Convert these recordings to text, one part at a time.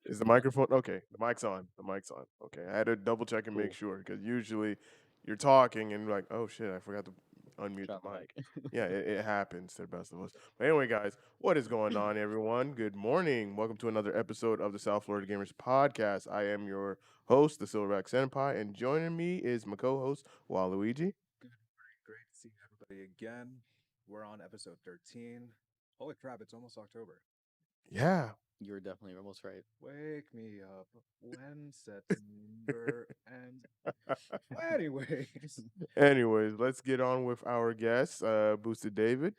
Is the microphone okay? The mic's on. The mic's on. Okay, I had to double check and make Cool. sure because usually you're talking and you're like, oh shit, I forgot to unmute the Drop the mic. mic. Yeah, it happens to the best of us. But anyway, guys, what is going on, everyone? Good morning. Welcome to another episode of the South Florida Gamers Podcast. I am your host, the Silverback Senpai, and joining me is my co-host, Waluigi. Good morning. Great to see everybody again. We're on episode 13. Holy crap, it's almost October. Yeah. You're definitely almost right. Wake me up when September ends. Anyways, Anyways, let's get on with our guest, Boosted David.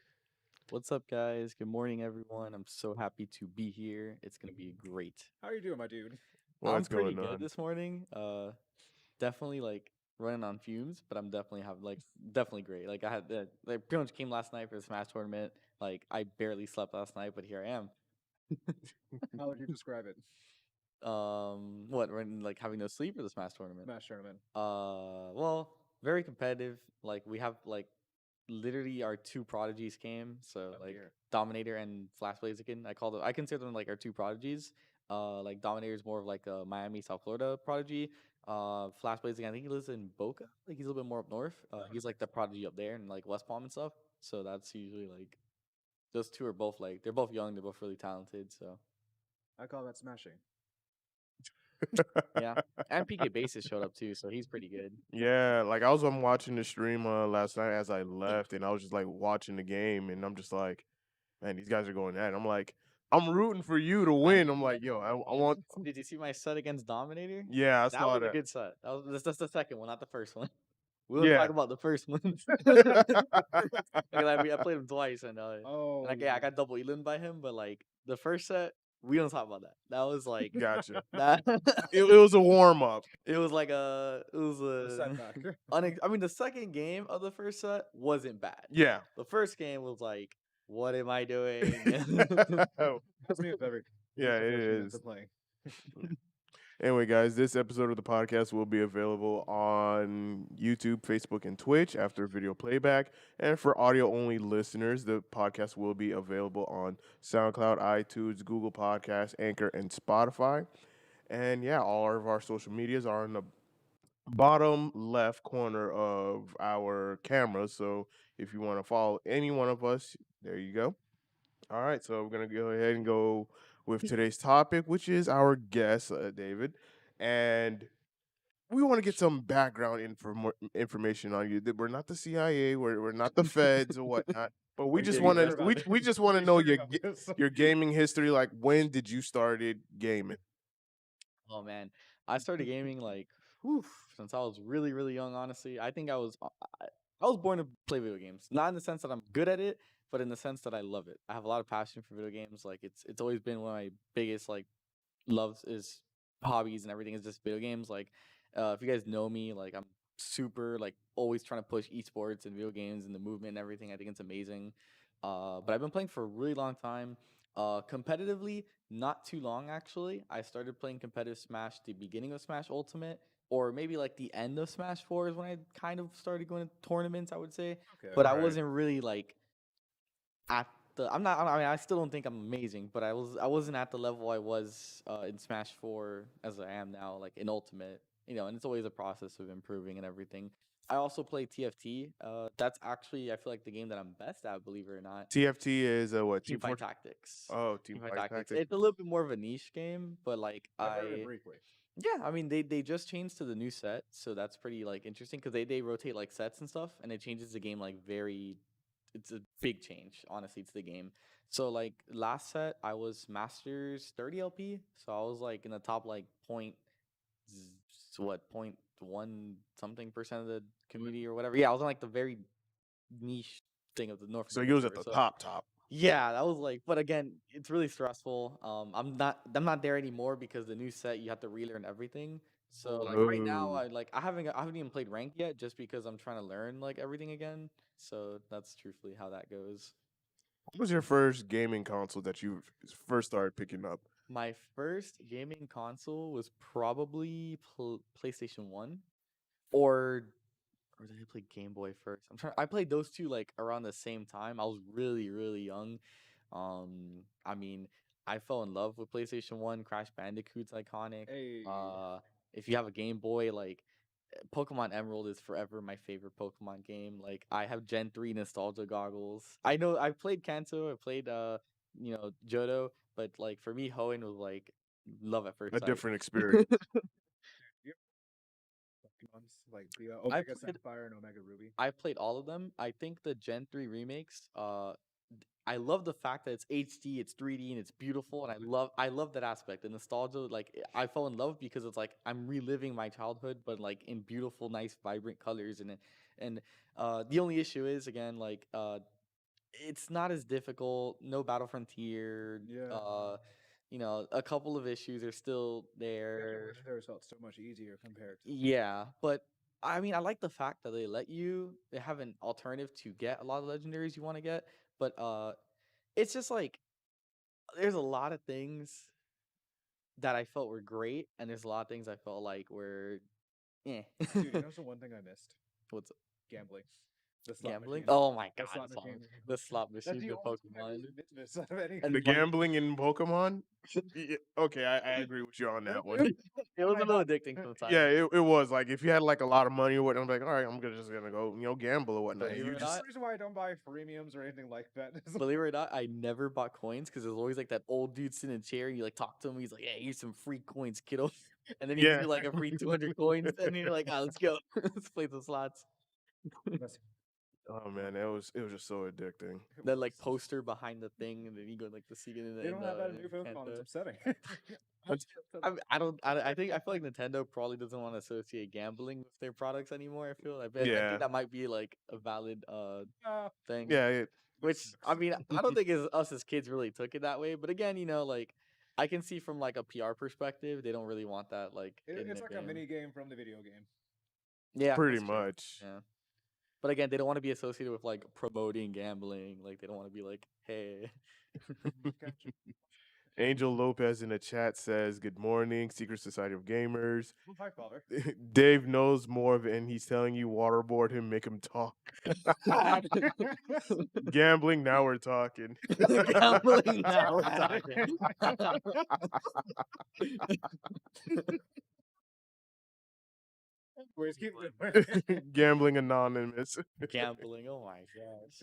What's up, guys? Good morning, everyone. I'm so happy to be here. It's gonna be great. how are you doing, my dude? I'm What's pretty going good on? this morning. Definitely like running on fumes, but I'm definitely great. Like I had like pretty much came last night for the Smash tournament. Like I barely slept last night, but here I am. How would you describe it? What? Like having no sleep for the Smash tournament? Smash tournament. Well, very competitive. Like we have like literally our two prodigies came. So Oh like dear. Dominator and Flash Blaziken. I consider them like our two prodigies. Like Dominator is more of like a Miami, South Florida prodigy. Flash Blaziken, I think he lives in Boca. Like he's a little bit more up north. He's like the prodigy up there in like West Palm and stuff. So that's usually like those two are both like they're both young. They're both really talented. So I call that smashing. yeah, and PK Basis showed up too. So he's pretty good. Yeah, like I was watching the stream last night as I left, and I was just like watching the game, and I'm just like, man, these guys are going at it. I'm like, I'm rooting for you to win. I'm like, yo, I want. Did you see my set against Dominator? Yeah, I That saw was a that. good set. That's the second one, not the first one. We don't Yeah. talk about the first one. I played him twice, Oh, and I got double elim by him. But like the first set, we don't talk about that. That was like Gotcha. that. It was a warm up. It was like it was a a. setback. I mean, the second game of the first set wasn't bad. Yeah. The first game was like, what am I doing? That's me with every Yeah, it first few minutes is. of playing. Anyway, guys, this episode of the podcast will be available on YouTube, Facebook, and Twitch after video playback. And for audio only listeners, the podcast will be available on SoundCloud, iTunes, Google Podcasts, Anchor, and Spotify. And yeah, all of our social medias are in the bottom left corner of our camera. So if you want to follow any one of us, there you go. All right, so we're gonna go ahead and go with today's topic, which is our guest, David, and we want to get some background information on you. That we're not the CIA, we're not the feds or whatnot, but we Are just you want sure to about it? we just want to Are you know sure about this? your gaming history. Like, when did you started gaming? Oh man, I started gaming like whew, since I was really really young. Honestly, I think I was born to play video games. Not in the sense that I'm good at it, but in the sense that I love it. I have a lot of passion for video games. Like it's always been one of my biggest like loves is hobbies and everything is just video games. Like if you guys know me, like I'm super like always trying to push esports and video games and the movement and everything. I think it's amazing. But I've been playing for a really long time. Competitively, not too long actually. I started playing competitive Smash the beginning of Smash Ultimate, or maybe like the end of Smash 4 is when I kind of started going to tournaments, I would say. Okay. But I Right. wasn't really like at the I'm not I mean I still don't think I'm amazing, but I wasn't at the level I was in Smash 4 as I am now, like in Ultimate. And it's always a process of improving and everything. I also play TFT. That's actually I feel like the game that I'm best at, believe it or not. TFT is what, Team Team Fight Fortress? Tactics. Oh, Team Team Fight Fight Tactics. Tactics. It's a little bit more of a niche game, but like I've heard of it briefly. yeah, I mean they just changed to the new set, so that's pretty like interesting because they rotate like sets and stuff, and it changes the game like very. It's a big change, honestly, to the game. So like last set, I was Masters 30 LP, so I was like in the top like point one something percent of the community or whatever. Yeah, I was in like the very niche thing of the North So American you was at server. the So top. yeah, that was like, but again, it's really stressful. I'm not there anymore because the new set you have to relearn everything. So like right now, Oh. I haven't even played ranked yet, just because I'm trying to learn like everything again. So that's truthfully how that goes. What was your first gaming console that you first started picking up? My first gaming console was probably PlayStation 1 or or did I play Game Boy first? I played those two like around the same time. I was really really young. I mean, I fell in love with PlayStation 1. Crash Bandicoot's iconic. Hey, If you have a Game Boy, like Pokemon Emerald is forever my favorite Pokemon game. Like I have Gen 3 nostalgia goggles. I know I played Kanto, I played Johto, but like for me Hoenn was like love at A first sight. different experience. you Pokemon's like the I Omega played Sapphire and Omega Ruby. I played all of them. I think the Gen 3 remakes, I love the fact that it's HD, it's 3D, and it's beautiful, and I love that aspect. The nostalgia, like I fell in love because it's like I'm reliving my childhood, but like in beautiful, nice, vibrant colors, and the only issue is again like it's not as difficult. No Battle Frontier. Yeah. A couple of issues are still Yeah, there. Legendaries felt so much easier compared to. Yeah, but I mean, I like the fact that they have an alternative to get a lot of legendaries you want to get, but it's just like there's a lot of things that I felt were great, and there's a lot of things I felt like were, eh. Dude, you know the one thing I missed? What's Gambling. The slot gambling? machine. Oh my The god, slot machine. the slot That's machines the in only thing I Pokemon. really miss out of any. And The like, gambling in Pokemon. Okay, I agree with you on that one. it was a little addicting Yeah, sometimes. it was like if you had like a lot of money or whatnot, I'm like, all right, just gonna go, gamble or whatnot. Believe You it or just not, The reason why I don't buy freemiums or anything like that is Believe it or not, I never bought coins because there's always like that old dude sitting in a chair and you like talk to him. He's like, "Hey, here's some free coins, kiddo," and then he gives yeah. you like a free 200 coins, and you're like, "Ah, let's go, let's play some slots." That's- Oh man, it was just so addicting. it That like was. poster behind the thing, and then you go like the secret in the They don't have that in new Pokemon. Kanto. It's upsetting. I think I feel like Nintendo probably doesn't want to associate gambling with their products anymore. I feel like I Yeah. think that might be like a valid thing. Yeah, Which I mean, I don't think us as kids really took it that way. But again, like I can see from like a PR perspective, they don't really want that like in It's the like a game. mini game from the video game. Yeah, pretty that's true. much. Yeah, but again, they don't want to be associated with like promoting gambling. Like they don't want to be like, hey, Gotcha. Angel Lopez in the chat says, "Good morning, Secret Society of Gamers." Well, hi, father. Dave knows more of it, and he's telling you waterboard him, make him talk. Gambling, now we're talking. gambling now we're talking. Anyways, keep going. Gambling Anonymous. Gambling. Oh my gosh.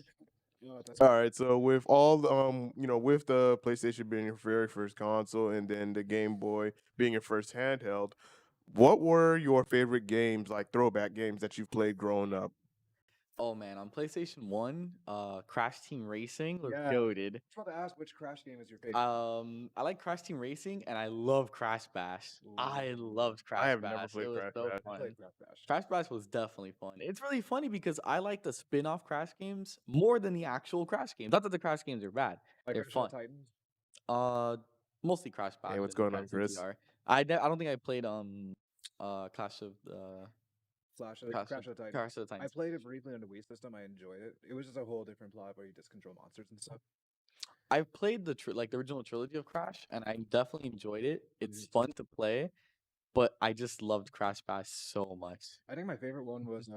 Oh, that's All right, so with all with the PlayStation being your very first console and then the Game Boy being your first handheld, what were your favorite games, like throwback games that you've played growing up? Oh man, on PlayStation 1, Crash Team Racing was Yeah. goated. I was about to ask which Crash game is your favorite. I like Crash Team Racing and I love Crash Bash. I Ooh. loved Crash have never Bash. played It was Crash so Bash. I fun. played Crash Bash. Crash Bash was definitely fun. It's really funny because I like the spin-off Crash games more than the actual Crash games. Not that the Crash games are bad. Like They're Crash of fun. the Titans. Mostly Crash Bash Hey, what's and going on, Crash Chris? CTR. I don't think I played Clash of Crash of the Titans. Crash of the I Titans. played it briefly on the Wii system. I enjoyed it. It was just a whole different plot where you just control monsters and stuff. I've played the original trilogy of Crash, and I definitely enjoyed it. It's fun to play, but I just loved Crash Bash so much. I think my favorite one was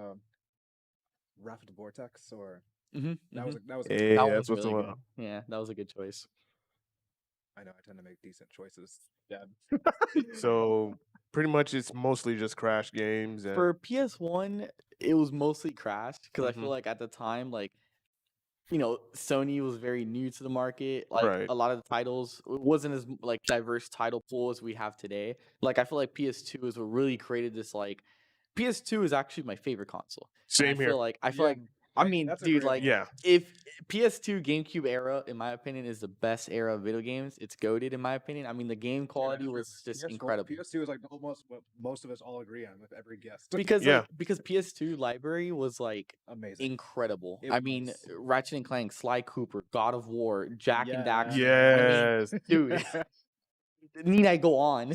Rapid Vortex, or Mm-hmm, that was a Hey, that that's one's what's really up. good. Yeah, that was a good choice. I know I tend to make decent choices. Yeah. So pretty much it's mostly just Crash games and For PS1, it was mostly Crash because I Mhm. feel like at the time, like Sony was very new to the market. Like Right. a lot of the titles it wasn't as like diverse title pool as we have today. Like I feel like PS2 is what really created this. Like PS2 is actually my favorite console. And Same here. I feel Yeah, like I mean, that's dude, agreeable. like Yeah. if PS2 GameCube era, in my opinion, is the best era of video games. It's goated, in my opinion. I mean, the game quality was just incredible. PS2 is like almost what most of us all agree on with every guest. Because Yeah. because PS2 library was like Amazing. incredible. It I mean, was. Ratchet and Clank, Sly Cooper, God of War, Jack and Daxter. Yes. Dude, need I go on?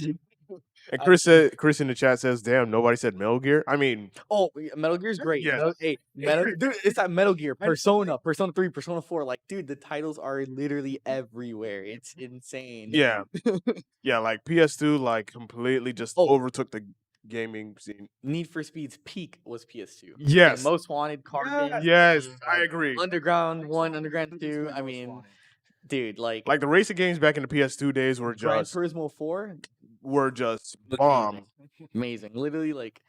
And Chris in the chat says, "Damn, nobody said Metal Gear." I mean, Oh, Metal Gear's great. Yeah. Dude, it's that Metal Gear, Persona 3, Persona 4. Like, dude, the titles are literally everywhere. It's insane. yeah, yeah, like PS2, like completely just Oh. overtook the gaming scene. Need for Speed's peak was PS2. Yes. And Most Wanted card Yes. game. Yes, I agree. Underground 1, Underground Please 2. play I Most mean, Wanted. dude, like Like the racing games back in the PS2 days were Gran just Turismo 4, bomb. amazing. Literally, like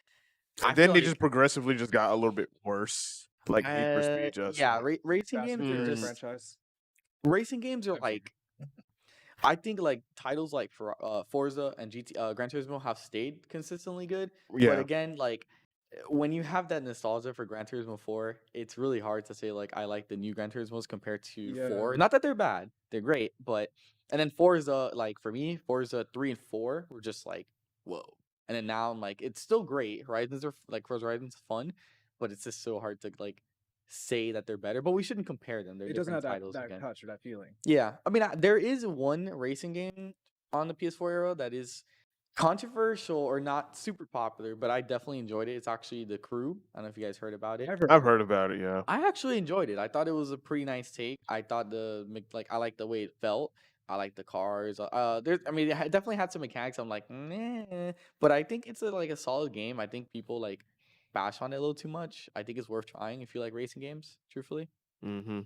I And then feel they like just progressively just got a little bit worse. Like Need for Speed just yeah, racing Fast and games are Furious just franchise. racing games are I've seen like I think like titles like for Forza and Gran Turismo have stayed consistently good, but yeah. again, like when you have that nostalgia for Gran Turismo 4, it's really hard to say like I like the new Gran Turismos compared to Yeah. 4. Not that they're bad, they're great, but and then Forza, like for me, Forza 3 and 4 were just like whoa, and then now I'm like it's still great. Horizons are like Forza Horizons fun, but it's just so hard to like say that they're better. But we shouldn't compare them; they're It doesn't different have titles that again. touch or that feeling. Yeah, I mean, there is one racing game on the PS4 era that is controversial or not super popular, but I definitely enjoyed it. It's actually The Crew. I don't know if you guys heard about it. I've heard about it, yeah. I actually enjoyed it. I thought it was a pretty nice take. I thought like I liked the way it felt. I like the cars. I mean, it definitely had some mechanics. I'm like, nah, but I think it's like a solid game. I think people like bash on it a little too much. I think it's worth trying if you like racing games. Truthfully. Mm-hmm.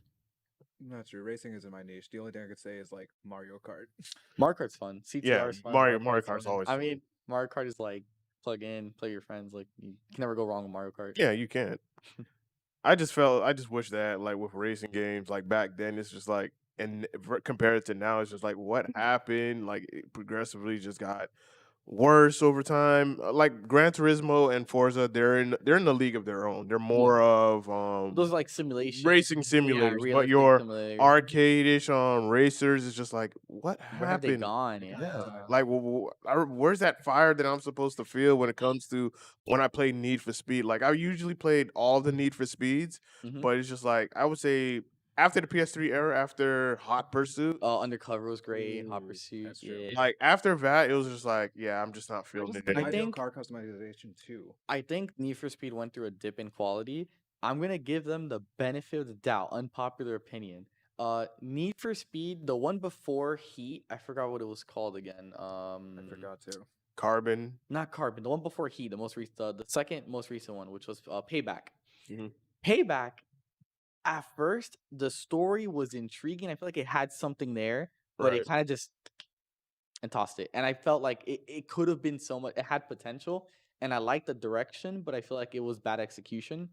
Not true. Racing isn't my niche. The only thing I could say is like Mario Kart. Mario Kart's fun. Yeah, CTR is fun. Mario Kart's fun. always I fun. mean, Mario Kart is like plug in, play with your friends. Like you can never go wrong with Mario Kart. Yeah, you can't. I just wish that like with racing games, like back then, it's just like, and compared to now, it's just like what happened. Like it progressively just got worse over time. Like Gran Turismo and Forza, they're in the league of their own. They're Yeah. more of Those are like simulation. racing Yeah, simulators, but realistic your simulators. arcade-ish racers is just like what Where have they happened? gone? Yeah, Yeah. like where's that fire that I'm supposed to feel when it comes to when I play Need for Speed? Like I usually played all the Need for Speeds, Mm-hmm. but it's just like I would say after the PS3 era, after Hot Pursuit, Undercover was great. Hot Ooh, Pursuit. that's true. Yeah. like after that, it was just like, yeah, I'm just not I feeling just it I ideal think car customization too. I think Need for Speed went through a dip in quality. I'm gonna give them the benefit of the doubt. Unpopular opinion. Need for Speed, the one before Heat, I forgot what it was called again. I forgot to. Carbon. Not Carbon. The one before Heat, the most recent, the second most recent one, which was Payback. Mhm. Payback. At first, the story was intriguing. I feel like it had something there, but Right. it kind of just and tossed it. And I felt like it could have been so much. It had potential, and I liked the direction, but I feel like it was bad execution.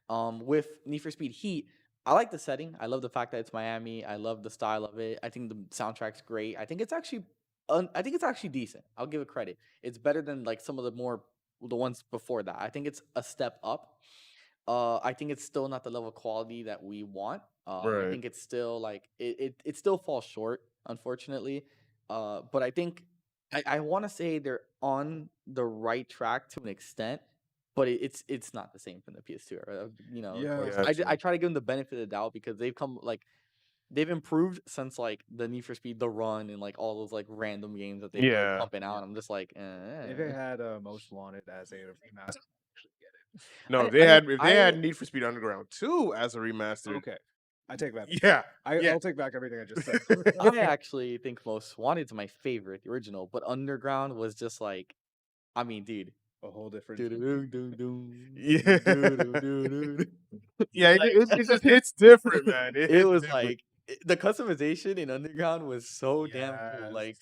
With Need for Speed Heat, I like the setting. I love the fact that it's Miami. I love the style of it. I think the soundtrack's great. I think it's actually decent. I'll give it credit. It's better than like some of the ones before that. I think it's a step up. I think it's still not the level of quality that we want. I Right. think it's still like it still falls short, unfortunately. But I think I want to say they're on the right track to an extent, but it's not the same from the PS2 era. You know, of Yeah, course. Yeah, I try to give them the benefit of the doubt because they've improved since like the Need for Speed, the Run, and like all those like random games that they've been like, yeah. pumping out. Yeah. I'm just like, If it had Most Wanted as a remaster, I actually get it. No, if they had Need for Speed Underground 2 as a remaster, Okay, I take that. yeah, yeah. I'll take back everything I just said. I actually think Most Wanted's my favorite, the original, but Underground was just like, I mean, dude. A whole different. Yeah. Doo-doo-doo-doo-doo-doo-doo-doo. Yeah, Like, it just hits different, man. It it hits was different. like the customization in Underground was so damn cool. Yes. Like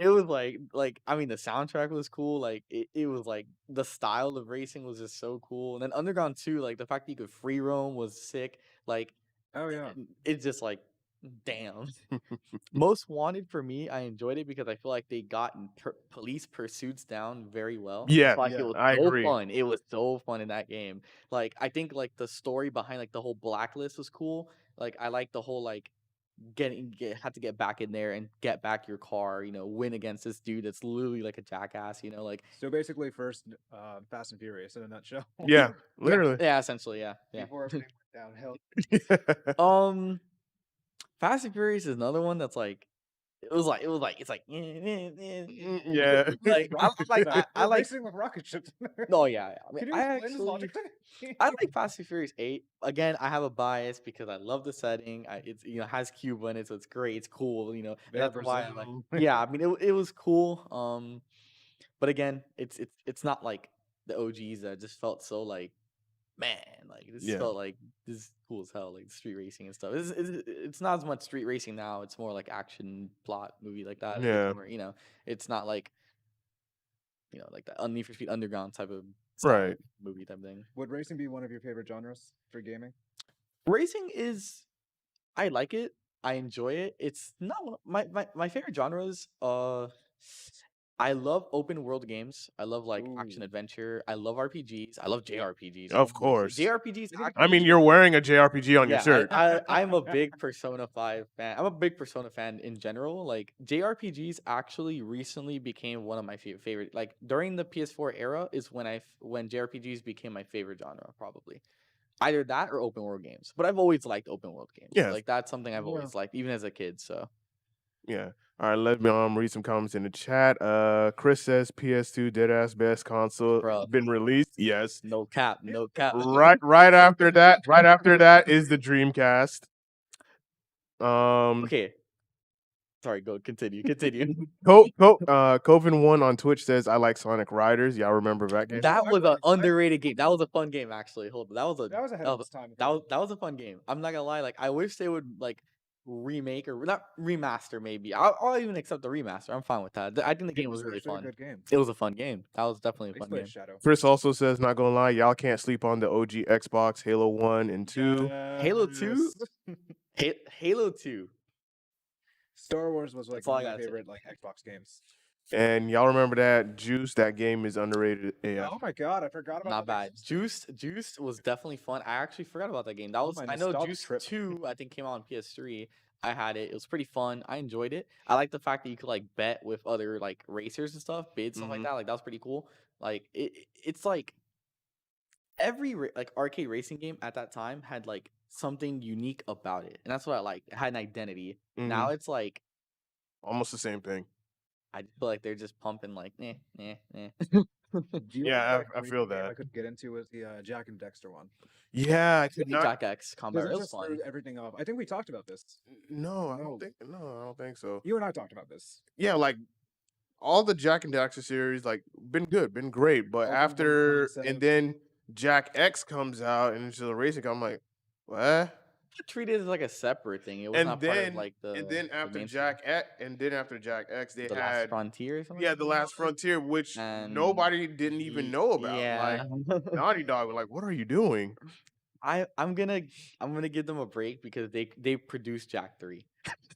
it was like I mean the soundtrack was cool. Like it was like the style of racing was just so cool. And then Underground 2, like the fact that you could free roam was sick. Like Oh yeah. it's just like damn. Most Wanted for me, I enjoyed it because I feel like they got police pursuits down very well. I Yeah, feel like it Yeah. was I so agree. fun. It was so fun in that game. Like I think like the story behind like the whole blacklist was cool. Like I like the whole like had to get back in there and get back your car. You know, win against this dude that's literally like a jackass. You know, like So basically, first Fast and Furious in a nutshell. Yeah, literally. yeah, essentially, yeah. Before everything went downhill. Um, Fast and Furious is another one that's like it's like Yeah. like I We're like racing with rocket ships. no yeah I mean Can you I explain this logic? I like Fast and Furious 8. Again, I have a bias because I love the setting. It's has Cuba in it, so it's great. It's cool. And They're that's why I like. Brazil. Yeah, I mean it was cool. But again, it's not like the OGs that just felt so like man, like this Yeah. felt like this is cool as hell, like street racing and stuff. It's not as much street racing now. It's more like action plot movie like that. Like Yeah. where, it's not like like the Need for Speed Underground type of style Right. movie type thing. Would racing be one of your favorite genres for gaming? Racing is I like it. I enjoy it. It's not my favorite genres. I love open world games. I love like action Ooh. adventure. I love RPGs. I love JRPGs. Of course. JRPGs I think- I mean, actually. you're wearing a JRPG on your Yeah, shirt. I'm a big Persona 5 fan. I'm a big Persona fan in general. Like JRPGs actually recently became one of my favorite. Like during the PS4 era is when JRPGs became my favorite genre probably. Either that or open world games. But I've always liked open world games. Yes. Like that's something I've Yeah. always liked even as a kid. So Yeah. All right, let me read some comments in the chat. Chris says PS2 deadass best console Bruh. been released. Yes. no cap. Right after that is the Dreamcast. Okay. Sorry, go continue. Coven1 on Twitch says I like Sonic Riders. Y'all remember that game? That I was an played- I- underrated game. That was a fun game, actually. Hold on. That was ahead of its time. That was a fun game. I'm not gonna lie. Like, I wish they would like remake or not remaster. Maybe I'll even accept the remaster. I'm fine with that. I think the game was really actually a fun. good game. It was a fun game. That was definitely I a used fun to play game. Shadow. Chris also says, not gonna lie, y'all can't sleep on the OG Xbox, Halo 1 and 2. Halo 2? Halo 2. Star Wars was like That's all one I of my gotta say. favorite like Xbox games. And y'all remember that Juice? That game is underrated AF. Oh my god, I forgot about Not that bad. existed. Juiced was definitely fun. I actually forgot about that game. That Oh, was my I know nostalgia Juice trip. 2 I think came out on PS3. I had it. It was pretty fun. I enjoyed it. I like the fact that you could like bet with other like racers and stuff, bids stuff like Mhm. that. Like that was pretty cool. Like it's like every like arcade racing game at that time had like something unique about it, and that's what I liked. It had an identity. Now it's like Almost the same thing. I just feel like they're just pumping like eh. Do you Yeah, remember I that feel racing game that. I could get into was the Jack and Dexter one. Yeah, I could not. Jack X combat. Because It it was just fun. threw everything off. I think we talked about this. No, I No. don't think. No, I don't think so. You and I talked about this. Yeah, like all the Jack and Daxter series, like been good, been great. But Ultimate after, Concept. and then Jack X comes out and it's just a racing. I'm like, what? Treated as like a separate thing. It was And not part of then, like the. and then the after mainstream. Jack X, and then after Jack X, they The Last had Frontier or something. yeah, the Last Frontier, which And nobody didn't even know about. Yeah. Like Naughty Dog were like, what are you doing? I'm gonna give them a break because they produced Jack 3.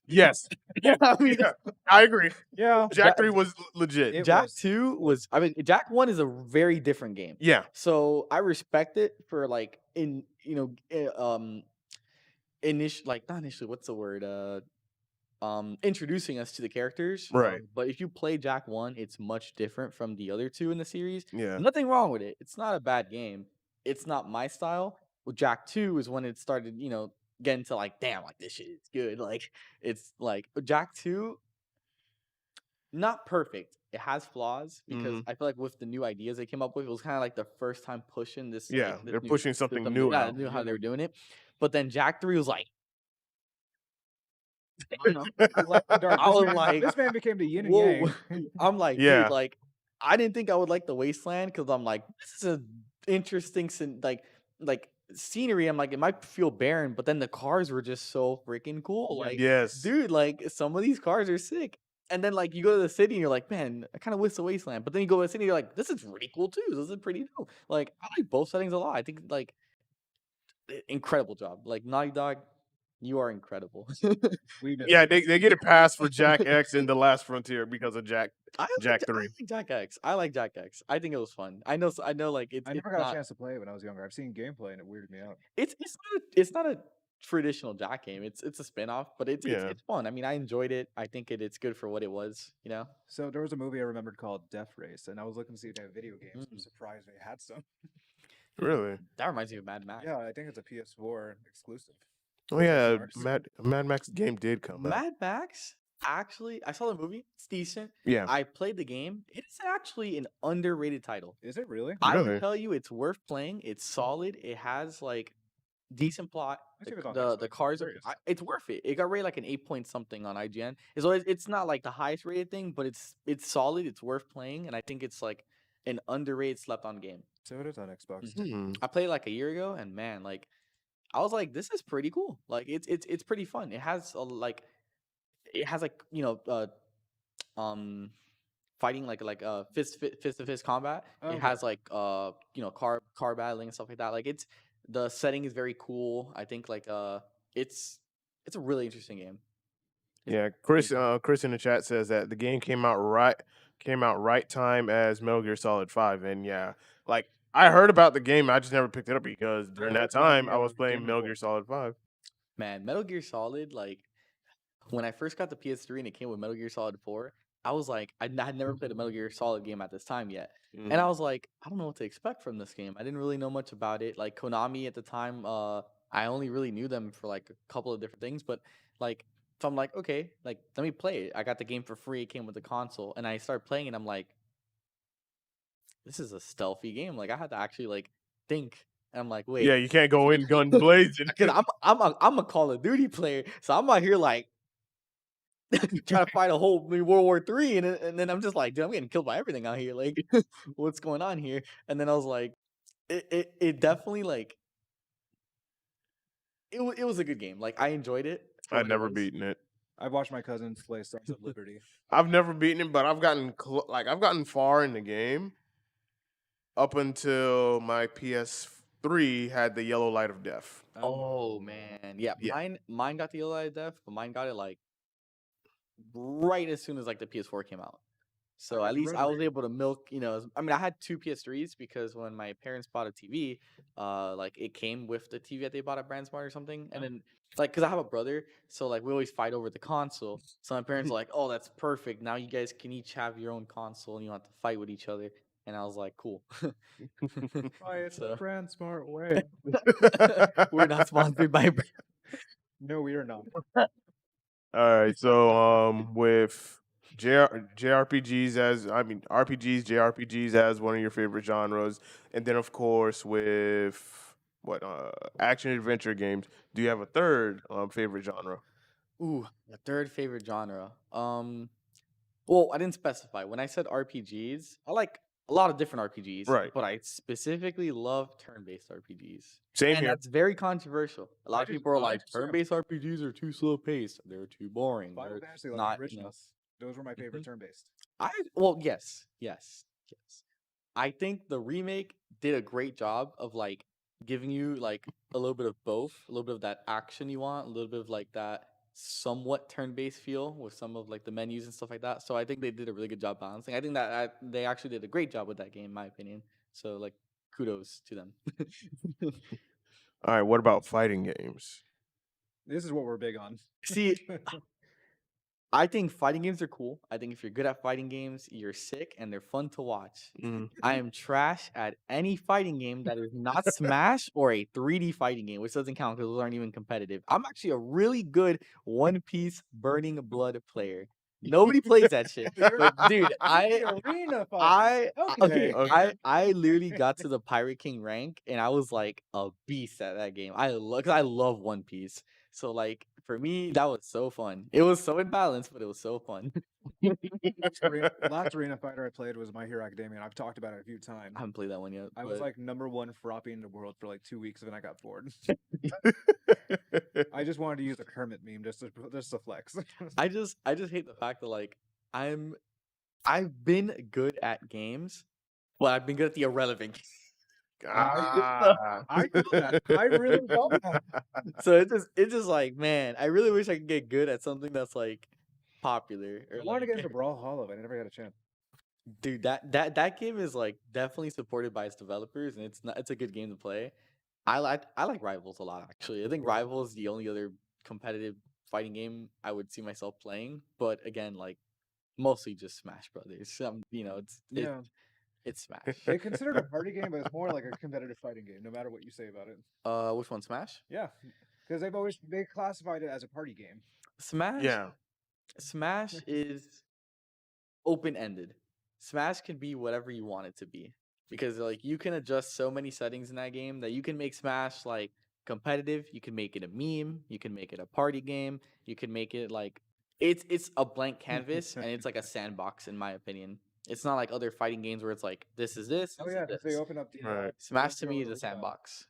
Yes, Yeah, I mean yeah, I agree. Yeah. Jack 3 was legit. It Jack was. 2 was I mean Jack 1 is a very different game. Yeah, So I respect it for like initially like not initially what's the word introducing us to the characters. Right. But if you play Jack 1, it's much different from the other two in the series. yeah. Nothing wrong with it. It's not a bad game. It's not my style. Well, Jack 2 is when it started, getting to like, damn, like this shit is good. Like it's like Jack 2, not perfect. It has flaws because Mhm. I feel like with the new ideas they came up with, it was kind of like the first time pushing this. Yeah, like, this they're new pushing something system. new Yeah, out. knew how they were doing it. But then Jack 3 was like, you know, Light and dark. I This was man- like, this man became the yin and whoa. yang. I'm like, Yeah. dude, like, I didn't think I would like the Wasteland because I'm like, this is a interesting, like scenery. I'm like, it might feel barren, but then the cars were just so freaking cool. Like, Yes. dude, like some of these cars are sick. And then like you go to the city and you're like, man, I kind of wish the Wasteland. But then you go to the city, you're like, this is pretty cool too. This is pretty dope. Like, I like both settings a lot. I think like incredible job. Like Naughty Dog, you are incredible. We missed Yeah, it. they get a pass for Jack X in the Last Frontier because of Jack. Jack 3. I like Jack X. I like Jack X. I think it was fun. I know. Like it's. I it's never got not, a chance to play it when I was younger. I've seen gameplay and it weirded me out. It's not a traditional Jack game. It's a spin-off, but it's Yeah. it's fun. I mean, I enjoyed it. I think it's good for what it was. So there was a movie I remembered called Death Race, and I was looking to see if they have video games. I'm Mm. surprised they had some. Really? That reminds me of Mad Max. Yeah, I think it's a PS4 exclusive. Oh yeah, Marks. Mad Max game did come out. Mad Max. Actually, I saw the movie. It's decent. Yeah. I played the game. It's actually an underrated title. Is it really? I Really? will tell you, it's worth playing. It's solid. It has like decent plot. Let's see if it's on The Xbox. cars are Curious. it's worth it. It got rated like an 8 point something on IGN. It's not like the highest rated thing, but it's solid. It's worth playing, and I think it's like an underrated slept on game. So it is on Xbox. Hmm. I played like a year ago, and man, like I was like, this is pretty cool. Like it's pretty fun. It has like um fighting like fist to fist combat. Oh, It okay. has like car battling and stuff like that. Like the setting is very cool. I think like it's it's a really interesting game. It's Yeah, pretty Chris. fun. Chris in the chat says that the game came out right time as Metal Gear Solid 5, and yeah, like I heard about the game, I just never picked it up because during that time I was playing Game Metal Report. Gear Solid 5. Man, Metal Gear Solid, like when I first got the PS3 and it came with Metal Gear Solid 4, I was like, had never played a Metal Gear Solid game at this time yet. And I was like, I don't know what to expect from this game. I didn't really know much about it. Like Konami at the time, I only really knew them for like a couple of different things, but like so I'm like, okay, like let me play it. I got the game for free, it came with the console, and I started playing it. I'm like, this is a stealthy game. Like I had to actually like think. And I'm like, Yeah, wait, you can't go in guns blazing. because I'm a Call of Duty player, so I'm out here like trying to fight a whole World War III, and then I'm just like, dude, I'm getting killed by everything out here. Like, what's going on here? And then I was like, it definitely like it was a good game. Like I enjoyed it for I'd what it never was. beaten it. I've watched my cousins play Sons of Liberty. I've never beaten it, but I've gotten I've gotten far in the game up until my PS3 had the yellow light of death. Oh man, yeah, Yeah. mine got the Eli Death, but mine got it like right as soon as like the PS4 came out. So got at the least I was rotary. able to milk, I mean, I had two PS3s because when my parents bought a TV, like it came with the TV that they bought at BrandSmart or something. And then, like, because I have a brother, so like we always fight over the console. So my parents are like, oh, that's perfect. Now you guys can each have your own console and you don't have to fight with each other. And I was like, cool. Buy it the So brand smart way. we're not sponsored by brand. No, we are not. All right, so with JRPGs as RPGs, JRPGs as one of your favorite genres, and then of course with what action adventure games, do you have a third favorite genre? Ooh, a third favorite genre. Well, I didn't specify. When I said RPGs, I like a lot of different RPGs, Right, but I specifically love turn-based RPGs. same And here. that's very controversial. A lot of people are I like, just am. turn-based RPGs are too slow paced. They're too boring. Final They're Fantasy, like the not, originals. Those were my favorite Mhm. turn-based. well, yes, yes, yes. I think the remake did a great job of like giving you like a little bit of both, a little bit of that action you want, a little bit of like that somewhat turn-based feel with some of like the menus and stuff like that. So I think they did a really good job balancing. I think that they actually did a great job with that game, in my opinion. So like kudos to them. All right, what about fighting games? This is what we're big on. See, I think fighting games are cool. I think if you're good at fighting games, you're sick and they're fun to watch. Mhm. I am trash at any fighting game that is not Smash or a 3D fighting game, which doesn't count because those aren't even competitive. I'm actually a really good One Piece Burning Blood player. Nobody plays that shit, but dude, The arena fight. okay, Okay. I literally got to the Pirate King rank, and I was like a beast at that game. I love One Piece, so like for me, that was so fun. It was so imbalanced, but it was so fun. Last arena fighter I played was My Hero Academia, and I've talked about it a few times. I haven't played that one yet. I was but- like #1 froppy in the world for like 2 weeks, and then I got bored. I just wanted to use a Kermit meme just to flex. I just hate the fact that like I've been good at games, but I've been good at the irrelevant games. Ah. I know that. I really know that. So it's just like, man, I really wish I could get good at something that's like popular. I Or wanted to get like, into Brawl Hollow, and I never had a chance. dude, that game is like definitely supported by its developers, and it's a good game to play. I like Rivals a lot actually. I think Rivals is the only other competitive fighting game I would see myself playing. But again, like mostly just Smash Brothers. Yeah, It's Smash. they consider it a party game, but it's more like a competitive fighting game, no matter what you say about it. Which one? Smash? Yeah, because they classified it as a party game. Smash. Yeah. Smash is open ended. Smash can be whatever you want it to be because like you can adjust so many settings in that game that you can make Smash like competitive. You can make it a meme. You can make it a party game. You can make it like it's a blank canvas and it's like a sandbox in my opinion. It's not like other fighting games where it's like this is this. Oh this yeah, is because they this. open up the Right. Smash to build me your is a own arena. sandbox.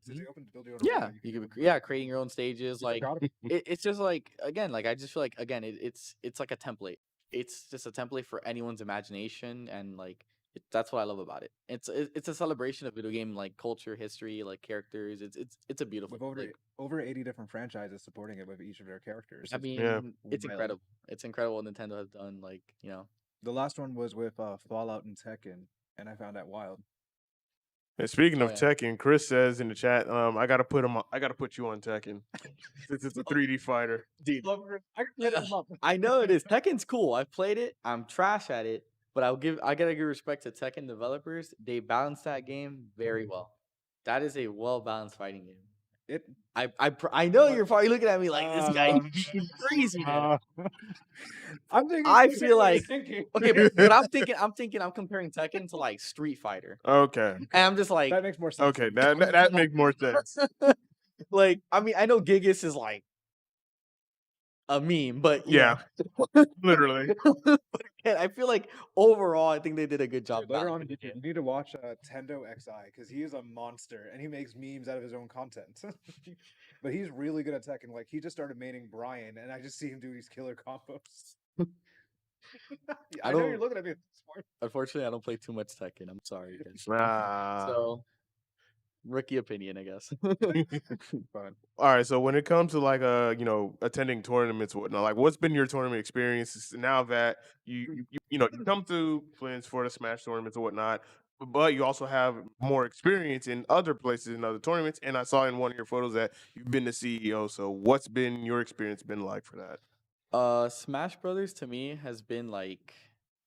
Since Mhm. they open to build your own Yeah, arena, you can could do yeah whatever creating you your own want. stages. You Like forgot it's just like again like I just feel like again it's like a template. It's just a template for anyone's imagination and like that's what I love about it. It's a celebration of video game like culture, history, like characters. It's a beautiful with like over 80 different franchises supporting it with each of their characters. I It's Yeah. mean it's wild. incredible. It's incredible what Nintendo has done. Like The last one was with Fallout and Tekken, and I found that wild. And speaking oh of yeah. Tekken, Chris says in the chat, I gotta put him. I gotta put you on Tekken since it's a 3D fighter. Dude, I hit him up. I know it is. Tekken's cool. I've played it. I'm trash at it, but I gotta give respect to Tekken developers. They balance that game very well. That is a well balanced fighting game. It. I know you're probably looking at me like this guy Uh, is crazy, man. I'm thinking. I the same feel way you're like thinking. okay, but I'm comparing Tekken to like Street Fighter, Okay. and I'm just like That makes more sense. Okay. That makes more sense. like I mean I know Gigas is like a meme, but Yeah. Literally. and I feel like overall I think they did a good job. Dude, later on, balancing you it. need to watch Tendo XI because he is a monster and he makes memes out of his own content. But he's really good at Tekken. Like he just started maining Brian, and I just see him do these killer combos. I know you're don't- looking at me. Smart. Unfortunately, I don't play too much Tekken. I'm sorry, guys. Ah. So, rookie opinion, I guess. Fun. All right. So when it comes to like attending tournaments and whatnot, like what's been your tournament experiences now that you come to Flint's for the Smash tournaments and whatnot, but you also have more experience in other places in other tournaments. And I saw in one of your photos that you've been the CEO. So what's been your experience been like for that? Smash Brothers to me has been like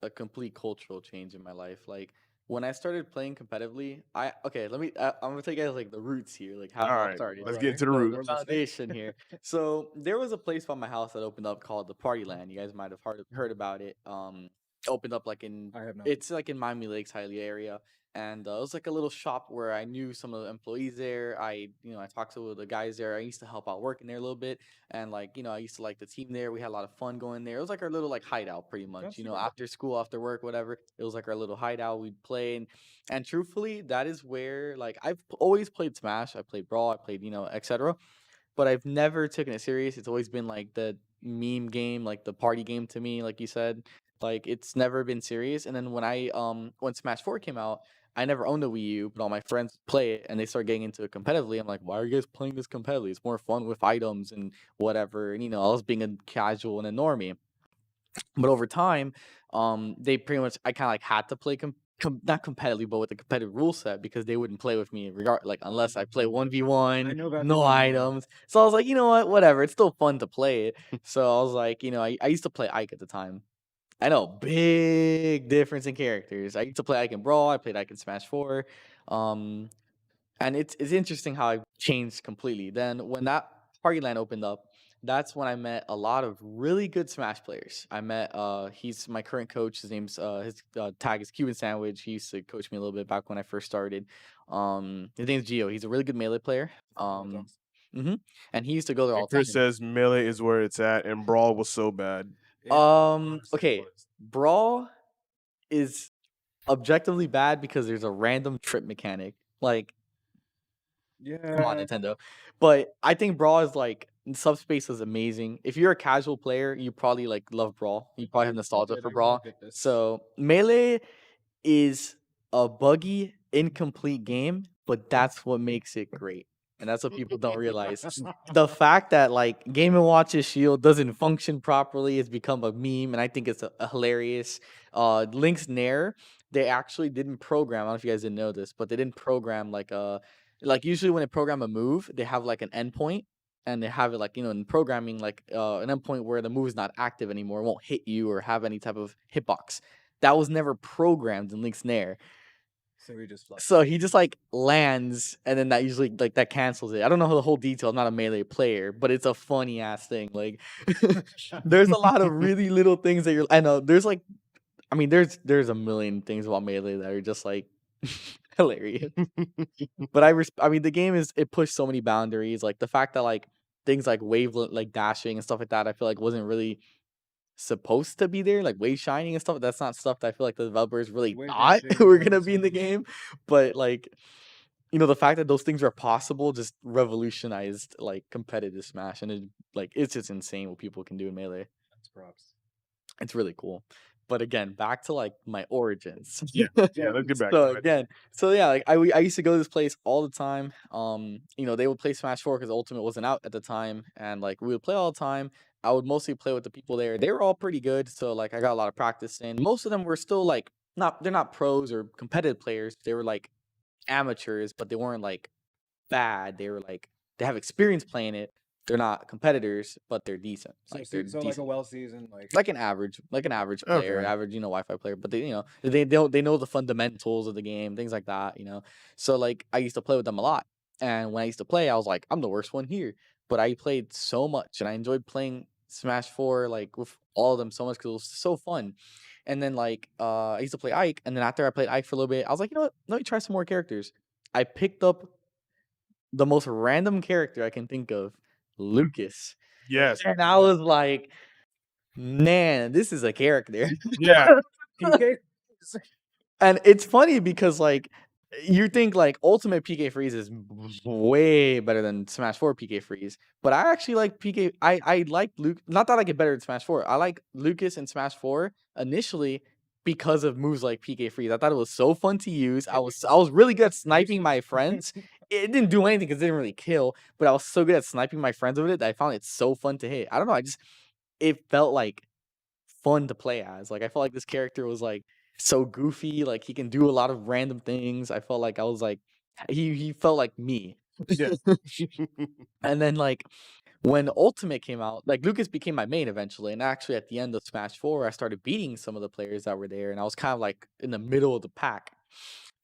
a complete cultural change in my life. Like when I started playing competitively, I'm gonna take you guys like the roots here, like how All it all right. started. Let's get into the The root. We're listening. foundation here. So there was a place by my house that opened up called the Party Land. You guys might have heard about it. Opened up like in I have not. it's like in Miami Lakes, Hialeah area, and it was like a little shop where I knew some of the employees there. I talked to the guys there. I used to help out working there a little bit, and like I used to like the team there. We had a lot of fun going there. It was like our little like hideout, pretty much. That's super cool. After school, after work, whatever. It was like our little hideout. We'd play, and truthfully, that is where like I've always played Smash. I played Brawl. I played etc. But I've never taken it serious. It's always been like the meme game, like the party game to me, like you said. Like it's never been serious. And then when Smash 4 came out, I never owned a Wii U, but all my friends play it and they start getting into it competitively. I'm like, why are you guys playing this competitively? It's more fun with items and whatever. And I was being a casual and a normie. But over time, they pretty much I kind of like had to play not competitively, but with a competitive rule set because they wouldn't play with me unless I play 1v1, I know that no feeling, yeah. items. So I was like, you know what, whatever. It's still fun to play it. So I was like, I used to play Ike at the time. I know, big difference in characters. I used to play Ike in Brawl. I played Ike in Smash 4. Um, and it's interesting how I've changed completely. Then when that party line opened up, that's when I met a lot of really good Smash players. I met he's my current coach. His name's his tag is Cuban Sandwich. He used to coach me a little bit back when I first started. His name's Gio. He's a really good melee player. Awesome. And he used to go there all And the Chris time. says melee is where it's at, and brawl was so bad. It honestly Okay, was. Brawl is objectively bad because there's a random trip mechanic. Like come on, Yeah. Nintendo. But I think Brawl is like Subspace is amazing. If you're a casual player, you probably like love Brawl. You probably have nostalgia Dude, for I Brawl. get this. So Melee is a buggy, incomplete game, but that's what makes it great. And that's what people don't realize. The fact that like Game & Watch's shield doesn't function properly has become a meme, and I think it's a hilarious. Link's Nair, they actually didn't program. I don't know if you guys didn't know this, but they didn't program like usually when they program a move, they have like an endpoint, and they have it like in programming like an endpoint where the move is not active anymore, it won't hit you or have any type of hitbox. That was never programmed in Link's Nair. So we just So he just like lands, and then that usually like that cancels it. I don't know the whole detail. I'm not a melee player, but it's a funny ass thing. Like, there's a lot of really little things that you're. I know there's like, I mean, there's a million things about melee that are just like hilarious. But I mean, the game it pushed so many boundaries. Like the fact that like things like wave like dashing and stuff like that, I feel like wasn't really supposed to be there, like wave shining and stuff. That's not stuff that I feel like the developers really Wave thought dancing, were all gonna this be in the stuff. game. But like, the fact that those things are possible just revolutionized like competitive Smash, and it's just insane what people can do in Melee. That's props. It's really cool. But again, back to like my origins. Yeah, let's get back So to it. again, yeah, like I used to go to this place all the time. They would play Smash 4 because Ultimate wasn't out at the time, and like we would play all the time. I would mostly play with the people there. They were all pretty good, so like I got a lot of practice in. Most of them were still like they're not pros or competitive players. They were like amateurs, but they weren't like bad. They were like they have experience playing it. They're not competitors, but they're decent. So, Like they're like a decent, well seasoned like an average player, Okay. average Wi-Fi player. But they know the fundamentals of the game, things like that. So like I used to play with them a lot, and when I used to play, I was like, I'm the worst one here. But I played so much, and I enjoyed playing Smash 4 like with all of them so much because it was so fun. And then like I used to play Ike, and then after I played Ike for a little bit, I was like, you know what? Let me try some more characters. I picked up the most random character I can think of, Lucas. Yes. And I was like, man, this is a character. Yeah. PK. And it's funny because like you think like Ultimate PK Freeze is way better than Smash 4 PK Freeze, but I actually like PK. I like Luke. Not that I get better than Smash 4. I like Lucas in Smash 4 initially because of moves like PK Freeze. I thought it was so fun to use. I was really good at sniping my friends. It didn't do anything because it didn't really kill, but I was so good at sniping my friends with it that I found it so fun to hit. I don't know. It felt like fun to play as. Like I felt like this character was like so goofy, like he can do a lot of random things. I felt like I was like he felt like me. Yeah. And then like when Ultimate came out, like Lucas became my main eventually, and actually at the end of Smash 4, I started beating some of the players that were there, and I was kind of like in the middle of the pack.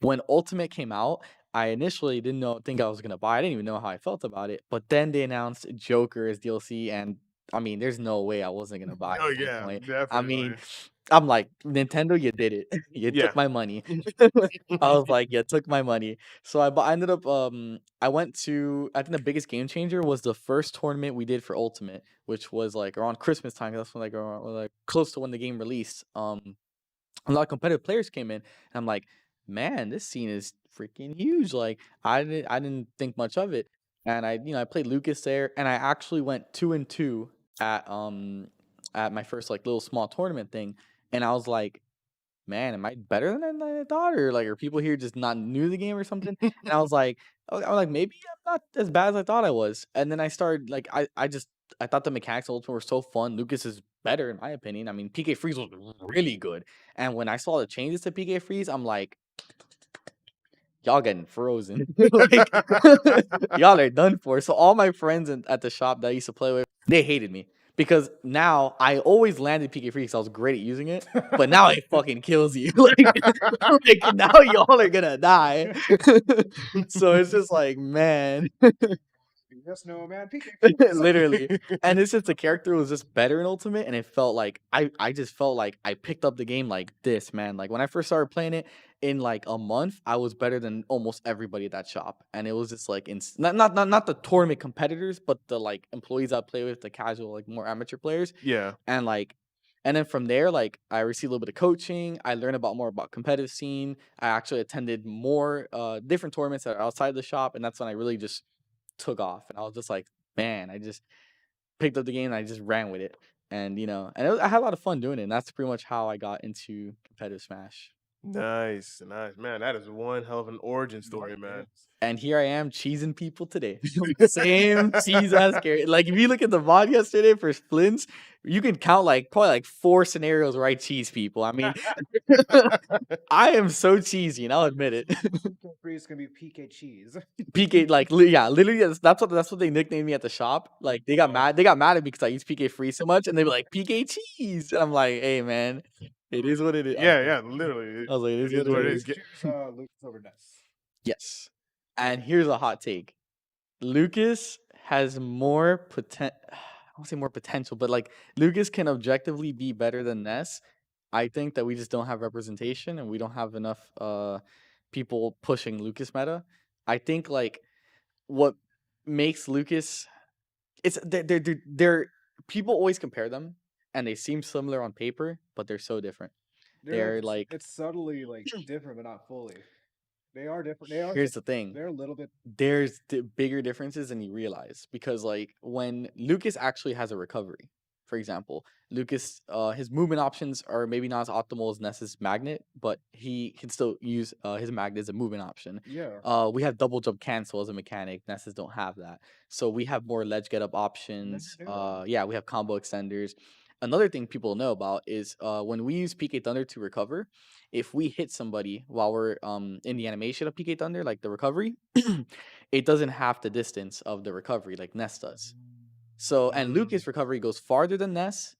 When Ultimate came out, I initially think I was gonna buy. I didn't even know how I felt about it. But then they announced Joker as DLC, and I mean, there's no way I wasn't gonna buy it Oh at that yeah, point. I mean, definitely. I'm like, Nintendo, you did it. You Yeah. took my money. I was like, you took my money. So I ended up I went to I think the biggest game changer was the first tournament we did for Ultimate, which was like around Christmas time. That's when like close to when the game released. A lot of competitive players came in, and I'm like, man, this scene is freaking huge. Like I didn't think much of it, and I played Lucas there, and I actually went 2-2 at my first like little small tournament thing, and I was like, man, am I better than I thought, or like are people here just not new to the game or something? And I was like maybe I'm not as bad as I thought I was, and then I started like I thought the mechanics of Ultimate were so fun. Lucas is better in my opinion. I mean, PK Freeze was really good. And when I saw the changes to PK Freeze, I'm like, y'all getting frozen. Like, y'all are done for. So all my friends at the shop that I used to play with, they hated me. Because now I always landed PK Freeze because I was great at using it. But now it fucking kills you. Like now y'all are gonna die. So it's just like, man. Yes, no, man. PK. Literally. And it's just the character was just better in Ultimate, and it felt like I just felt like I picked up the game like this, man. Like when I first started playing it in like a month, I was better than almost everybody at that shop. And it was just like not the tournament competitors, but the like employees I play with, the casual, like more amateur players. Yeah. And like and then from there, like I received a little bit of coaching. I learned about more about competitive scene. I actually attended more different tournaments that are outside the shop, and that's when I really just took off. And I was just like, man, I just picked up the game and I just ran with it. And I had a lot of fun doing it. And that's pretty much how I got into competitive Smash. Nice, nice, man. That is one hell of an origin story, man. And here I am cheesing people today. Same cheese ass character. Like if you look at the VOD yesterday for Splints, you can count like probably like 4 scenarios where I cheese people. I mean, I am so cheesy, and I'll admit it. PK Freeze can be PK Cheese. PK, like, yeah, literally, that's what they nicknamed me at the shop. Like, they got mad at me because I use PK Free so much, and they were like, PK Cheese, and I'm like, hey, man, it is what it is. Yeah, yeah, literally. I was like, it is It is what what it it is. is. Choose Lucas over Ness. Yes, and here's a hot take: Lucas has more potential. I won't say more potential, but like Lucas can objectively be better than Ness. I think that we just don't have representation, and we don't have enough people pushing Lucas meta. I think like what makes Lucas, it's they're people always compare them, and they seem similar on paper, but they're so different. They're like, it's subtly like different, but not fully. They are different. They are. here's the thing. They're a little bit. There's bigger differences than you realize, because like when Lucas actually has a recovery, for example, Lucas, his movement options are maybe not as optimal as Ness's magnet, but he can still use his magnet as a movement option. Yeah. We have double jump cancel as a mechanic. Ness's don't have that, so we have more ledge get up options. knew that. Yeah, we have combo extenders. Another thing people know about is when we use PK Thunder to recover, if we hit somebody while we're in the animation of PK Thunder, like the recovery, it doesn't have the distance of the recovery like Ness does. So, and Lucas' recovery goes farther than Ness.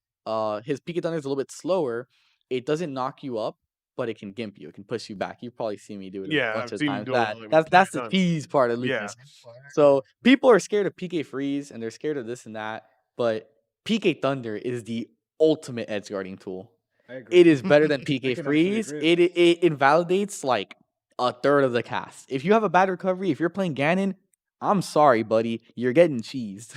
His PK Thunder is a little bit slower. It doesn't knock you up, but it can gimp you. It can push you back. You've probably seen me do it a Yeah, bunch I've of seen you times. do it, like, That's the tons. tease part of Yeah. Lucas. So people are scared of PK Freeze and they're scared of this and that, but PK Thunder is the ultimate edge guarding tool. I agree. It is better than I PK can actually Freeze. agree with It invalidates like a third of the cast. If you have a bad recovery, if you're playing Ganon, I'm sorry, buddy, you're getting cheesed.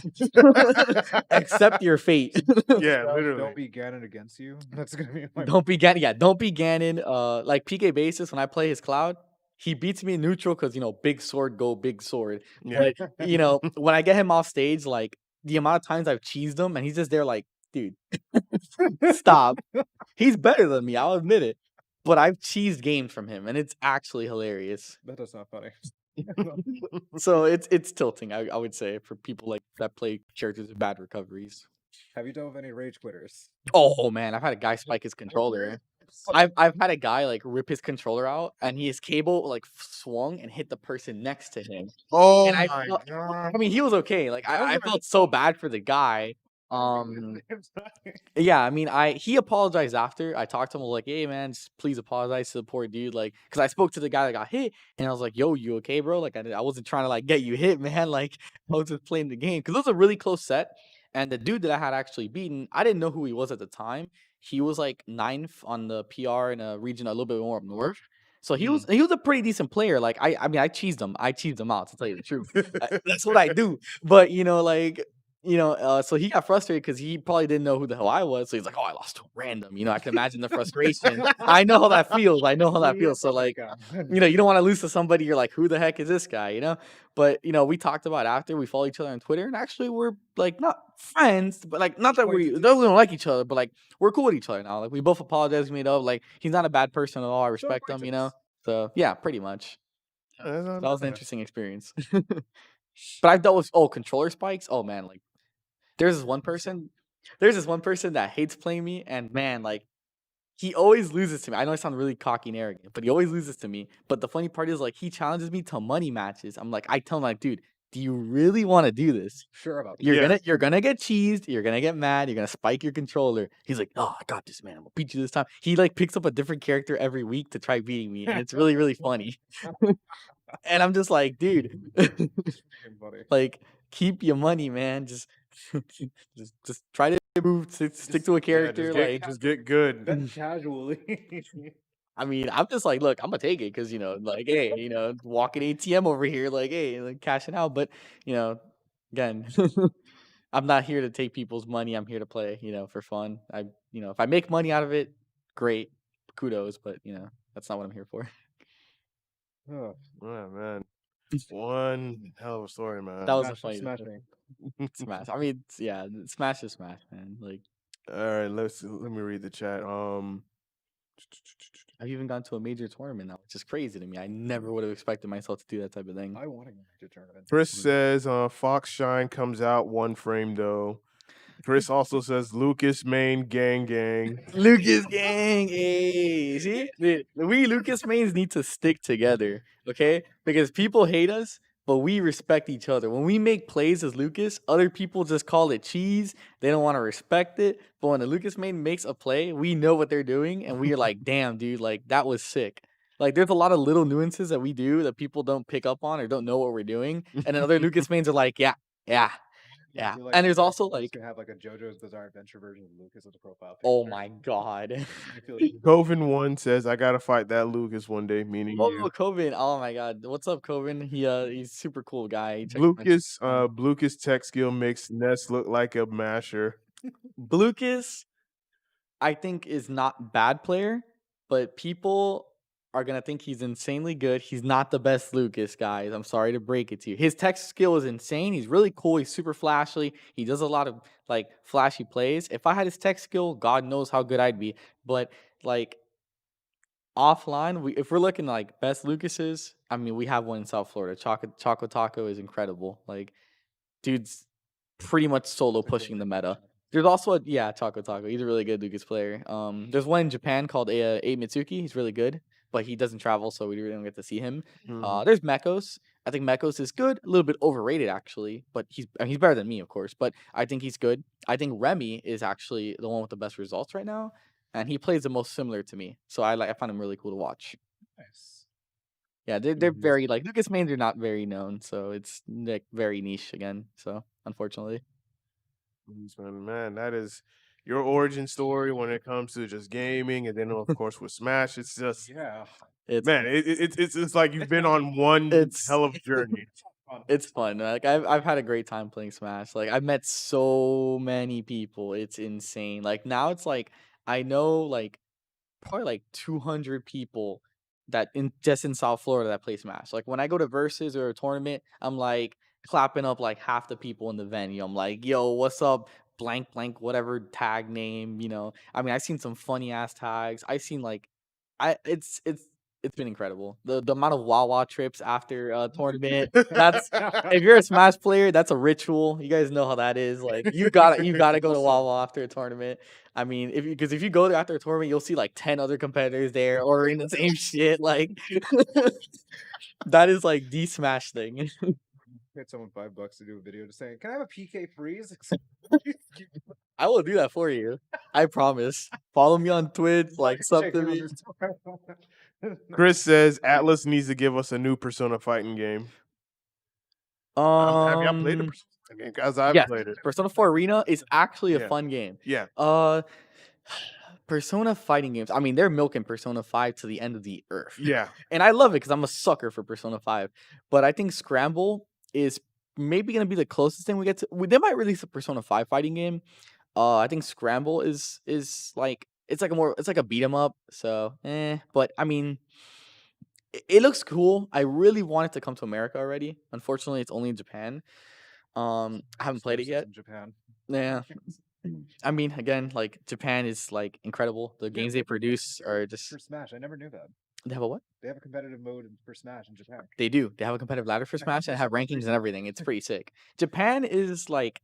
Accept your fate. Yeah, Don't literally. be Ganon against you. That's gonna be my. Don't be Ganon. Yeah, don't be Ganon. Like PK basis, when I play his Cloud, he beats me in neutral because big sword go big sword. Yeah. But when I get him off stage, like the amount of times I've cheesed him, and he's just there like, dude, stop. He's better than me. I'll admit it. But I've cheesed games from him, and it's actually hilarious. That does not funny. So it's tilting, I would say, for people like that play characters with bad recoveries. Have you dealt with any rage quitters? Oh man, I've had a guy spike his controller. I've had a guy like rip his controller out, and his cable like swung and hit the person next to him. Oh And my god. I mean, he was okay. Like I felt so bad for the guy. Yeah, I mean, he apologized after. I talked to him, I was like, "Hey, man, just please apologize to the poor dude." Like, because I spoke to the guy that got hit, and I was like, "Yo, you okay, bro?" Like, I wasn't trying to like get you hit, man. Like, I was just playing the game because it was a really close set. And the dude that I had actually beaten, I didn't know who he was at the time. He was like 9th on the PR in a region a little bit more up north. So he was a pretty decent player. Like I mean I cheesed him. I cheesed him out, to tell you the truth. That's what I do. But so he got frustrated because he probably didn't know who the hell I was. So he's like, "Oh, I lost to a random." I can imagine the frustration. I know how that feels. I know how that feels. So like, you don't want to lose to somebody. You're like, "Who the heck is this guy?" But we talked about it after. We follow each other on Twitter, and actually we're like not friends, but like not that we don't like each other, but like we're cool with each other now. Like we both apologize, we made up. Like he's not a bad person at all. I respect him. So yeah, pretty much. That was an interesting experience. But I've dealt with controller spikes. Oh man, like there's this one person that hates playing me, and man, like he always loses to me. I know I sound really cocky and arrogant, but he always loses to me. But the funny part is like he challenges me to money matches. I tell him like, dude, do you really want to do this? Sure about that. You're gonna get cheesed, you're gonna get mad, you're gonna spike your controller. He's like, "Oh, I got this, man. I'm gonna beat you this time." He like picks up a different character every week to try beating me, and it's really, really funny. And I'm just like, dude, like keep your money, man. Just try to stick to a character. Just get good. Bet casually. I mean, I'm just like, look, I'm gonna take it because like, hey, walking ATM over here, like, hey, like cashing out. But again, I'm not here to take people's money. I'm here to play, for fun. If I make money out of it, great, kudos. But that's not what I'm here for. Oh, Oh man. One hell of a story, man. That was a Smash, funny Smash. I mean, yeah, Smash is Smash, man. Like, All right, let me read the chat. I've even gone to a major tournament now, which is crazy to me. I never would have expected myself to do that type of thing. I want to go to tournament. Chris says Fox Shine comes out one frame though. Chris also says Lucas main gang. Lucas gang, hey, see, we Lucas mains need to stick together, okay? Because people hate us, but we respect each other. When we make plays as Lucas, other people just call it cheese. They don't want to respect it. But when a Lucas main makes a play, we know what they're doing, and we are like, damn, dude, like that was sick. Like there's a lot of little nuances that we do that people don't pick up on or don't know what we're doing, and then other Lucas mains are like, yeah. Yeah, Like, and there's also like like, gonna have like a JoJo's Bizarre Adventure version of Lucas as a profile picture. oh my god. I feel like Coven one says I gotta fight that Lucas one day, meaning Oh, you. Coven. Oh my god. What's up, Coven? He's super cool guy. He checks my- Lucas tech skill makes Ness look like a masher. Blucas I think is not bad player, but people are gonna think he's insanely good. He's not the best Lucas, guys. I'm sorry to break it to you. His tech skill is insane. He's really cool. He's super flashy. He does a lot of like flashy plays. If I had his tech skill, God knows how good I'd be. But like offline, if we're looking like best Lucases, I mean, we have one in South Florida. Choco Taco is incredible. Like, dude's pretty much solo It's a good pushing the meta. recommendation. There's also Choco Taco. He's a really good Lucas player. There's one in Japan called A Mitsuki. He's really good, but he doesn't travel, so we really don't get to see him. Mhm. There's Mekos. I think Mekos is good, a little bit overrated actually, but he's better than me, of course. But I think he's good. I think Remy is actually the one with the best results right now, and he plays the most similar to me. So I find him really cool to watch. Nice. Yeah, they're Mhm. very like Lucas mains are not very known, so it's like very niche again. So unfortunately. Man, that is your origin story when it comes to just gaming, and then of course with Smash, it's just Yeah. It's man, it's like you've been on one it's hell of a journey. Fun. it's fun. Like I've had a great time playing Smash. Like I've met so many people. It's insane. Like now it's like I know like probably like 200 people that in just in South Florida that play Smash. Like when I go to Versus or a tournament, I'm like clapping up like half the people in the venue. I'm like, yo, what's up? Blank blank whatever tag name, you know. I mean, I've seen some funny ass tags. I've seen like it's been incredible. The amount of Wawa trips after a tournament. That's if you're a Smash player, that's a ritual. You guys know how that is. Like you gotta go to Wawa after a tournament. I mean, if you go there after a tournament, you'll see like 10 other competitors there ordering the same shit. Like that is like the Smash thing. Paid someone $5 to do a video just saying, "Can I have a PK freeze?" I will do that for you. I promise. Follow me on Twitch, like sub Check to in on me. this. Chris says Atlas needs to give us a new Persona fighting game. Have y'all played the Um, Persona fighting game? Guys, I've yes, played it. Persona 4 Arena is actually a Yeah, fun game. yeah, Uh, Persona fighting games. I mean, they're milking Persona 5 to the end of the earth. yeah. And I love it because I'm a sucker for Persona 5. But I think Scramble is maybe going to be the closest thing we get to. They might release a Persona 5 fighting game. I think Scramble is like it's like a beat 'em up. So, but I mean, it looks cool. I really want it to come to America already. Unfortunately, it's only in Japan. I haven't played it Exclusives yet. in Japan. Yeah. I mean, again, like Japan is like incredible. The games they produce are just For Smash, I never knew that. they have a what? They have a competitive mode for Smash in Japan. They do. They have a competitive ladder for Smash and have rankings and everything. It's pretty sick. Japan is like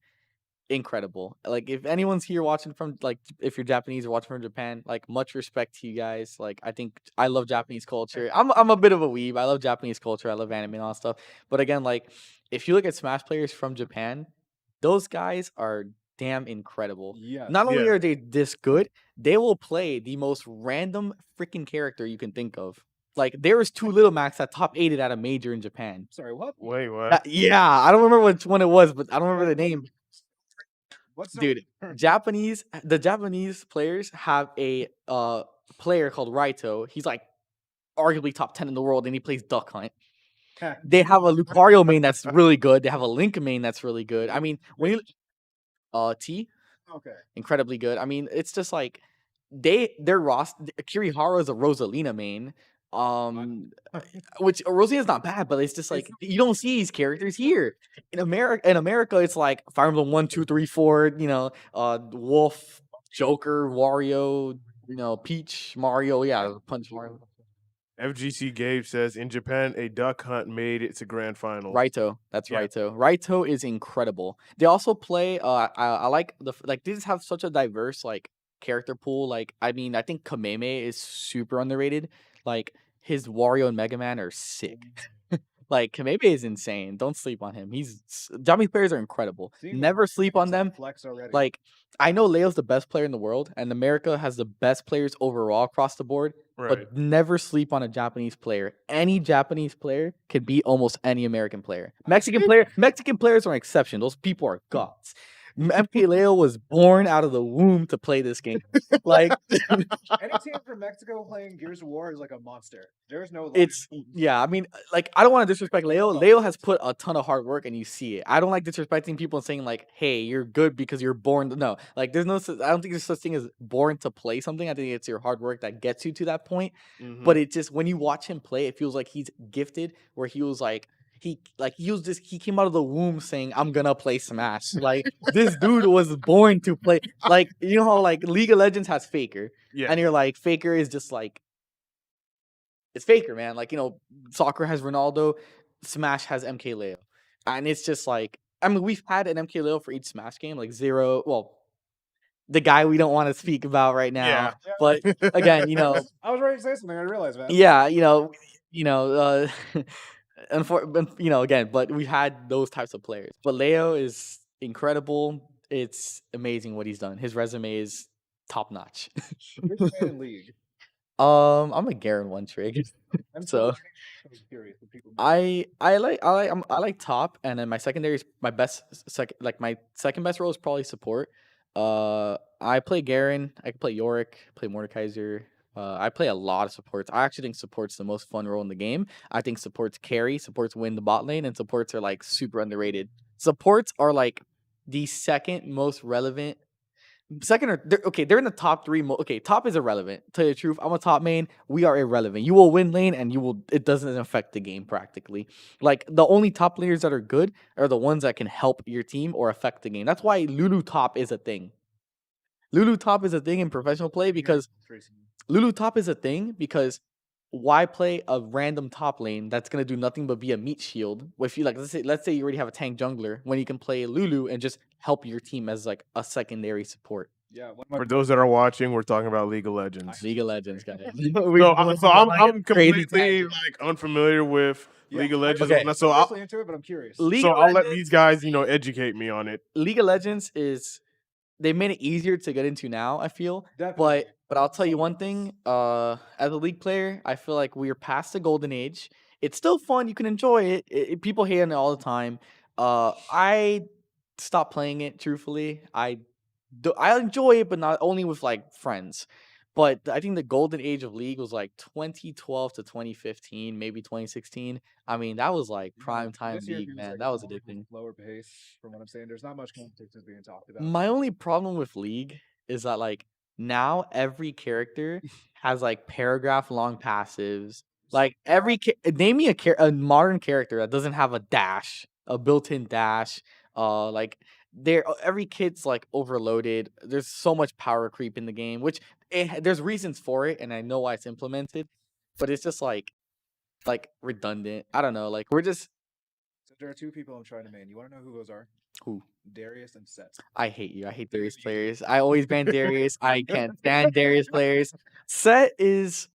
incredible. Like if anyone's here watching from like if you're Japanese or watching from Japan, like much respect to you guys. Like I think I love Japanese culture. I'm a bit of a weeb. I love Japanese culture. I love anime and all that stuff. But again, like if you look at Smash players from Japan, those guys are damn incredible. Yes. Not only Yeah. are they this good, they will play the most random freaking character you can think of. Like there was two Little Max that top 8'd at a major in Japan. Sorry, what? Wait, what? Yeah, I don't remember which one it was, but I don't remember the name. What's the Dude, the Japanese players have a player called Raito. He's like arguably top 10 in the world and he plays Duck Hunt. They have a Lucario main that's really good. They have a Link main that's really good. I mean, when you T Okay. incredibly good. I mean, it's just like their roster Kirihara is a Rosalina main. Which Rosalina's not bad, but it's just like you don't see these characters here. In America, it's like Fire Emblem 1, 2, 3, 4, you know, Wolf, Joker, Wario, you know, Peach, Mario, yeah, Punch Mario. FGC Gabe says in Japan, a duck hunt made it to grand finals. Raito, that's Yeah. Raito. Raito is incredible. They also play. I like like these have such a diverse like character pool. Like I mean, I think Kameme is super underrated. Like his Wario and Mega Man are sick. Like Kameme is insane. Don't sleep on him. Japanese players are incredible. Seeing Never sleep on it's a them. flex already. Like I know Leo's the best player in the world, and America has the best players overall across the board. Right. But never sleep on a Japanese player. Any Japanese player could beat almost any American player. Mexican players are an exception. Those people are gods. MK Leo was born out of the womb to play this game. Like Any team from Mexico playing Gears of War is like a monster. There's no. it's yeah. I mean, like I don't want to disrespect Leo. Leo has put a ton of hard work, and you see it. I don't like disrespecting people and saying like, "Hey, you're good because you're born." No, like there's no. I don't think there's such thing as born to play something. I think it's your hard work that gets you to that point. But it just when you watch him play, it feels like he's gifted. Where he was like. He came out of the womb saying I'm gonna play Smash. Like this dude was born to play. Like you know how like League of Legends has Faker, Yeah. and you're like Faker is just like it's Faker, man. Like, you know, soccer has Ronaldo, Smash has MK Leo. And it's just like, I mean, we've had an MK Leo for each Smash game, like Zero. Well, the guy we don't want to speak about right now. Yeah. But again, you know, I was ready to say something. I realized that. yeah, you know, again, but we've had those types of players. But Leo is incredible. It's amazing what he's done. His resume is top notch. Which man in League? I'm a Garen one trig. I'm So curious. What people I like top, and then my secondary is my best my second best role is probably support. I play Garen. I can play Yorick. Play Mordekaiser. I play a lot of supports. I actually think support's the most fun role in the game. I think supports carry, supports win the bot lane, and supports are like super underrated. Supports are like the second most relevant. Second or they're in the top three. Top is irrelevant. Tell you the truth, I'm a top main. We are irrelevant. You will win lane, and you will. It doesn't affect the game practically. Like the only top players that are good are the ones that can help your team or affect the game. That's why Lulu top is a thing. Lulu top is a thing in professional play because Lulu top is a thing because why play a random top lane that's gonna do nothing but be a meat shield? If you like, let's say you already have a tank jungler when you can play Lulu and just help your team as like a secondary support. Yeah. For those that are watching, we're talking about League of Legends. League of Legends, guys. So I'm completely like unfamiliar with League of Legends. Okay. So I'm into it, but I'm curious. I'll let these guys, educate me on it. League of Legends is they made it easier to get into now, I feel. Definitely. But I'll tell you one thing, as a League player, I feel like we're past the golden age. It's still fun, you can enjoy it. People hate on it all the time. I stopped playing it truthfully. I enjoy it, but not only with like friends. But I think the golden age of League was like 2012 to 2015, maybe 2016. I mean, that was like prime time This year League, feels man. like That was a addicting. slower pace, from what I'm saying. There's not much competition being talked about. My only problem with League is that like now every character has like paragraph long passives. Like name me a modern character that doesn't have a dash, a built-in dash. Like every kit's like overloaded. There's so much power creep in the game, which there's reasons for it, and I know why it's implemented, but it's just like redundant. I don't know. Like we're just So there are two people I'm trying to main. You want to know who those are? who. Darius and Set. I hate you. I hate Darius players. I always ban Darius. I can't stand Darius players. Set is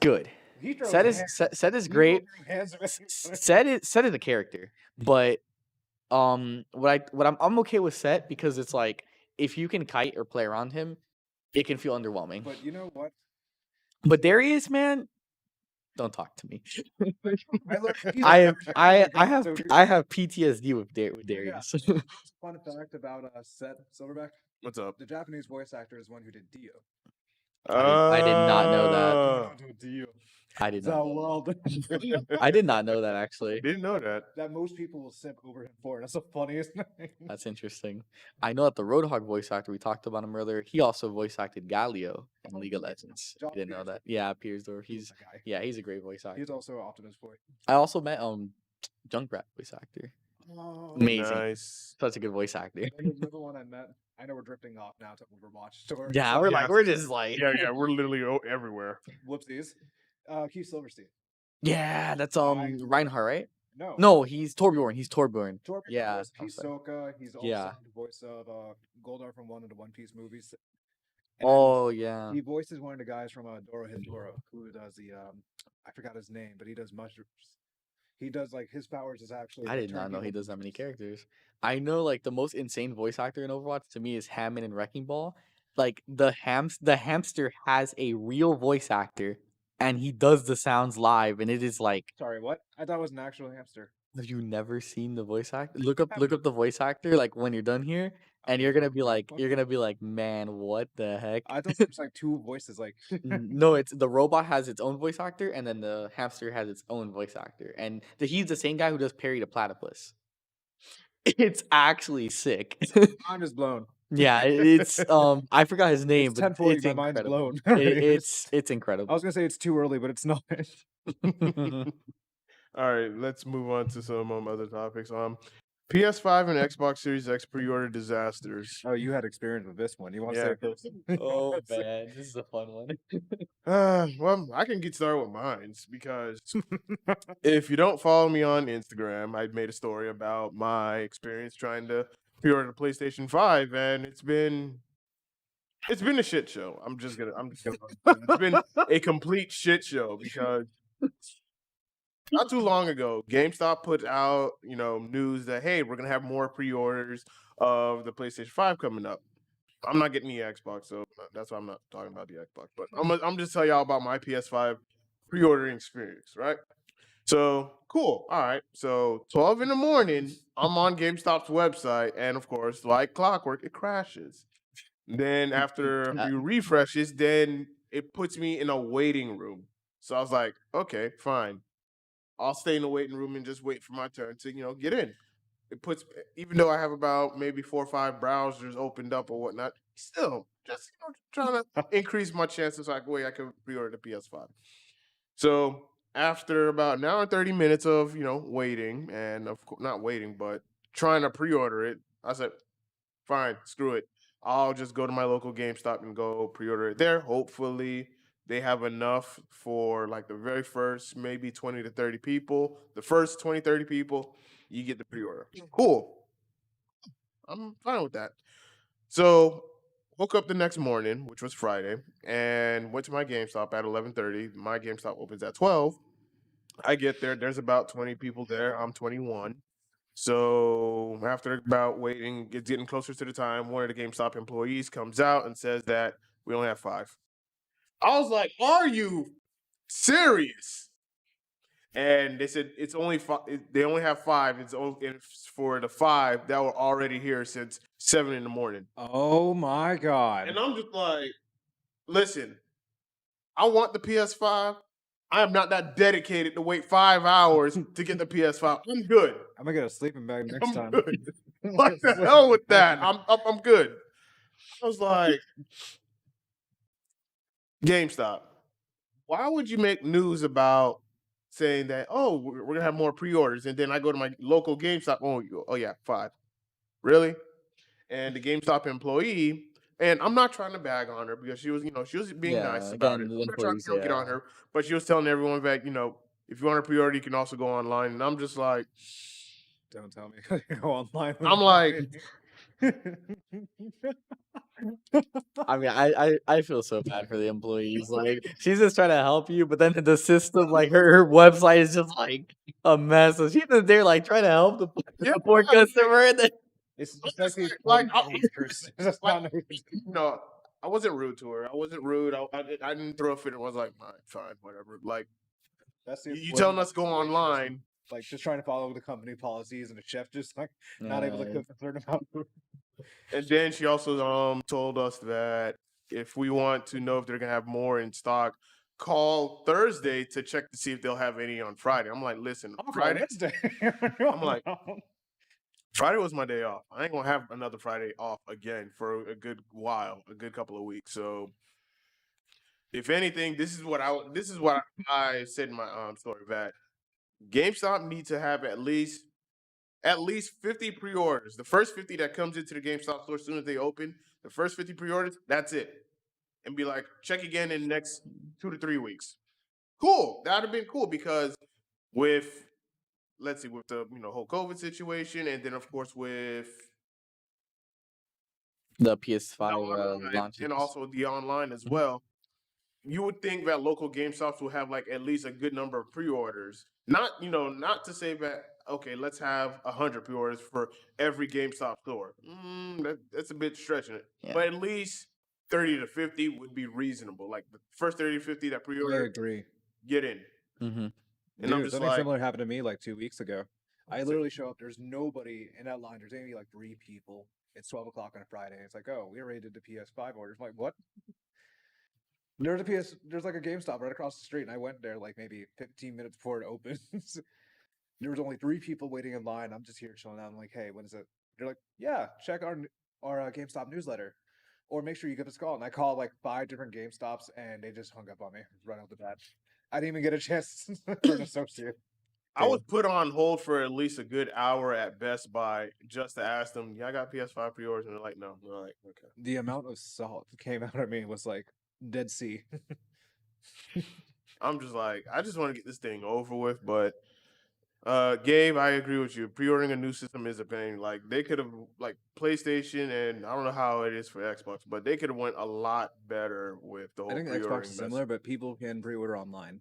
good. He throws Set is hands. Set is He great. will throw hands at me. Set is a character, but I'm okay with Set because it's like if you can kite or play around him, it can feel underwhelming. But you know what? But Darius, man, don't talk to me. I have PTSD with Darius. Fun fact about Set Silverback. What's up? The Japanese voice actor is one who did Dio. I did not know that. Dio. I did The not. world. I did not know that actually. Didn't know that. That most people will simp over him for. That's the funniest thing. That's interesting. I know that the Roadhog voice actor, we talked about him earlier, he also voice acted Galio in League of Legends. John You didn't know Pierce. that. Yeah, Piersdorf. He's a guy. He's a great voice actor. He's also Optimus Boy. I also met Junkrat voice actor. Oh, Amazing. Nice. Such a good voice actor. and there's another one I met. I know we're drifting off now to Overwatch. So Yeah, we're just like We're literally everywhere. Whoopsies. Keith Silverstein. yeah, that's Reinhardt, right? No. No, he's Torbjorn. Torbjorn Yeah, voiced I'm sorry. Hisoka. He's also Yeah. the voice of Goldar from one of the One Piece movies. And Oh yeah. he voices one of the guys from Doro Hidoro, who does the I forgot his name, but he does mushrooms. He does like his powers is actually. I did not know he does that many characters. I know like the most insane voice actor in Overwatch to me is Hammond in Wrecking Ball. Like the hamster has a real voice actor and he does the sounds live and it is like Sorry, what? I thought it was an actual hamster. Have you never seen the voice actor? Look up the voice actor like when you're done here, and you're gonna be like, man, what the heck? I thought there's like two voices. Like No, it's the robot has its own voice actor, and then the hamster has its own voice actor, and he's the same guy who does Perry the Platypus. It's actually sick. I'm just blown. Yeah, it's I forgot his name, It's but 10:40. it's My mind's incredible. blown. It's I incredible. was gonna say it's too early, but it's not. All right, let's move on to some other topics. PS5 and Xbox Series X pre-order disasters. Oh, you had experience with this one. You want to Yeah. say first? Oh man, this is a fun one. Well, I can get started with mine because if you don't follow me on Instagram, I made a story about my experience trying to pre-order the PlayStation 5, and it's been a shit show. I'm just gonna it's been a complete shit show because not too long ago, GameStop put out, news that hey, we're gonna have more pre-orders of the PlayStation 5 coming up. I'm not getting the Xbox, so that's why I'm not talking about the Xbox. But I'm just tell y'all about my PS5 pre-ordering experience, right? So cool. All right. So 12 in the morning, I'm on GameStop's website, and of course, like clockwork, it crashes. Then after a few refreshes, then it puts me in a waiting room. So I was like, okay, fine. I'll stay in the waiting room and just wait for my turn to, get in. It puts, even though I have about maybe 4 or 5 browsers opened up or whatnot, still just trying to increase my chances. Like, wait, I can pre-order the PS5. So after about an hour and 30 minutes of waiting, and of course not waiting, but trying to pre-order it, I said, fine, screw it. I'll just go to my local GameStop and go pre-order it there. Hopefully they have enough for like the very first maybe 20 to 30 people. The first 20, 30 people, you get the pre-order. Cool. I'm fine with that. So woke up the next morning, which was Friday, and went to my GameStop at 11:30. My GameStop opens at 12. I get there. There's about 20 people there. I'm 21. So after about waiting, it's getting closer to the time, one of the GameStop employees comes out and says that we only have 5. I was like, "Are you serious?" And they said it's only 5. They only have 5. It's for the 5 that were already here since 7 in the morning. Oh my god! And I'm just like, listen, I want the PS5. I am not that dedicated to wait 5 hours to get the PS5. I'm good. I'm gonna get a sleeping bag next I'm time. good. What the hell with that? I'm good. I was like, GameStop. Why would you make news about saying that? Oh, we're gonna have more pre-orders, and then I go to my local GameStop. Oh yeah, 5. Really? And the GameStop employee, and I'm not trying to bag on her because she was being nice Yeah, about again, it. the I'm not trying to employees. get on Yeah, her, but she was telling everyone that if you want to pre-order, you can also go online. And I'm just like, Don't tell me. Go online. I'm like, I mean, I feel so bad for the employees. Like, she's just trying to help you, but then the system, like her website is just like a mess. So she's just there, like trying to help the yeah, poor customer. And then, It's I'm just just like like, haters. That's like, not I wasn't rude to her. I wasn't rude. I didn't throw a fit. I was like, all right, fine, whatever. Like, That's the you telling us go situation. online. Like just trying to follow the company policies, and the chef just like not able to Yeah. cook a certain amount. And then she also told us that if we want to know if they're gonna have more in stock, call Thursday to check to see if they'll have any on Friday. I'm like, listen, Friday. Wednesday. I'm like, Friday was my day off. I ain't gonna have another Friday off again for a good while, a good couple of weeks. So if anything, this is what I said in my story that GameStop needs to have at least 50 pre-orders. The first 50 that comes into the GameStop store as soon as they open, the first 50 pre-orders, that's it. And be like, check again in the next 2 to 3 weeks. Cool. That'd have been cool because with let's see, with the whole COVID situation, and then of course with the the PS5 online launches. and also the online as well, you would think that local game shops will have like at least a good number of pre-orders. Not to say that okay, let's have 100 pre-orders for every GameStop store. That's a bit stretching it, Yeah. but at least 30 to 50 would be reasonable. Like the first 30 to 50 that I pre-order, agree. get in. Mm-hmm. And I'm Dude, just something like, similar happened to me like 2 weeks ago. I literally show up. There's nobody in that line. There's maybe like 3 people. It's 12 o'clock on a Friday. It's like, oh, we already did the PS5 orders. I'm like, what? There's like a GameStop right across the street, and I went there like maybe 15 minutes before it opens. There was only 3 people waiting in line. I'm just here chilling out. I'm like, hey, what is it? They're like, yeah, check our GameStop newsletter, or make sure you give us a call. And I called like 5 different GameStops, and they just hung up on me right off the bat. I didn't even get a chance for an associate. I was put on hold for at least a good hour at Best Buy just to ask them, "Yeah, I got PS5 pre-orders," and they're like, "No." They're like, "Okay." The amount of salt that came out of me was like Dead Sea. I'm just like, I just want to get this thing over with. But Gabe, I agree with you. Pre-ordering a new system is a pain. Like they could have, like PlayStation, and I don't know how it is for Xbox, but they could have went a lot better with the I whole think Xbox pre-ordering is mess. similar, but people can pre-order online.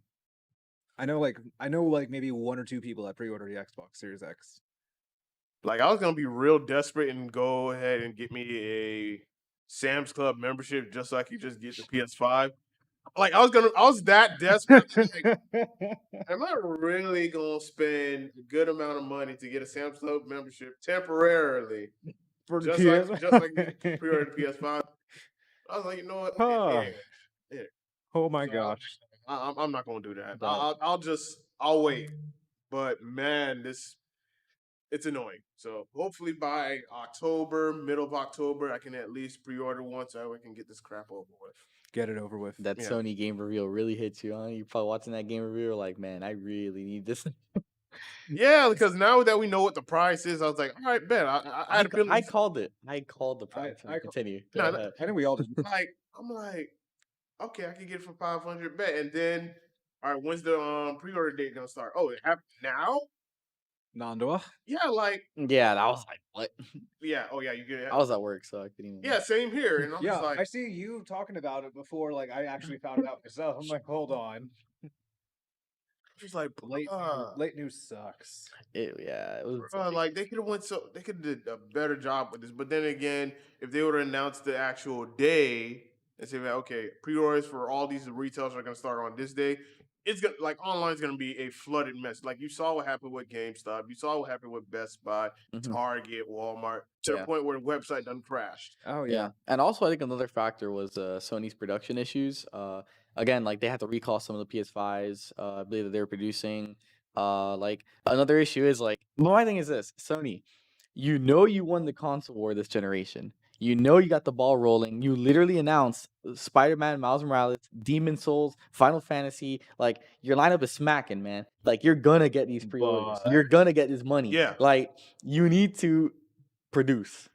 I know like maybe 1 or 2 people that pre-order the Xbox Series X. Like I was gonna be real desperate and go ahead and get me a Sam's Club membership just so I could just get the PS5. Like I was that desperate. Like, am I really gonna spend a good amount of money to get a Sam's Club membership temporarily, For the just like PS. pre-order the PS5? I was like, you know what? Huh. Yeah. Oh my So gosh. I'm not gonna do that. That- I'll wait. But man, it's annoying. So hopefully by October, middle of October, I can at least pre-order one so I can get this crap over with. Get it over with. That Yeah. Sony game reveal really hits you, huh? You're probably watching that game reveal, like, man, I really need this. Yeah, because now that we know what the price is, I was like, all right, bet. I had a feeling. I called it. I called the price. I Continue. No, Go ahead. I think we all did. like I'm like, okay, I can get it for 500, bet. And then, all right, when's the pre-order date gonna start? Oh, it happened now? Nandua. Yeah, like Yeah, that was like, what? yeah. Oh yeah, you get it. I was at work, so I couldn't even. Yeah, same here. And I'm Yeah, just like, I see you talking about it before. Like I actually found it out myself. I'm like, hold on. just like, Late news sucks. It was. like they could have did a better job with this. But then again, if they would have announced the actual day and say, okay, pre-orders for all these retailers are gonna start on this day, it's gonna like online's gonna be a flooded mess. Like you saw what happened with GameStop, you saw what happened with Best Buy, Mhm. Target, Walmart, to the Yeah. point where the website done crashed. Oh Yeah. And also I think another factor was Sony's production issues. Again, like they had to recall some of the PS5s, I believe that they were producing. Like another issue is like my thing is this, Sony, you know you won the console war this generation. You know you got the ball rolling. You literally announced Spider-Man, Miles Morales, Demon Souls, Final Fantasy. Like your lineup is smacking, man. Like you're gonna get these pre-orders. But- You're gonna get this money. Yeah. Like you need to produce.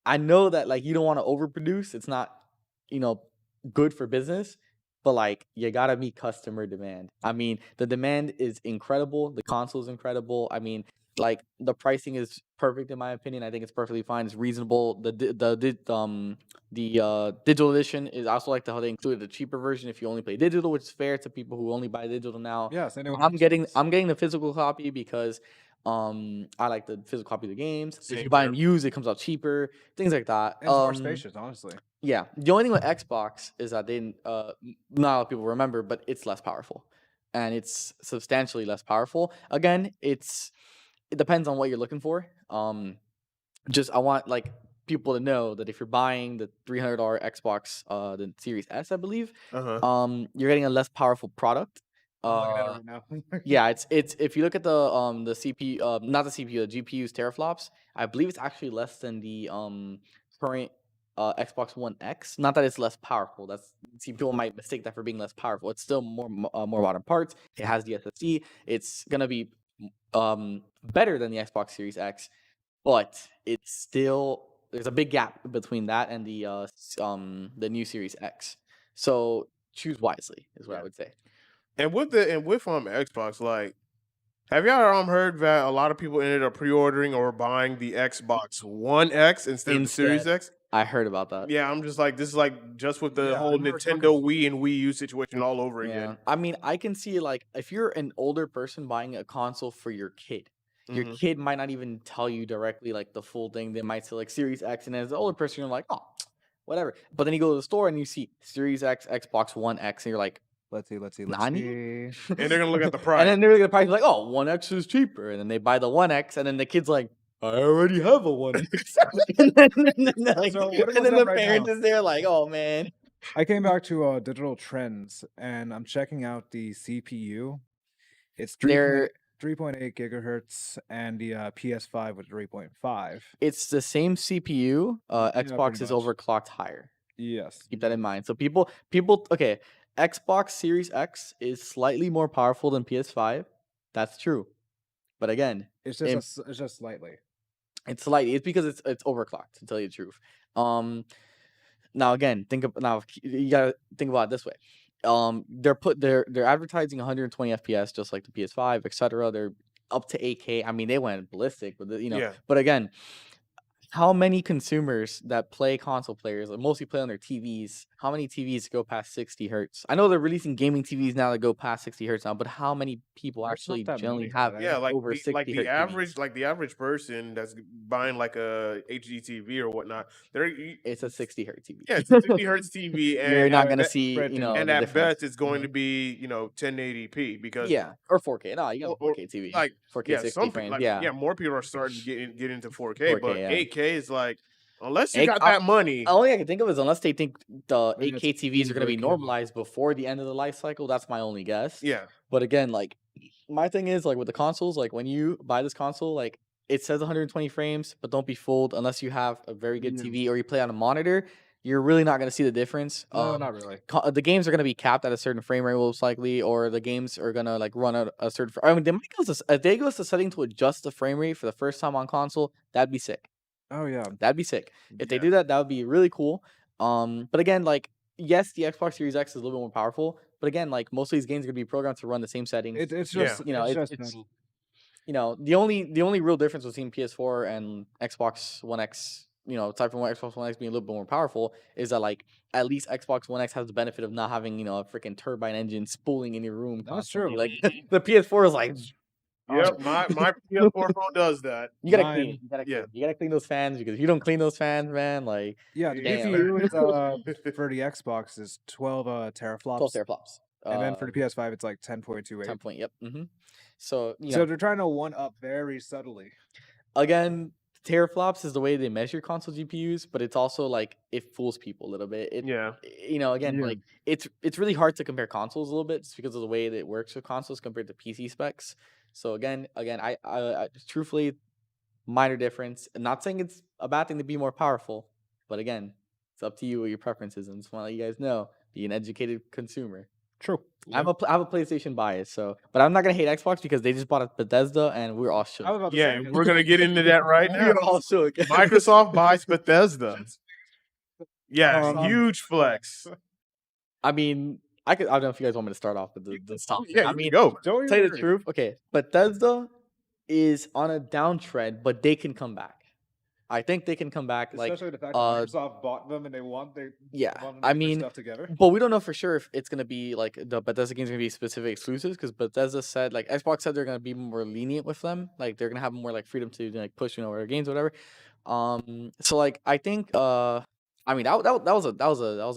I know that like you don't want to overproduce. It's not, good for business, but like you gotta meet customer demand. I mean, the demand is incredible. The console is incredible. I mean, like the pricing is perfect in my opinion. I think it's perfectly fine. It's reasonable. The digital edition is also like how they included a cheaper version if you only play digital, which is fair to people who only buy digital now. Yes, I know. I'm getting the physical copy because I like the physical copy of the games. If Same you buy here. them used, it comes out cheaper. Things like that. And it's more spacious, honestly. Yeah. The only thing with Xbox is that they not a lot of people remember, but it's less powerful. And it's substantially less powerful. Again, it depends on what you're looking for. Just I want like people to know that if you're buying the $300 Xbox, the Series S, I believe, you're getting a less powerful product. I'm looking at it right now. Yeah, it's if you look at the CPU, not the CPU, the GPU's teraflops, I believe it's actually less than the current Xbox One X. Not that it's less powerful. People might mistake that for being less powerful. It's still more modern parts. It has the SSD. It's gonna be better than the Xbox Series X, but it's still there's a big gap between that and the new Series X. So choose wisely is what I would say. And with Xbox, like, have y'all heard that a lot of people ended up pre-ordering or buying the Xbox One X instead of the Series X? I heard about that. Yeah, I'm just like, this is like just with the Yeah, I whole remember Nintendo Wii and Wii U situation all over Yeah. again. I mean, I can see like if you're an older person buying a console for your kid, your Mhm. kid might not even tell you directly like the full thing. They might say like Series X, and as an older person, you're like, oh, whatever. But then you go to the store and you see Series X, Xbox One X, and you're like, Let's see. 90? And they're gonna look at the price. And then they're gonna probably be like, oh, 1X is cheaper. And then they buy the 1X, and then the kid's like, I already have a 1X. and then, like, So what are and then those the up right parents now? is there like, oh man. I came back to digital trends and I'm checking out the CPU. It's They're 3.8 gigahertz and the PS5 with 3.5. it's the same CPU. Xbox pretty is much. overclocked higher. Yes. Keep that in mind. So people okay, Xbox Series X is slightly more powerful than PS5. That's true. But again, It's just it's just slightly. it's slightly it's because it's overclocked, to tell you the truth. Now again, you gotta think about it this way. They're advertising 120 FPS just like the PS5, etc. They're up to 8K. I mean, they went ballistic with it, Yeah. But again, how many consumers that play console players, like mostly play on their TVs, how many TVs go past 60 hertz? I know they're releasing gaming TVs now that go past 60 hertz now, but how many people There's not actually that generally many, have but Yeah, like over 60 the hertz average TVs? the average person that's buying like a HD TV or whatnot, It's a 60 hertz TV. yeah, it's a 60 hertz TV, and You're not gonna that- see, Fred didn't- and the at difference. best it's going to be 1080p because Yeah, or 4K. No, you got a or 4K TV. like 4K yeah, 60 some frames. people more people are starting to get into 4K, 4K, but yeah. 8K is like unless you Eight- got that money. Only I can think of is unless they think the Maybe 8K it's TVs are going to be Bloomberg cable. normalized before the end of the life cycle. That's my only guess. Yeah, But again, like my thing is like with the consoles, like when you buy this console, like it says 120 frames, but don't be fooled unless you have a very good Yeah. TV or you play on a monitor. You're really not going to see the difference. No, not really. The games are going to be capped at a certain frame rate most likely, or the games are going to like run at a certain. I mean, they might go to, if they go to setting to adjust the frame rate for the first time on console, that'd be sick. Oh yeah. That'd be sick. If they Yeah. do that, that would be really cool. But again, like yes, the Xbox Series X is a little bit more powerful. But again, like most of these games are gonna be programmed to run the same settings. It's Yeah. just It's the only real difference between PS4 and Xbox One X, aside from Xbox One X being a little bit more powerful, is that like at least Xbox One X has the benefit of not having a freaking turbine engine spooling in your room. That's constantly. true. Like the PS4 is like Yep, my PS4 phone does that. you gotta clean Mine- it. You gotta yeah. clean it. You gotta clean those fans because if you don't clean those fans, man, like yeah, the Damn. GPU is for the Xbox is 12 teraflops. 12 teraflops. And then for the PS5 it's like 10.28. 10 point. Yep. So So they're trying to one up very subtly. again, teraflops is the way they measure console GPUs, but it's also like it fools people a little bit. Yeah. Again, Yeah. like it's really hard to compare consoles a little bit just because of the way that it works with consoles compared to PC specs. So again, I truthfully, minor difference. I'm not saying it's a bad thing to be more powerful, but again, it's up to you what your preferences. And just want to let you guys know, be an educated consumer. True. I have a PlayStation bias, but I'm not gonna hate Xbox because they just bought a Bethesda and we're all shook. I was about to Yeah, say, we're gonna get into that right now. We're all shook. Microsoft buys Bethesda. Yeah, huge flex. I mean, I don't know if you guys want me to start off with the stuff. Yeah, I mean, go. don't tell you even the truth. Okay, Bethesda is on a downtrend, but they can come back. I think they can come back. especially the fact that Microsoft bought them and they want them to I put mean, stuff together. but we don't know for sure if it's gonna be like the Bethesda games gonna be specific exclusives because Bethesda said like Xbox said they're gonna be more lenient with them. Like they're gonna have more like freedom to like push their games or whatever. So like I think I mean that was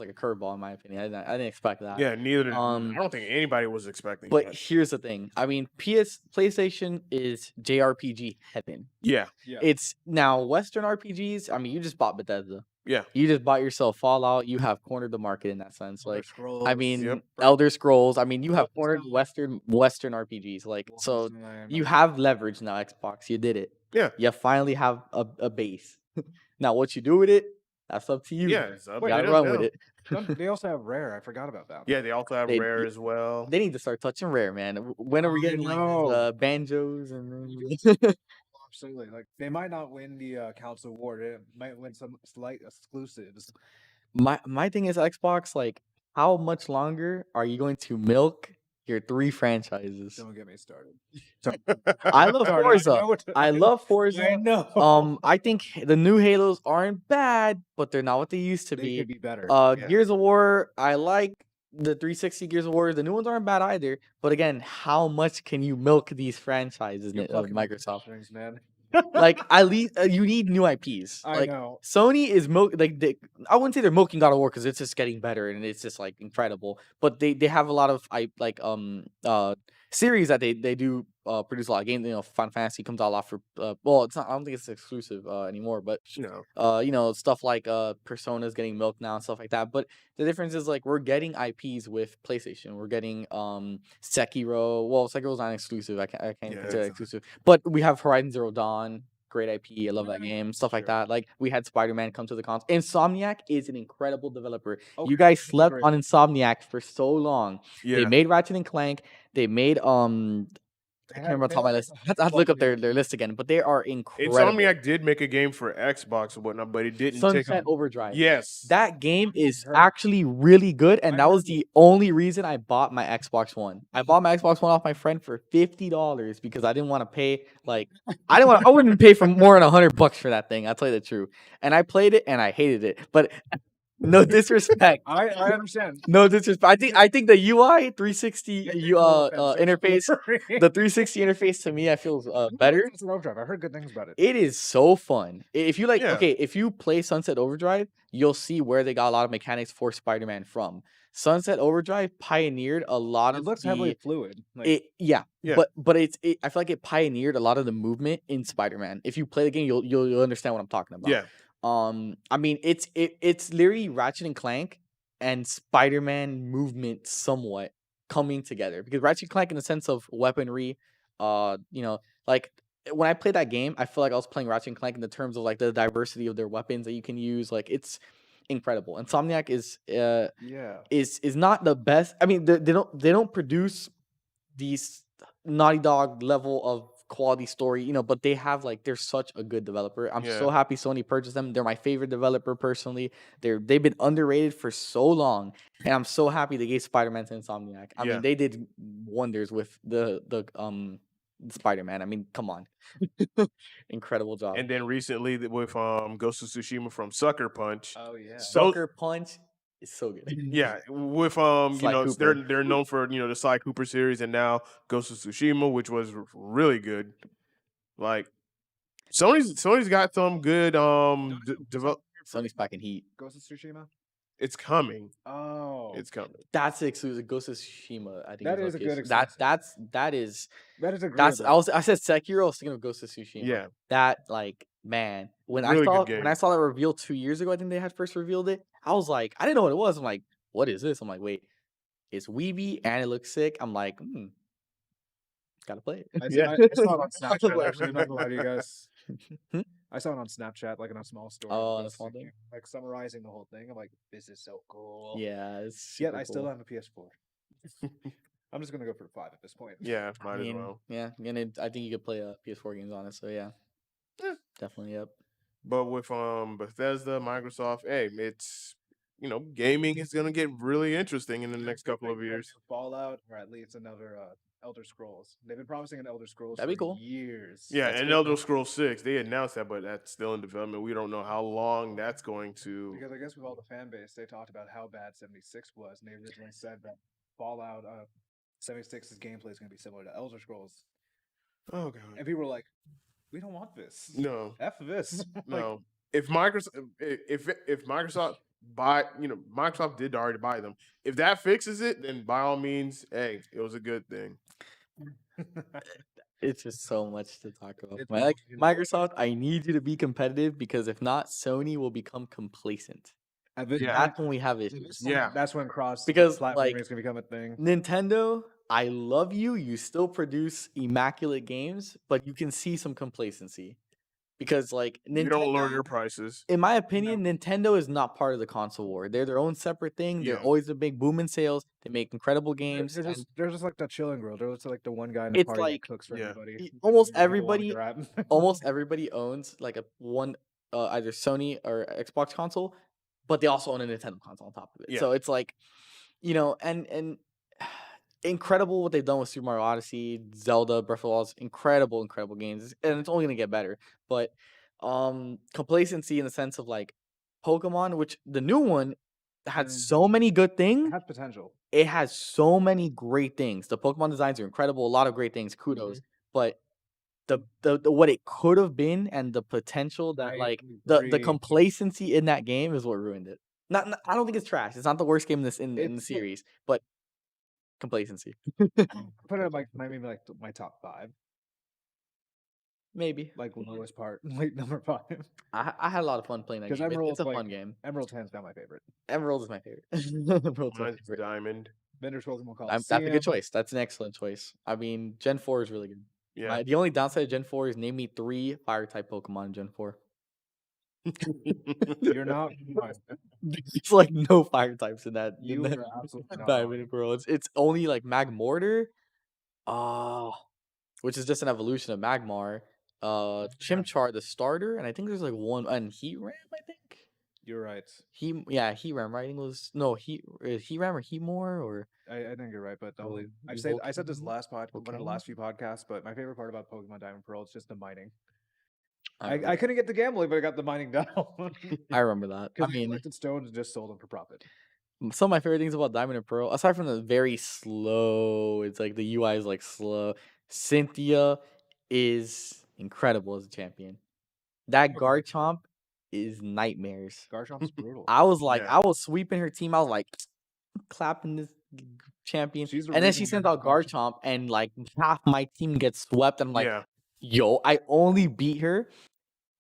like a curveball in my opinion. I didn't expect that. Yeah, neither did I Um, don't think anybody was expecting But that. here's the thing. I mean, PlayStation is JRPG heaven. Yeah. Yeah. It's now Western RPGs. I mean, you just bought Bethesda. Yeah. You just bought yourself Fallout. You have cornered the market in that sense. Elder Like, Scrolls, I mean, Yep. Elder Scrolls. I mean, you have cornered Wolfenstein. Western RPGs. Like, so Wolfenstein. you have leverage now, Xbox. You did it. Yeah. You finally have a base. Now, what you do with it, that's up to you. Yeah, it's up You to gotta them run now. with it. They also have Rare. I forgot about that. Yeah, they also have They- Rare as well. They need to start touching Rare, man. When are we I getting like know. banjos and Absolutely. Like they might not win the console award. They might win some slight exclusives. my thing is Xbox, like how much longer are you going to milk your 3 franchises? Don't get me started. I love Sorry, Forza. I love I Forza. know. I think the new Halos aren't bad, but they're not what they used to they could be. be better. Yeah. Gears of War, I like the 360 Gears of War. The new ones aren't bad either. But again, how much can you milk these franchises, You're plucking at the Microsoft? strings, man. Like at least you need new IPs. I Like know. Sony is I wouldn't say they're milking God of War because it's just getting better and it's just like incredible. But they have a lot of series that they do produce a lot of games. You know, Final Fantasy comes out a lot for well, it's not. I don't think it's exclusive anymore, but No. you know, stuff like Persona's getting milked now and stuff like that. But the difference is like we're getting IPs with PlayStation. We're getting Sekiro. Well, Sekiro's not exclusive. I can't Yeah, consider it it's not. exclusive. But we have Horizon Zero Dawn. Great IP. I love that game. Stuff like Sure. that. Like we had Spider-Man come to the console. Insomniac is an incredible developer. Okay, You guys that's slept great. on Insomniac for so long. They Yeah. made Ratchet and Clank. They made I can't remember off the top of my list. I have to look up their list again, but they are incredible. Insomniac did make a game for Xbox or whatnot, but it didn't take Sunset Overdrive. Yes. That game is heard- actually really good, and I that heard was the only reason I bought my Xbox One. I bought my Xbox One off my friend for $50 because I didn't want to pay like I wouldn't pay for more than $100 for that thing. I'll tell you the truth. And I played it and I hated it. But no disrespect. I understand. No disrespect. I think the UI 360 Yeah, no offense. interface, the 360 interface to me I feel better. Sunset Overdrive. I heard good things about it. It is so fun. If you like, Yeah. okay, if you play Sunset Overdrive, you'll see where they got a lot of mechanics for Spider-Man from. Sunset Overdrive pioneered a lot It of looks heavily fluid. Like, yeah, Yeah. but I feel like it pioneered a lot of the movement in Spider-Man. If you play the game, you'll understand what I'm talking about. Yeah. I mean, it's literally Ratchet and Clank and Spider-Man movement somewhat coming together because Ratchet and Clank in the sense of weaponry, you know, like when I played that game, I feel like I was playing Ratchet and Clank in the terms of like the diversity of their weapons that you can use. Like it's incredible. Insomniac is not the best. I mean, they don't produce these Naughty Dog level of quality story, you know, but they have like they're such a good developer. I'm so Yeah. happy Sony purchased them. They're my favorite developer personally. They've been underrated for so long, and I'm so happy they gave Spider-Man to Insomniac. I Yeah. mean, they did wonders with the Spider-Man. I mean, come on. Incredible job. And then recently with Ghost of Tsushima from Sucker Punch. oh yeah. Sucker Punch is so good. Yeah, with Sly Cooper. they're known for the Sly Cooper series and now Ghost of Tsushima, which was really good. Like Sony's got some good develop. Sony's back in heat. Ghost of Tsushima. It's coming. Oh, It's coming. That's the exclusive. Ghost of Tsushima. I think That what is a it good That exclusive. that is that is agreeable. I said Sekiro. I was thinking of Ghost of Tsushima. Yeah. That like man, when Really good when game. I saw that reveal 2 years ago, I think they had first revealed it. I was like, I didn't know what it was. I'm like, what is this? I'm like, wait, it's Weeby and it looks sick. I'm like, gotta play it. I Yeah. saw it on Snapchat. Actually, I'm not gonna lie to you guys. Hmm? I saw it on Snapchat, like in a small story. Oh, of on a Ghost of small thing? Tsushima, like summarizing the whole thing. I'm like, this is so cool. Yeah, it's Yet super I still cool. don't have a PS4. I'm just gonna go for 5 at this point. Yeah, I might as mean, well. yeah, and I think you could play PS4 games on it. So yeah, Yeah. definitely yep. But with Bethesda, Microsoft, hey, it's gaming is gonna get really interesting in the next couple of years. Fallout, or at least another Elder Scrolls. They've been promising an Elder Scrolls That'd be for cool. years. Yeah, That's and cool. Elder Scrolls 6, they announced that, but that's still in development. We don't know how long that's going to. Because I guess with all the fan base, they talked about how bad 76 was, and they originally said that Fallout 76's gameplay is going to be similar to Elder Scrolls. Oh god. And people were like, "We don't want this. No. F this." No. If Microsoft Microsoft did already buy them. If that fixes it, then by all means, hey, it was a good thing. It's just so much to talk about. It's Like really- Microsoft, I need you to be competitive because if not, Sony will become complacent. At this Yeah. point- That's when we have at issues. this point, Yeah. that's when cross Because, platforming like, is going to become a thing. Nintendo, I love you. You still produce immaculate games, but you can see some complacency because, like, You don't lower Nintendo, your prices. in my opinion, Nintendo is not part of the console war. They're their own separate thing. They're Yeah. always a big boom in sales. They make incredible games. They're and just like that chilling girl. They're just like the one guy in the It's party like- that cooks for Yeah. everybody. almost People wanna everybody, grab. almost everybody owns like a one either Sony or Xbox console, but they also own a Nintendo console on top of it. Yeah. So it's like, and incredible what they've done with Super Mario Odyssey, Zelda, Breath of the Wild, incredible games, and it's only gonna get better. But complacency in the sense of like Pokemon, which the new one had so many good It things. has potential. It has so many great things. The Pokemon designs are incredible. A lot of great things. Kudos. But the what it could have been and the potential that I like the agree. complacency in that game is what ruined it. Not I don't think it's trash. It's not the worst game in in the It's- series, but complacency. Put it in like maybe like my top 5, Maybe. like lowest part, like number 5. I had a lot of fun playing that 'Cause game. Emerald's It's a like fun game. Emerald's hands down my favorite. Emerald is my favorite. Emerald's my Mine's favorite. Diamond. Vendor's Pokemon That's a Coliseum. good choice. That's an excellent choice. I mean, Gen 4 is really good. Yeah. The only downside of Gen 4 is name me 3 fire type Pokemon in Gen 4. You're not wrong. There's like no fire types in that. You are absolutely not Diamond wrong. and Pearl. It's only like Magmortar, which is just an evolution of Magmar. Chimchar, the starter, and I think there's like one and Heatram. I think You're right. Heatram. Right? I think it was no Heatram or Heatmore or I think you're right, but the only I Volcanion? said this last one of the Volcanion? last few podcasts, but my favorite part about Pokemon Diamond Pearl is just the mining. I I couldn't get the gambling, but I got the mining down. I remember that. I Because I mean, collected stones and just sold them for profit. some of my favorite things about Diamond and Pearl, aside from the very slow, it's like the UI is like slow. Cynthia is incredible as a champion. That Garchomp is nightmares. Garchomp's brutal. I was like, Yeah. I was sweeping her team. I was like, clapping this champion, She's the and then she reason sends why out Garchomp, and like half my team gets swept. And I'm like, Yeah. yo, I only beat her.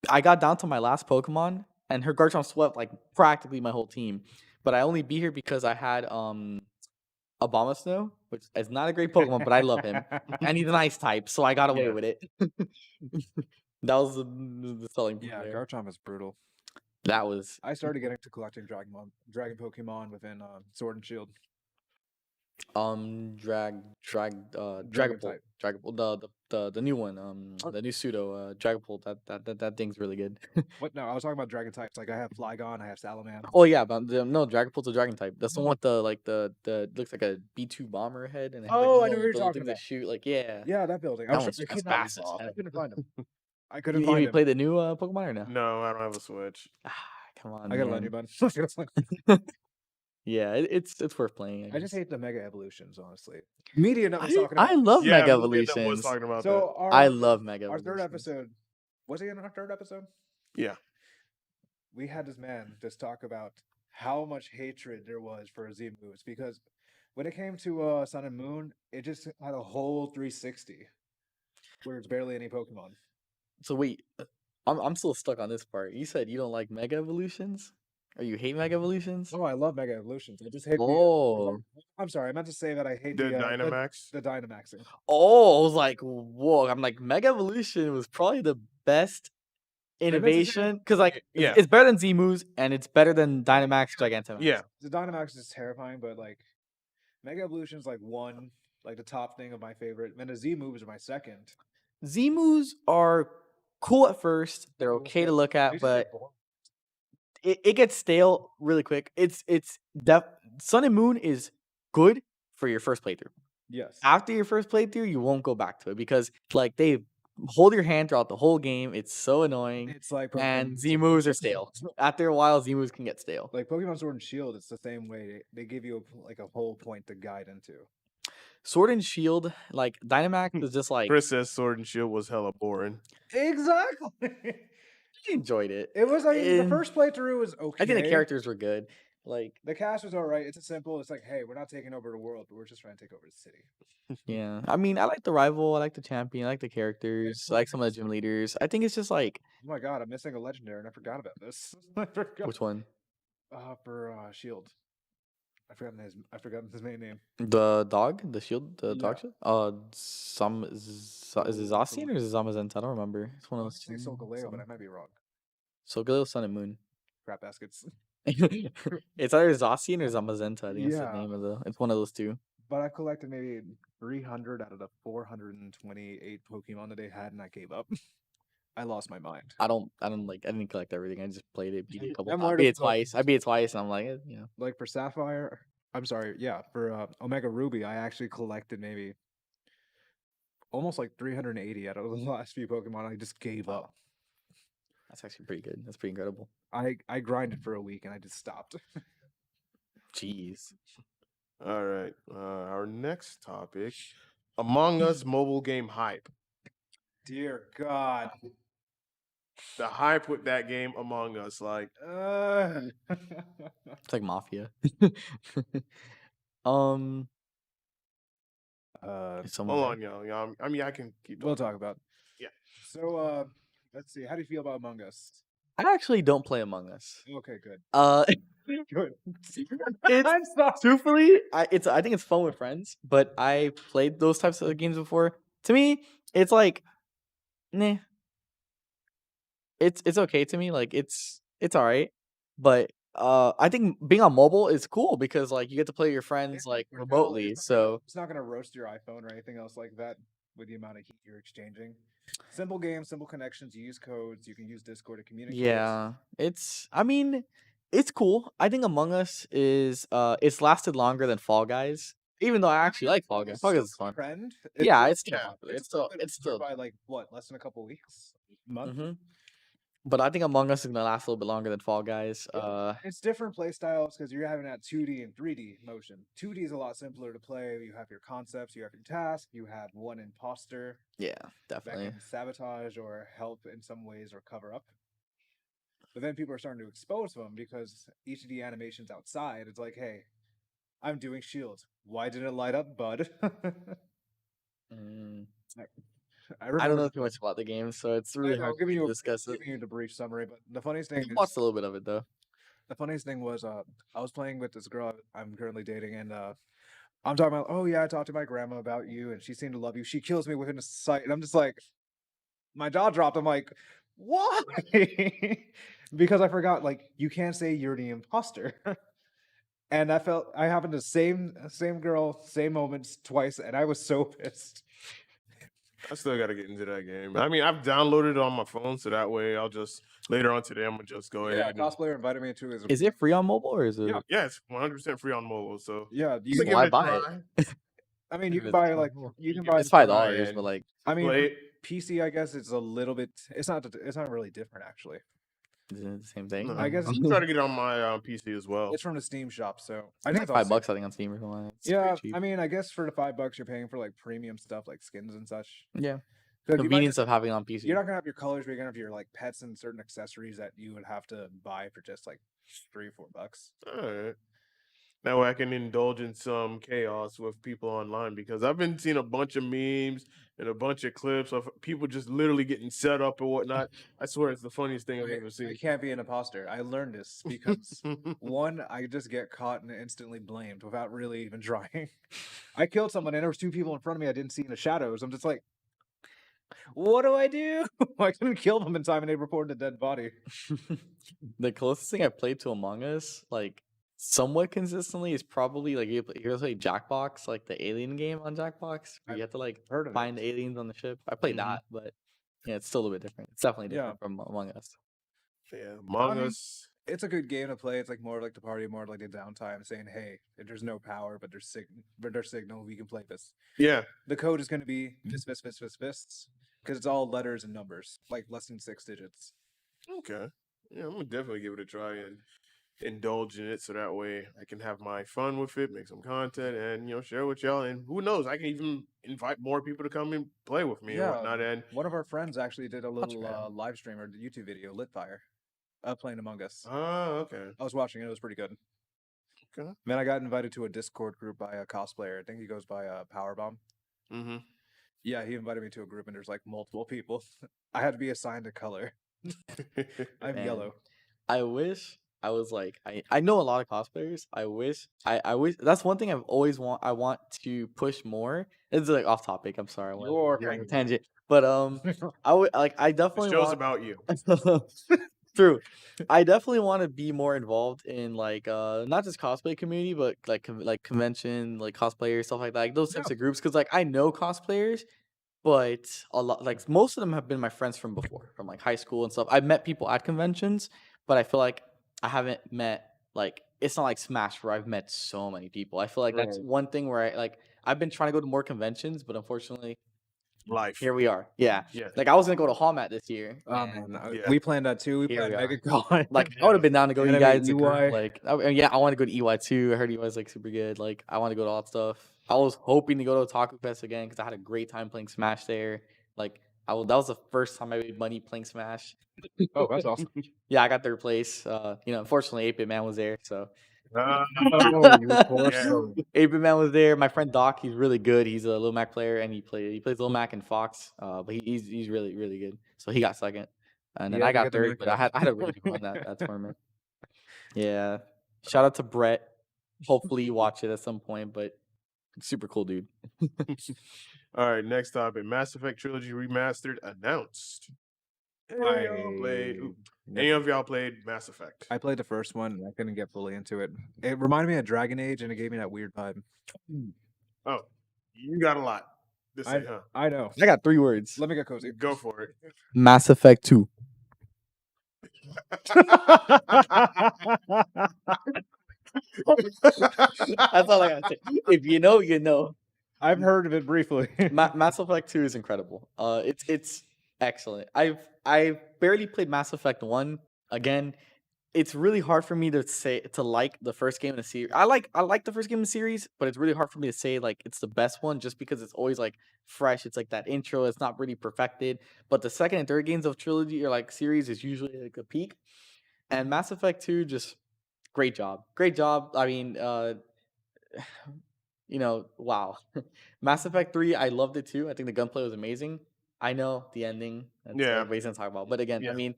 I got down to my last Pokemon, and her Garchomp swept like practically my whole team. But I only beat her because I had Abomasnow, which is not a great Pokemon, but I love him, and he's an Ice type, so I got away Yeah. with it. That was the selling point Yeah, there. Garchomp is brutal. That was I started getting to collecting Dragon Pokemon within Sword and Shield. Dragapult, type. Dragapult, the new one, the new pseudo, Dragapult. That thing's really good. What? No, I was talking about Dragon types. Like I have Flygon, I have Salaman. Oh yeah, but no, Dragapult's a Dragon type. That's the one with the like the looks like a B2 bomber head and it has, like, Oh, I know what you're little talking things that about. shoot. Like yeah, Yeah, that building. That I one's I just could not fast as I hell. couldn't find him. I You, couldn't you find him. played the new Pokemon or no? No, I don't have a Switch. Ah, come on, I gotta let man. you, bud. Yeah, it's worth playing. I just hate the Mega Evolutions, honestly. Media Nut was talking I about. love Yeah, Mega Media Nut was Evolutions. talking about So I love Mega our Evolutions. third episode. Was he in our third episode? that. Yeah. We had this man just talk about how much hatred there was for Z moves because when it came to Sun and Moon, it just had a whole 360 where it's barely any Pokemon. So wait, I'm still stuck on this part. You said you don't like Mega Evolutions, or you hate Mega Evolutions? Oh, I love Mega Evolutions. I just hate. Oh, I'm sorry. I meant to say that I hate The the Dynamax. the Dynamaxing. oh, I was like, whoa! I'm like, Mega Evolution was probably the best innovation because like Yeah. it's better than Z moves and it's better than Dynamax Gigantamax. Yeah. The Dynamax is terrifying, but like Mega Evolution is like one, like the top thing of my favorite. And the Z moves are my second. Z moves are cool at first. They're okay to look They at, just but get boring. it gets stale really quick. Sun and Moon is good for your first playthrough. Yes. After your first playthrough, you won't go back to it because like they hold your hand throughout the whole game. It's so annoying. It's like And Pokemon Z moves are stale. After a while, Z moves can get stale. Like Pokemon Sword and Shield, it's the same way. They give you like a whole point to guide into. Sword and Shield, like Dynamax is just like Chris says Sword and Shield was hella boring. Exactly. I enjoyed it. It was like the And first playthrough was okay. I think the characters were good. Like The cast was all right. It's a simple. It's like, hey, we're not taking over the world, but we're just trying to take over the city. yeah, I mean, I like the rival, I like the champion, I like the characters, I like some of the gym leaders. I think it's just like Oh my god, I'm missing a legendary, and I forgot about this. I forgot. which one? For Shield. I forgot his main name. The dog, the shield, the dog Yeah. shield. Is it Zacian or is it Zamazenta? I don't remember. It's one I of want those to say two. Solgaleo, but I might be wrong. Solgaleo, Sun and Moon. Crap baskets. It's either Zacian or Zamazenta. I think that's the Yeah. name of the. It's one of those two. But I've collected maybe 300 out of the 428 Pokemon that they had, and I gave up. I lost my mind. I didn't collect everything. I just played it, beat it a couple I'm times. I learning beat it from- twice. I beat it twice, and I'm like, you know. Like for Sapphire, I'm sorry, yeah, for Omega Ruby, I actually collected maybe almost like 380 out of the last few Pokemon. I just gave Wow. up. That's actually pretty good. That's pretty incredible. I grinded for a week and I just stopped. Jeez. All right. Our next topic: Among Us mobile game hype. Dear God. The hype with that game Among Us, like It's like Mafia. um, is someone hold there? on, y'all. I mean, I can keep we'll talking. talk about. Yeah. So, let's see. How do you feel about Among Us? I actually don't play Among Us. Okay, good. Uh, Good. it's I'm sorry. truthfully, I think it's fun with friends, but I played those types of games before. To me, it's like, nah, it's okay to me. Like it's all right, but I think being on mobile is cool because like you get to play with your friends like remotely. So It's not gonna roast your iPhone or anything else like that with the amount of heat you're exchanging. Simple games, simple connections. You use codes. You can use Discord to communicate. yeah, I mean, it's cool. I think Among Us is it's lasted longer than Fall Guys, even though I actually like Fall Guys. Fall Guys is fun. Trend. Yeah, it's still Yeah. popular. It's still by like what, less than a couple weeks, month. hmm But I think Among Us is gonna last a little bit longer than Fall Guys. It's different play styles because you're having that 2D and 3D motion. 2D is a lot simpler to play. You have your concepts, you have your task, you have one imposter yeah, that definitely. can sabotage or help in some ways or cover up. But then people are starting to expose them because each of the animations outside, it's like, hey, I'm doing shields. Why did it light up, bud? Mm. I I remember. don't know too much about the game, so it's really I'm hard giving to you discuss it. giving you the brief summary, but the funniest thing I is, watched a little bit of it though. the funniest thing was, I was playing with this girl I'm currently dating, and I'm talking about, oh yeah, I talked to my grandma about you, and she seemed to love you. She kills me within a sight, and I'm just like, my jaw dropped. I'm like, why? Because I forgot, like, you can't say you're the imposter. And I happened to same girl, same moments twice, and I was so pissed. I still got to get into that game. I mean, I've downloaded it on my phone, so that way I'll just later on today I'm gonna just go Yeah, ahead. cosplayer invited me to his. Is it free on mobile or is it? Yeah, It's 100% free on mobile. So yeah. I'm You gonna can, give Why it a buy it? try. I mean, you If can it's buy on like mobile. you can Give buy. it It's a try $5, but and like, I mean, play it. PC, I guess it's a little bit. It's not really different actually. is it the same thing? No, I guess I'm gonna try to get it on my PC as well. it's from the Steam shop, so I It's think like it's all $5, I think, on Steam or something. It's Yeah, pretty cheap. I mean, I guess for the $5 you're paying for like premium stuff like skins and such. Yeah, 'Cause you might convenience of having it on PC. you're not gonna have your colors, but you're gonna have your like pets and certain accessories that you would have to buy for just like $3 or $4. All right. That way I can indulge in some chaos with people online because I've been seeing a bunch of memes and a bunch of clips of people just literally getting set up and whatnot. I swear it's the funniest thing I've ever I seen. can't be an imposter. I learned this because one, I just get caught and instantly blamed without really even trying. I killed someone and there was two people in front of me I didn't see in the shadows. I'm just like, what do I do? I couldn't kill them in time and they reported a dead body. The closest thing I played to Among Us, like somewhat consistently, is probably like you ever play Jackbox, like the alien game on Jackbox, where you have to like Heard of find it. the aliens on the ship. I played Mhm. that, but yeah, it's still a little bit different. It's definitely Yeah. different from Among Us. Yeah, Among mean, Us. It's a good game to play. It's like more like the party, more like the downtime, saying, "Hey, there's no power, but there's signal. We can play this." Yeah. The code is going to be fists, because it's all letters and numbers, like less than 6 digits. Okay. Yeah, I'm gonna definitely give it a try and indulge in it so that way I can have my fun with it, make some content, and share with y'all. And who knows, I can even invite more people to come and play with me and Yeah, whatnot. And one of our friends actually did a little rad. live stream or YouTube video, Litfire, playing Among Us. okay. I was watching it; it was pretty good. Okay. Man, I got invited to a Discord group by a cosplayer. I think he goes by Powerbomb. Mm-hmm. Yeah, he invited me to a group, and there's like multiple people. I had to be assigned a color. I'm Man, yellow. I wish I was like I know a lot of cosplayers. I wish that's one thing I want to push more. It's like off topic. I'm sorry. I went You're on a fine. tangent. But I would like I The definitely show's want about you. True. I definitely want to be more involved in like not just cosplay community, but like like convention, like cosplayers, stuff like that, like those types Yeah. of groups. Because like I know cosplayers, but a lot like most of them have been my friends from before, from like high school and stuff. I've met people at conventions, but I feel like I haven't met like it's not like Smash where I've met so many people. I feel like that's Right. one thing where I've been trying to go to more conventions, but unfortunately Life. here we are. Yeah. Yeah. Like I was gonna go to Hallmat this year. Oh and man, Yeah. we planned that too. We Here planned we are. MegaCon. Like I would have been down to go. You Anime, guys, a group, EY. like yeah, I want to go to EY too. I heard EY is like super good. Like I want to go to all that stuff. I was hoping to go to Otaku Fest again because I had a great time playing Smash there. Like That was the first time I made money playing Smash. Oh, that's awesome. Yeah, I got third place. Unfortunately, 8-Bit Man was there, so Oh, you poor yeah. soul. 8-Bit Man was there. My friend Doc, he's really good. He's a Lil Mac player, and he plays Lil Mac and Fox. But he's really really good. So he got second, and He then I had to got get the third. Mac But up. I had a really good run that tournament. Yeah, shout out to Brett. Hopefully you watch it at some point. But super cool dude. All right, next topic: Mass Effect Trilogy Remastered announced. Any of y'all played Mass Effect? I played the first one and I couldn't get fully into it. It reminded me of Dragon Age and it gave me that weird vibe. Oh, you got a lot to say, huh? I know. I got 3 words. Let me get cozy. Go for it. Mass Effect 2. That's all I gotta say. If you know, you know. I've heard of it briefly. Mass Effect 2 is incredible. It's excellent. I've barely played Mass Effect 1. Again, it's really hard for me to like the first game in the series. I like the first game in the series, but it's really hard for me to say like it's the best one just because it's always like fresh. It's like that intro, it's not really perfected. But the second and third games of trilogy or like series is usually like a peak. And Mass Effect 2 just great job. Great job. I mean, wow. Mass Effect 3, I loved it too. I think the gunplay was amazing. I know the ending. That's what Yeah. everybody's gonna talk about. But again, Yeah. I mean,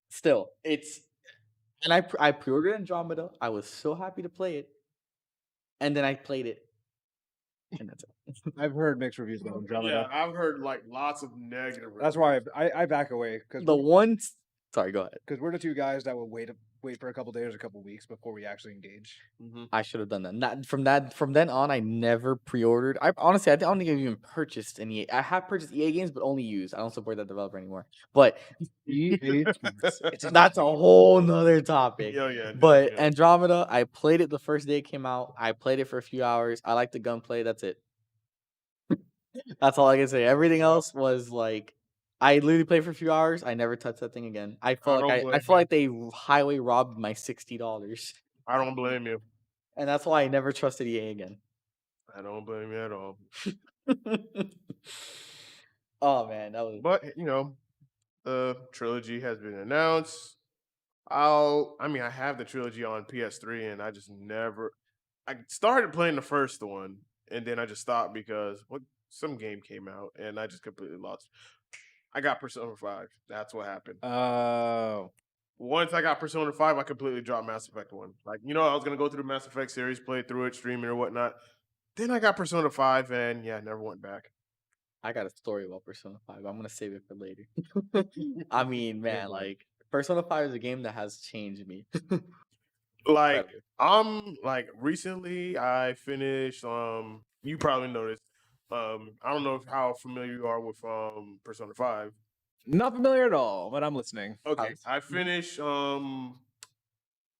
still, and I pre-ordered Andromeda. I was so happy to play it, and then I played it, and that's it. I've heard mixed reviews about Yeah, Andromeda. I've heard like lots of negative. That's why I back away because The one, sorry, go ahead. we're the two guys that will wait for a couple days or a couple weeks before we actually engage. I should have done that. From then on, I never pre-ordered. I honestly, I don't think I've even purchased any. I have purchased EA games, but only used. I don't support that developer anymore. But that's a whole nother topic. Yeah, yeah. But yeah. Andromeda, I played it the first day it came out. I played it for a few hours. I like the gunplay. That's it. That's all I can say. Everything else was like, I literally played for a few hours. I never touched that thing again. I felt don't like blame I felt like they highway robbed my $60, I don't blame you. and that's why I never trusted EA again. I don't blame you at all. Oh man, that was. But the trilogy has been announced. I have the trilogy on PS3, and I just never. I started playing the first one, and then I just stopped because some game came out, and I just completely lost. I got Persona 5. That's what happened. Oh. Once I got Persona 5, I completely dropped Mass Effect 1. Like, I was going to go through the Mass Effect series, play through it, stream it or whatnot. Then I got Persona 5, and yeah, never went back. I got a story about Persona 5. I'm gonna save it for later. I mean, man, like Persona 5 is a game that has changed me. Like, Incredible. recently I finished you probably noticed. I don't know how familiar you are with Persona 5. Not familiar at all, but I'm listening. Okay. Palace. I finished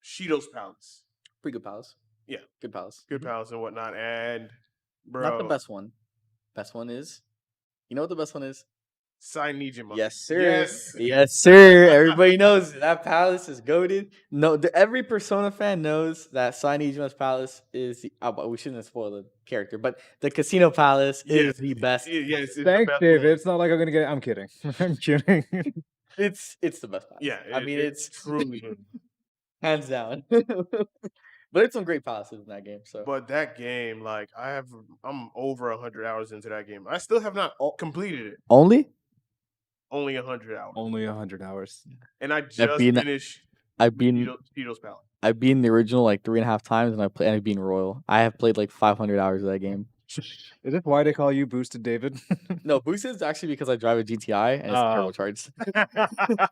Shido's Palace. Pretty good palace. Yeah. Good palace. Good palace and whatnot. And bro, Not the best one. Best one is, you know what the best one is? Sainijima. Yes, sir. Yes. Yes, sir. Everybody knows that palace is goated. No, every Persona fan knows that Sainijima's palace is the. We shouldn't have spoiled the character, but the Casino Palace is the best. Yes. It's the Thanks, best David. one. It's not like I'm gonna get. I'm kidding. I'm kidding. It's the best palace. Yeah. I mean, it's truly good. hands down. But it's some great palaces in that game. So, But that game, like, I'm over 100 hours into that game. I still have not completed it. only Only 100 hours. Only 100 hours. And I just finished I've been Shido's Palace. I've been the original like 3.5 times, and I've been Royal. I have played like 500 hours of that game. Is this why they call you Boosted David? No, boosted is actually because I drive a GTI and it's Oh. turbocharged.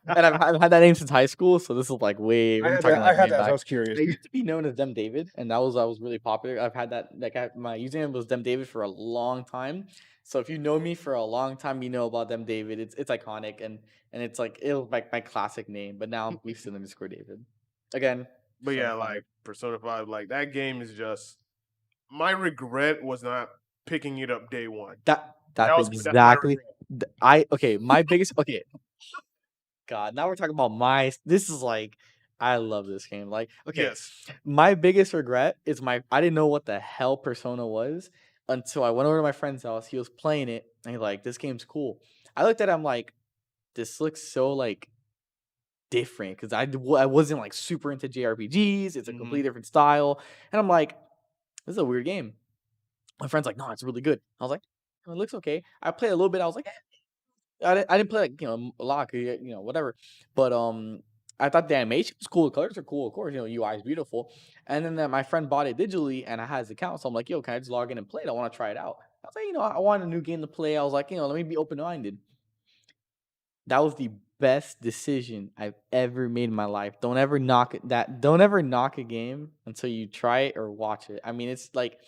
And I've had that name since high school, so this is like way. I we're had talking that. like I had way that. back. I was curious. I used to be known as Dem David, and I was really popular. I've had that my username was Dem David for a long time. So if you know me for a long time, you know about Dem David. It's iconic and it's like it was like my classic name. But now I'm boosted underscore David. Again. But yeah, Persona 5. like Persona 5, like that game is just my regret was not picking it up day one. That's my exactly. My biggest God, now we're talking about this is like I love this game. Like, okay, Yes. my biggest regret is I didn't know what the hell Persona was until I went over to my friend's house. He was playing it and he's like, this game's cool. I looked at it, I'm like, this looks so like different because I wasn't like super into JRPGs. It's a completely different style, and I'm like, this is a weird game. My friend's like, no, it's really good. I was like, "Oh, it looks okay. I played a little bit. I was like, I didn't play like a lot, 'cause, whatever. But I thought the animation was cool. The colors are cool, of course. UI is beautiful. And then my friend bought it digitally, and I had his account, so I'm like, yo, can I just log in and play it? I want to try it out. I was like, I want a new game to play. I was like, let me be open minded. That was the best decision I've ever made in my life. Don't ever knock that. Don't ever knock a game until you try it or watch it. I mean, it's like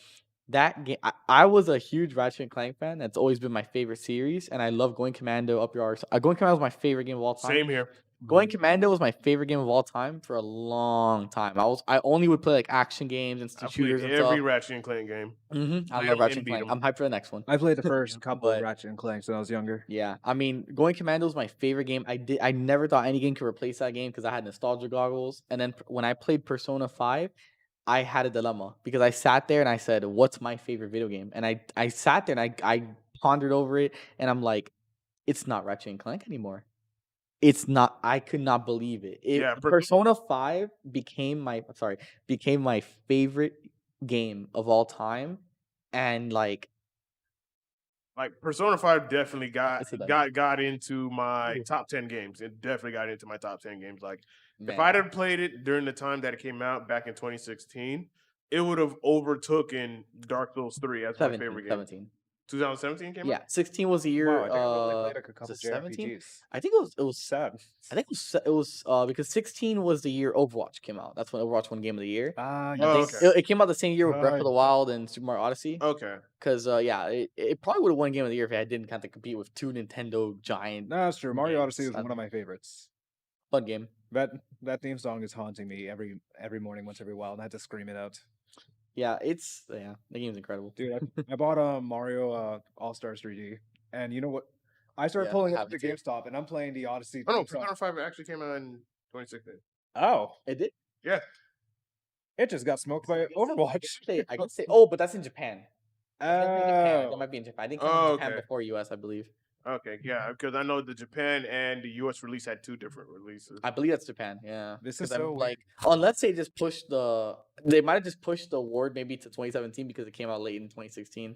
that game. I was a huge Ratchet and Clank fan. That's always been my favorite series, and I love Going Commando, Up Your Arse. Going Commando was my favorite game of all time. Same here. Going Commando was my favorite game of all time for a long time. I only would play like action games and I played shooters and every stuff. Ratchet and Clank game. I Played love 'em Ratchet and and beat Clank. 'em. I'm hyped for the next one. I played the first couple But- Ratchet and Clanks when I was younger. Yeah, I mean, Going Commando is my favorite game. I never thought any game could replace that game because I had nostalgia goggles. And then when I played Persona 5, I had a dilemma because I sat there and I said, "What's my favorite video game?" And I sat there and I pondered over it, and I'm like, "It's not Ratchet and Clank anymore. It's not. I could not believe it. Yeah, Persona 5 became my favorite game of all time, and like Persona 5 definitely got It's a done. got into my Ooh. top 10 games. It definitely got into my top 10 games. Like if man, I'd have played it during the time that it came out back in 2016, it would have overtaken Dark Souls 3 as my favorite game. 17. 2017 came Yeah, out? 16 was the year. Wow, I think I've only played a Was couple it 17? JRPGs. I think it was. It was. Sad. I think it was because 16 was the year Overwatch came out. That's when Overwatch won Game of the Year. Ah, I Oh, think okay. it came out the same year with Breath of the Right. Wild and Super Mario Odyssey. Okay. Because yeah, it probably would have won Game of the Year if it didn't have to compete with two Nintendo giant No, that's true. Mario Odyssey games. was one of my favorites. Fun game. That theme song is haunting me every morning, once every while, and I have to scream it out. Yeah, the game's incredible. Dude, I bought Mario All Stars 3D, and you know what? I started Yeah, pulling have up to it too. GameStop, and I'm playing the Odyssey. Oh no, theme song. Persona 5 actually came out in 2016. Oh, It did. Yeah. it just got smoked by Overwatch. I guess they. Oh, but that's in Japan. That Oh, might be in Japan. I think it came Oh, in Japan okay. before US, I believe. Okay, yeah, because I know the Japan and the US release had two different releases. I believe that's Japan. Yeah. This is 'Cause I'm so like, unless they just pushed they might have just pushed the award maybe to 2017 because it came out late in 2016.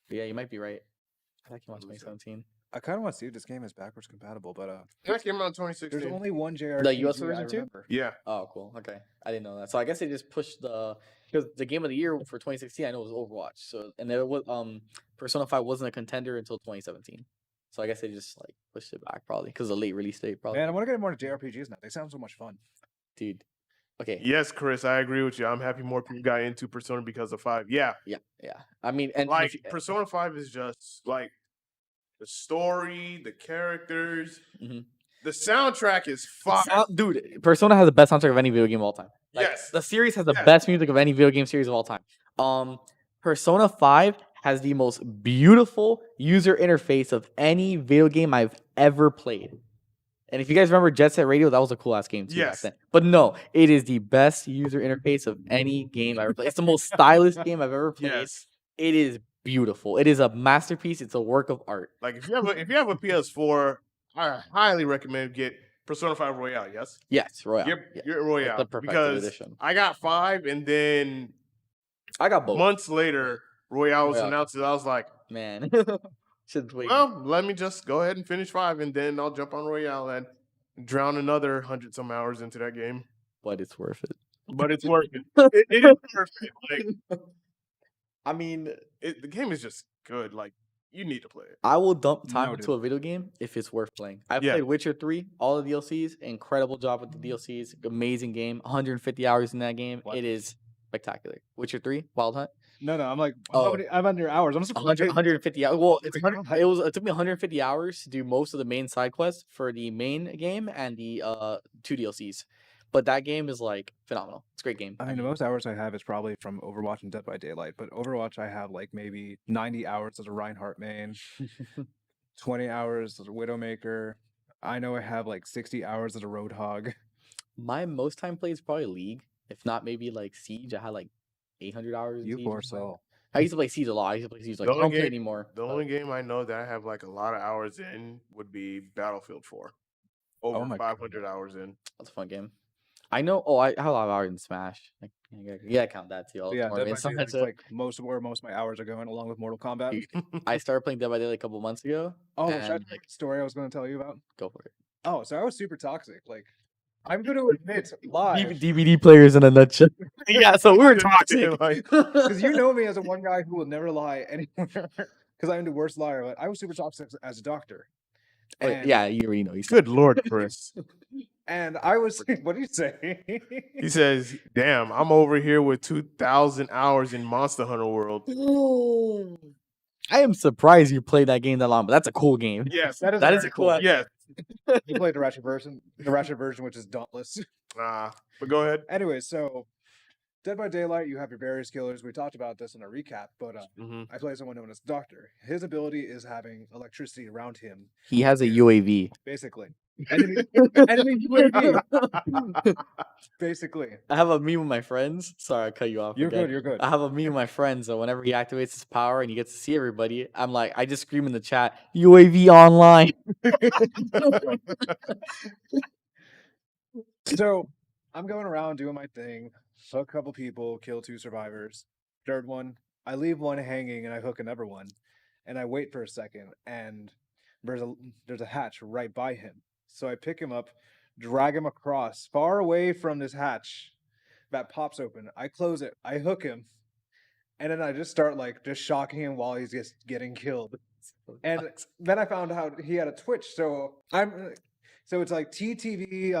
But yeah, you might be right. That came out in Believe so. 2017. I kind of want to see if this game is backwards compatible, but That came out in 2016. there's only one JRPG The US I version too? remember. Yeah. Oh, cool. Okay, I didn't know that. So I guess they just pushed because the game of the year for 2016 I know was Overwatch. So and there was Persona 5 wasn't a contender until 2017. So I guess they just like pushed it back probably because of the late release date probably. Man, I want to get more into JRPGs now. They sound so much fun. Dude. Okay. Yes, Chris, I agree with you. I'm happy more people got into Persona because of 5. Yeah. Yeah. I mean, and Like Persona 5 is just like the story, the characters, Mhm. the soundtrack is fire. Dude, Persona has the best soundtrack of any video game of all time. Like, Yes. the series has the Yes. best music of any video game series of all time. Persona 5 has the most beautiful user interface of any video game I've ever played. And if you guys remember Jet Set Radio, that was a cool ass game too back Yes. then. But no, it is the best user interface of any game I ever played. It's the most stylish game I've ever played. Yes. It is beautiful. It is a masterpiece. It's a work of art. Like if you have a PS4, I highly recommend get Persona 5 Royale. Yes. Yes, Royale. Get Royale perfected because edition. I got 5 and then I got both. months later Royale was Royale. announced and I was like, Man. Should wait. well, let me just go ahead and finish 5 and then I'll jump on Royale and drown another 100 some hours into that game. But it's worth it. But it's worth it. It is worth it. Like I mean, the game is just good. Like you need to play it. I will dump time Noted. into a video game if it's worth playing. I Yeah. played Witcher 3, all the DLCs, incredible job with the DLCs, amazing game, 150 hours in that game. What? It is spectacular. Witcher 3, Wild Hunt, No, I'm like, Oh. I'm under hours. I'm surprised. 150 hours. Well, it's Wait, 100, how- it took me 150 hours to do most of the main side quests for the main game and the 2 DLCs. But that game is like phenomenal. It's a great game. I mean, the most hours I have is probably from Overwatch and Dead by Daylight. But Overwatch, I have like maybe 90 hours as a Reinhardt main, 20 hours as a Widowmaker. I know I have like 60 hours as a Roadhog. My most time played is probably League. If not, maybe like Siege. I had like 800 hours in You Siege. poor or something. soul. I used to play Siege a lot. I used to play Siege like I don't play anymore. The only game I know that I have like a lot of hours in would be Battlefield 4. Over my 500 hours in. That's a fun game. I know. Oh, I have a lot of hours in Smash. Like, yeah, count that too. All the Yeah, Dead by tournaments. Daylight's like most where most of my hours are going, along with Mortal Kombat. I started playing Dead by Daylight a couple months ago. Oh, should I and tell you the story I was going to tell you about? go for it. Oh, so I was super toxic. Like, I'm going to admit live, DVD players in a nutshell. Yeah, so we were toxic. because you know me as a one guy who will never lie anywhere, because I'm the worst liar. But I was super toxic as a doctor. Oh, And, yeah, you already know. He's Good Lord, Chris. and I was. What do you say? He says, damn, I'm over here with 2,000 hours in Monster Hunter World. I am surprised you played that game that long, but that's a cool game. Yes. That is That a is very a cool. Yes. You played the Ratchet version, which is Dauntless. But go ahead. Anyway, so Dead by Daylight, you have your various killers. We talked about this in a recap, but I play someone known as Doctor. His ability is having electricity around him, He has a UAV. basically. Enemy UAV. Basically. I have a meme with my friends. Sorry, I cut you off. You're again. good, you're good. I have a meme with my friends that whenever he activates his power and he gets to see everybody, I'm like, I just scream in the chat, UAV online. So I'm going around doing my thing, hook a couple people, kill 2 survivors. Third one, I leave one hanging and I hook another one. And I wait for a second, and there's a hatch right by him. So I pick him up, drag him across, far away from this hatch that pops open. I close it, I hook him, and then I just start like just shocking him while he's just getting killed. And then I found out he had a Twitch, so it's like TTV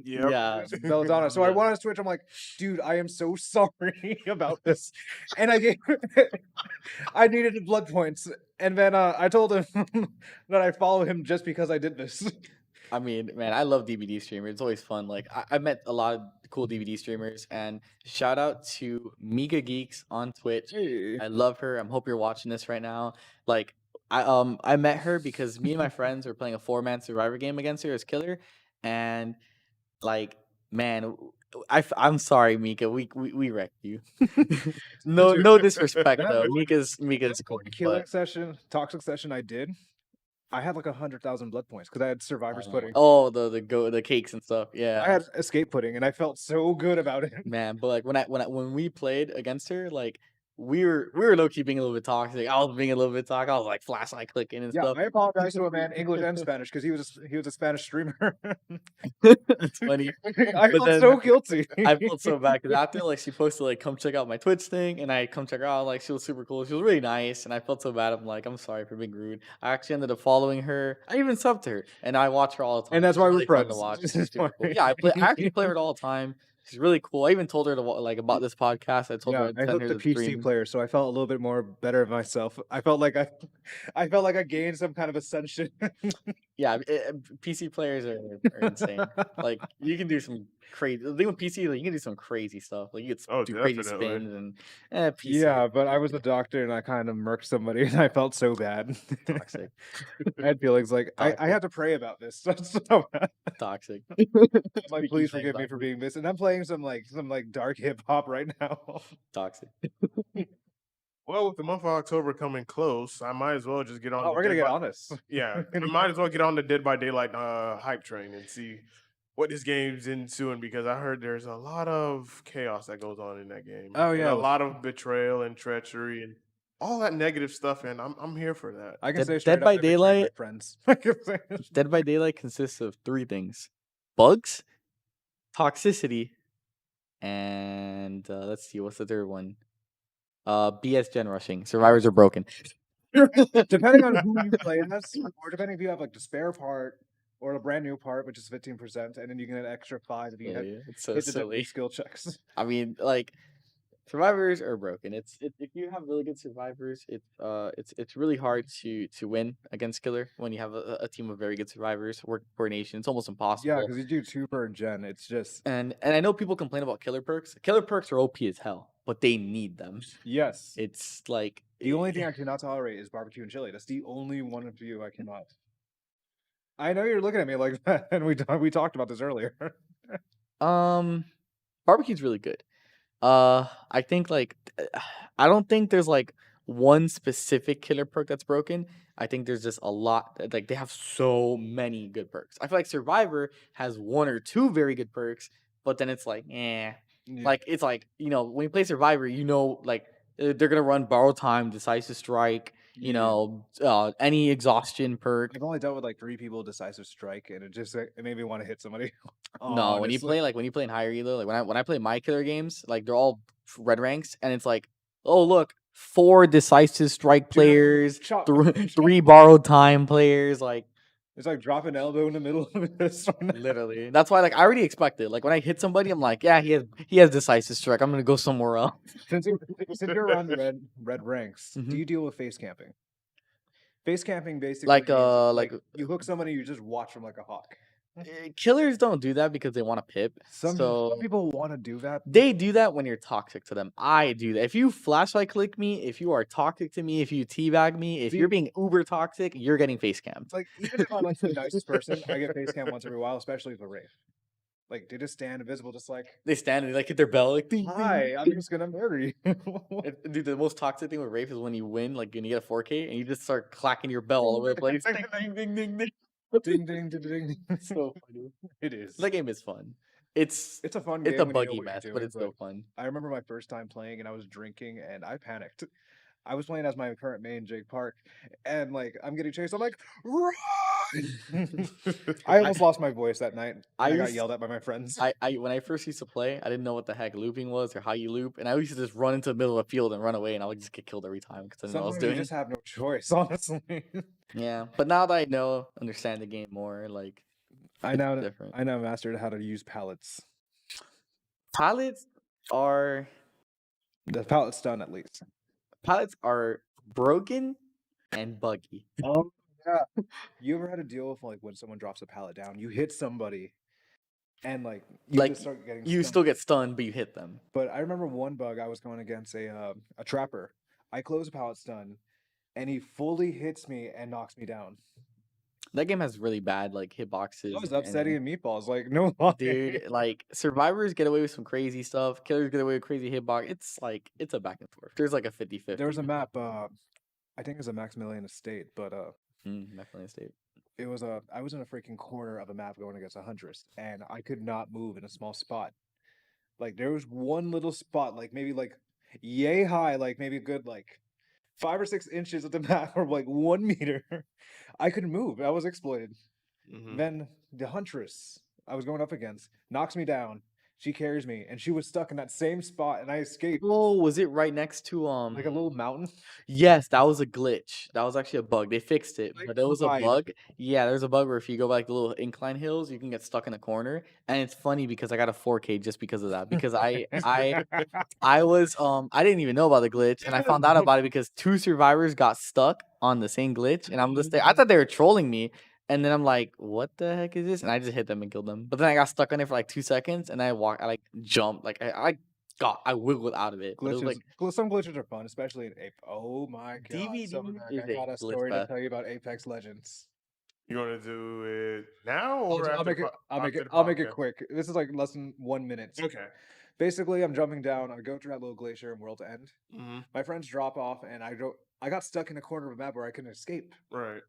Yep. Yeah. Belladonna. So I Yeah. went on Twitch. I'm like, dude, I am so sorry about this. And I needed the blood points. And then I told him that I follow him just because I did this. I mean, man, I love DVD streamers. It's always fun. Like I met a lot of cool DVD streamers, and shout out to Mika Geeks on Twitch. I love her. I hope you're watching this right now. Like I met her because me and my friends were playing a 4-man survivor game against her as killer, and like man, I'm sorry, Mika. We wrecked you. No disrespect That though. was- Mika's cool, Killing but session, toxic session I did. I had like 100,000 blood points because I had survivor's pudding. oh the cakes and stuff. Yeah. I had escape pudding, and I felt so good about it. Man, but like when we played against her, like we were low key being a little bit toxic. I was being a little bit toxic. I was like flashlight clicking and Yeah, stuff. I apologize to a man, English and Spanish, because he was a Spanish streamer. It's funny. I felt then so guilty. I felt so bad because after like she posted like come check out my Twitch thing, and I come check her out. Like she was super cool. She was really nice, and I felt so bad. I'm like, I'm sorry for being rude. I actually ended up following her. I even subbed her, and I watch her all the time. And that's She's why we're really fun to friends. watch. This She's is super cool. why. Yeah, I actually play her all the time. She's really cool. I even told her to like about this podcast. I told her Yeah, I'd I send hooked her the the PC stream. player, so I felt a little bit more better of myself. I felt like I gained some kind of ascension. Yeah, PC players are insane. Like you can do some crazy. The thing with PC, like, you can do some crazy stuff. Like you can do crazy definitely. spins and PC. Yeah, but I was a doctor and I kind of murked somebody, and I felt so bad. Toxic, I had feelings like I had to pray about this. So toxic. like, Speaking please things forgive me like for this. being this. And I'm playing some dark hip hop right now. Toxic. Well, with the month of October coming close, I might as well just get on. Oh, we're gonna get on this. Yeah, I might as well get on the Dead by Daylight hype train and see what this game's ensuing, because I heard there's a lot of chaos that goes on in that game. Oh, and yeah, a with- lot of betrayal and treachery and all that negative stuff, and I'm here for that. I can Dead- say Dead straight by up, I betrayed my Daylight- friends. Dead by Daylight consists of 3 things: bugs, toxicity, and let's see, what's the third one? BS gen rushing. Survivors are broken. Depending on who you play as, or depending if you have like the spare part or a brand new part, which is 15%, and then you can get an extra 5 if you Yeah, hit, it's so hit the silly. skill checks. I mean, like survivors are broken. If you have really good survivors, it's really hard to win against killer when you have a team of very good survivors. Work coordination, it's almost impossible. Yeah, because you do 2 per gen. It's just and I know people complain about killer perks. Killer perks are OP as hell, but they need them. yes. It's like The only thing I cannot tolerate is barbecue and chili. That's the only one of you I cannot. I know you're looking at me like that, and we talked about this earlier. barbecue's really good. I think I don't think there's like one specific killer perk that's broken. I think there's just a lot. Like they have so many good perks. I feel like Survivor has one or two very good perks, but then it's like, Yeah. like it's like when you play Survivor, like they're gonna run borrow time, decisive strike, Yeah. any exhaustion perk. I've only dealt with like 3 people decisive strike, and it made me want to hit somebody. No, Honestly, when you play in higher elo, like when I play my killer games, like they're all red ranks, and it's like, oh look, 4 decisive strike Dude, players, chop, three borrowed time players, like it's like drop an elbow in the middle of this. literally. That's why I already expect it. Like when I hit somebody, I'm like, yeah, he has decisive strike. I'm gonna go somewhere else. Since you're around red ranks, do Mhm. you deal with face camping? Face camping basically Like means like you hook somebody, you just watch them like a hawk. killers don't do that because they want to pip. Some So people want to do that. they do that when you're toxic to them. I do that. If you flashlight click me, if you are toxic to me, if you teabag me, if See, you're being uber toxic, you're getting face cammed. it's like even if I'm like the nicest person, I get face cam once every while, especially the Wraith. Like they just stand invisible, just like, They stand and they like hit their bell like ding, hi, ding. I'm just gonna murder you. Dude, the most toxic thing with Rafe is when you win, like when you get a 4K and you just start clacking your bell all over the place. Ding, ding, ding, ding, ding. Ding ding ding ding. So funny. It is. That game is fun. It's It's a fun it's game a when you know buggy what you're mess, but doing. it's so fun. I remember my first time playing and I was drinking and I panicked. I was playing as my current main, Jake Park, and like I'm getting chased. I'm like, run! I almost lost my voice that night. I I got used yelled at by my friends. I when I first used to play, I didn't know what the heck looping was or how you loop, and I used to just run into the middle of the field and run away, and I would just get killed every time because I didn't know what I was Sometimes you doing. just have no choice, honestly. Yeah, but now that I know, understand the game more, like I it's now different. I now mastered how to use pallets. Pilots are The pallet stun at least. pilots are broken and buggy. Oh yeah. You ever had to deal with like when someone drops a pallet down, you hit somebody, and like you Like just start getting you stunned. still get stunned, but you hit them. But I remember one bug I was going against a trapper. I close a pallet stun, and he fully hits me and knocks me down. That game has really bad like That hitboxes. was and- upsetting and meatballs. Like no lie. Dude, like survivors get away with some crazy stuff. Killers get away with crazy hitbox. It's like it's a back and forth. There's like a 50-50. There was a map. I think it was a Maximilian Estate, but Definitely a state. it was I was in a freaking corner of a map going against a huntress, and I could not move in a small spot. Like there was one little spot, like maybe like yay high, like maybe a good like 5 or 6 inches of the map, or like 1 meter. I couldn't move. I was exploited. Mhm. Then the huntress I was going up against knocks me down. She carries me, and she was stuck in that same spot, and I escaped Oh, was it right next to like a little mountain. Yes, that was a glitch. That was actually a bug. They fixed it, I but there was a cried. bug. Yeah, there's a bug where if you go by, like the little incline hills, you can get stuck in a corner. And it's funny because I got a 4K just because of that. Because I was I didn't even know about the glitch, and I found out about it because 2 survivors got stuck on the same glitch, and I'm just there. I thought they were trolling me, and then I'm like, "What the heck is this?" And I just hit them and killed them. But then I got stuck on it for like 2 seconds, and I like jumped, like I wiggled out of it. But it was like Some glitches are fun, especially in Ape. Oh my god! DVD Silverback, is I got a a glitch story to fest. tell you about Apex Legends. You want to do it now I'll, or ju- I'll after? make it. I'll make after it. the I'll make it podcast? quick. This is like less than 1 minute. Okay. Basically, I'm jumping down. I go to that little glacier in World's End. Hmm. My friends drop off, and I got stuck in a corner of a map where I couldn't escape. Right.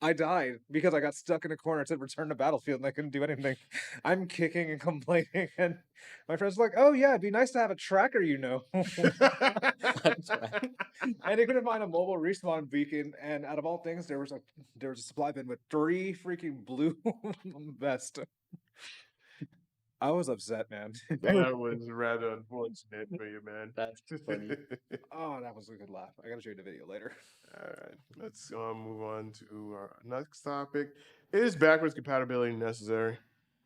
I died because I got stuck in a corner. It said return to battlefield, and I couldn't do anything. I'm kicking and complaining, and my friends were like, "Oh yeah, it'd be nice to have a tracker, you know." And they couldn't find a mobile respawn beacon. And out of all things, there was a supply bin with 3 freaking blue vests. I was upset, man. That was rather unfortunate for you, man. That's funny. Oh, that was a good laugh. I gotta show you the video later. All right, let's move on to our next topic. Is backwards compatibility necessary?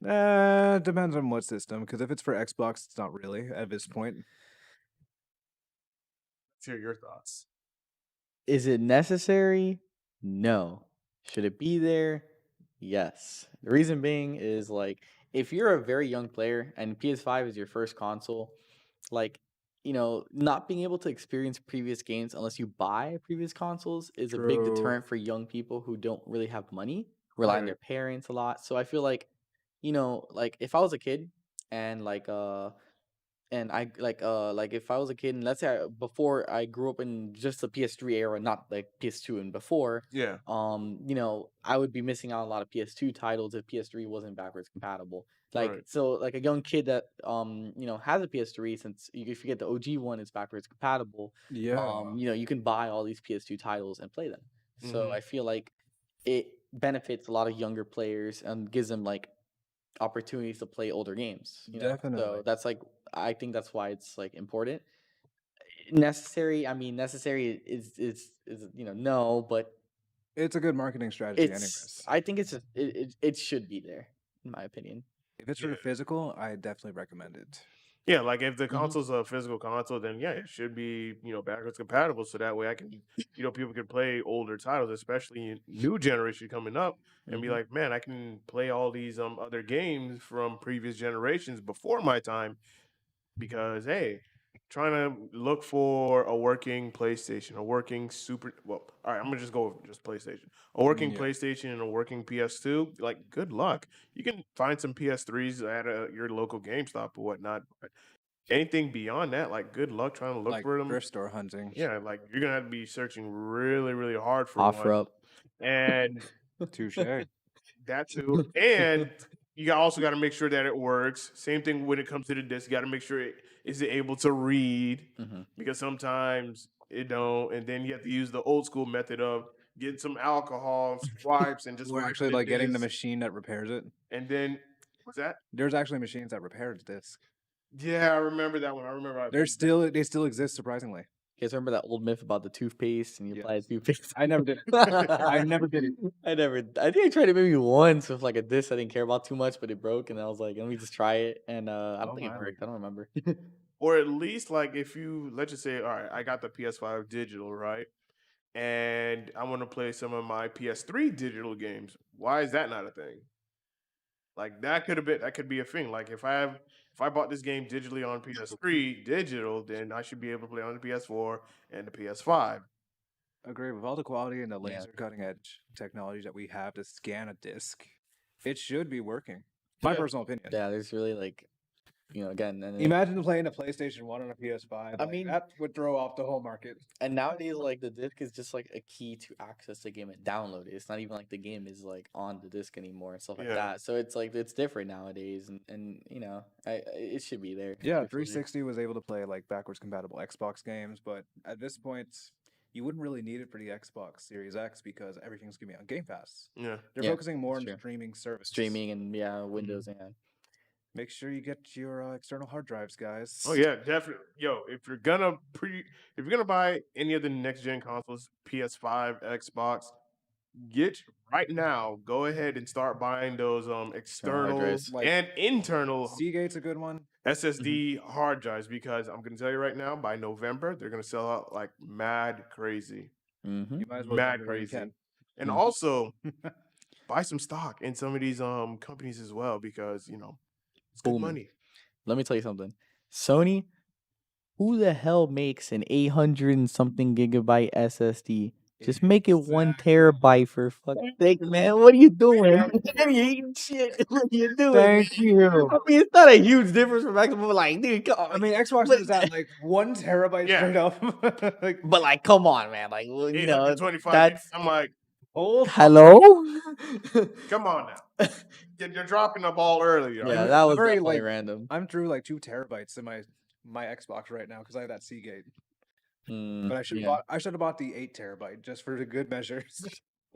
Depends on what system. Because if it's for Xbox, it's not really at this point. Let's hear your thoughts. Is it necessary? No. Should it be there? Yes. The reason being is like if you're a very young player and PS5 is your first console, like not being able to experience previous games unless you buy previous consoles is a big True. deterrent for young people who don't really have money, rely on their Right. parents a lot. So I feel like, like if I was a kid and like and I like if I was a kid, and let's say before I grew up in just the PS3 era, not like PS2 and before, Yeah. I would be missing out on a lot of PS2 titles if PS3 wasn't backwards compatible. Like Right. so, like a young kid that has a PS3, since if you get the OG one, it's backwards compatible. Yeah. You can buy all these PS2 titles and play them. So Mhm. I feel like it benefits a lot of younger players and gives them like opportunities to play older games. Definitely. So that's like I think that's why it's like important. Necessary. I mean, necessary is no, but It's a good marketing strategy, anyways. I think it's just it should be there in my opinion. If it's for Yeah. the physical, I definitely recommend it. Yeah, like if the Mhm. console's a physical console, then yeah, it should be backwards compatible, so that way I can people can play older titles, especially new generation coming up, and be Mhm. like, man, I can play all these other games from previous generations before my time because hey, trying to look for a working PlayStation, a working super well, all right, I'm gonna just go with just PlayStation, a working Yeah. PlayStation and a working PS2. Like, good luck. You can find some PS3s at your local GameStop or whatnot. Anything beyond that, like good luck trying to look Like for them. thrift store hunting. Yeah, like you're gonna have to be searching really, really hard for Offer one. up. And Touche. that too. And also got to make sure that it works. Same thing when it comes to the disc. You got to make sure it is it able to read Mhm. because sometimes it don't. And then you have to use the old school method of getting some alcohol, some wipes, and just We're wipe actually the like getting the disc. machine that repairs it. And then what's that? There's actually machines that repair the disc. Yeah, I remember that one. I remember. They still exist surprisingly. You guys remember that old myth about the toothpaste and you apply Yes. toothpaste? I never did. I never did it. I think I tried it maybe once with like a disc I didn't care about too much, but it broke, and I was like, let me just try it, and I don't Oh think it my. worked. I don't remember. Or at least like if you let's just say, all right, I got the PS5 digital, right? And I want to play some of my PS3 digital games. Why is that not a thing? Like that could be a thing. Like if I bought this game digitally on PS3 digital, then I should be able to play on the PS4 and the PS5. Agree with all the quality and the Yeah. laser cutting edge technology that we have to scan a disc. It should be working. My Yeah. personal opinion. Yeah, there's really like, again, and Imagine playing a PlayStation 1 on a PS5. I Like, mean- that would throw off the whole market. and nowadays like the disc is just like a key to access the game and download it. It's not even like the game is like on the disc anymore and stuff like Yeah. that. So it's like it's different nowadays, and it should be there. Yeah, for sure. 360 was able to play like backwards compatible Xbox games, but at this point, you wouldn't really need it for the Xbox Series X because everything's gonna be on Game Pass. Yeah. They're Yeah, focusing more on that's true. streaming services. Streaming and Windows and Make sure you get your external hard drives, guys. Oh yeah, definitely. Yo, if you're gonna buy any of the next gen consoles, PS5, Xbox, get right now. Go ahead and start buying those external drives. Like- and internal Seagate's a good one. SSD hard drives because I'm gonna tell you right now, by November they're gonna sell out like mad crazy, Mm-hmm. You might as well mad jump in when you crazy. can. And Mhm. also buy some stock in some of these companies as well because it's good Booming. money. Let me tell you something. Sony, who the hell makes an 800 and something gigabyte SSD? Just make it 1 terabyte for fuck's sake, man. What are you doing? You eating shit. What are you doing? Thank you. I mean, it's not a huge difference from maximum. Like, dude, come on. I mean, Xbox But- is at like 1 terabyte Yeah. straight up. Like, but like, come on, man. Like, well, 825. that's I'm like, hold. hello. come on now. You're dropping the ball early. Yeah, right? that was Very, definitely like, random. I'm through like 2 terabytes in my Xbox right now because I have that Seagate. But I should have bought the 8 terabyte just for the good measures.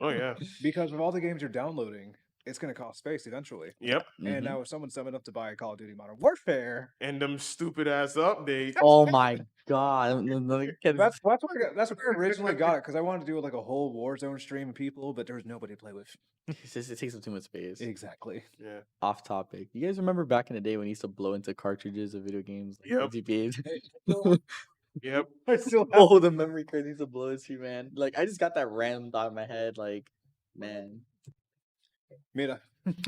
Oh yeah. Because with all the games you're downloading, it's gonna cost space eventually. Yep. And now if someone's dumb enough to buy Call of Duty Modern Warfare, And them stupid ass updates. Oh my god. that's why I originally got it because I wanted to do like a whole Warzone stream of people, but there was nobody to play with. It takes up too much space. Exactly. Yeah. Off topic. You guys remember back in the day when you used to blow into cartridges of video games? Yep. GPAs? Yep. I still have. Oh, the memory card used to blow into, man. Like, I just got that random thought in my head. Like, man. Mira.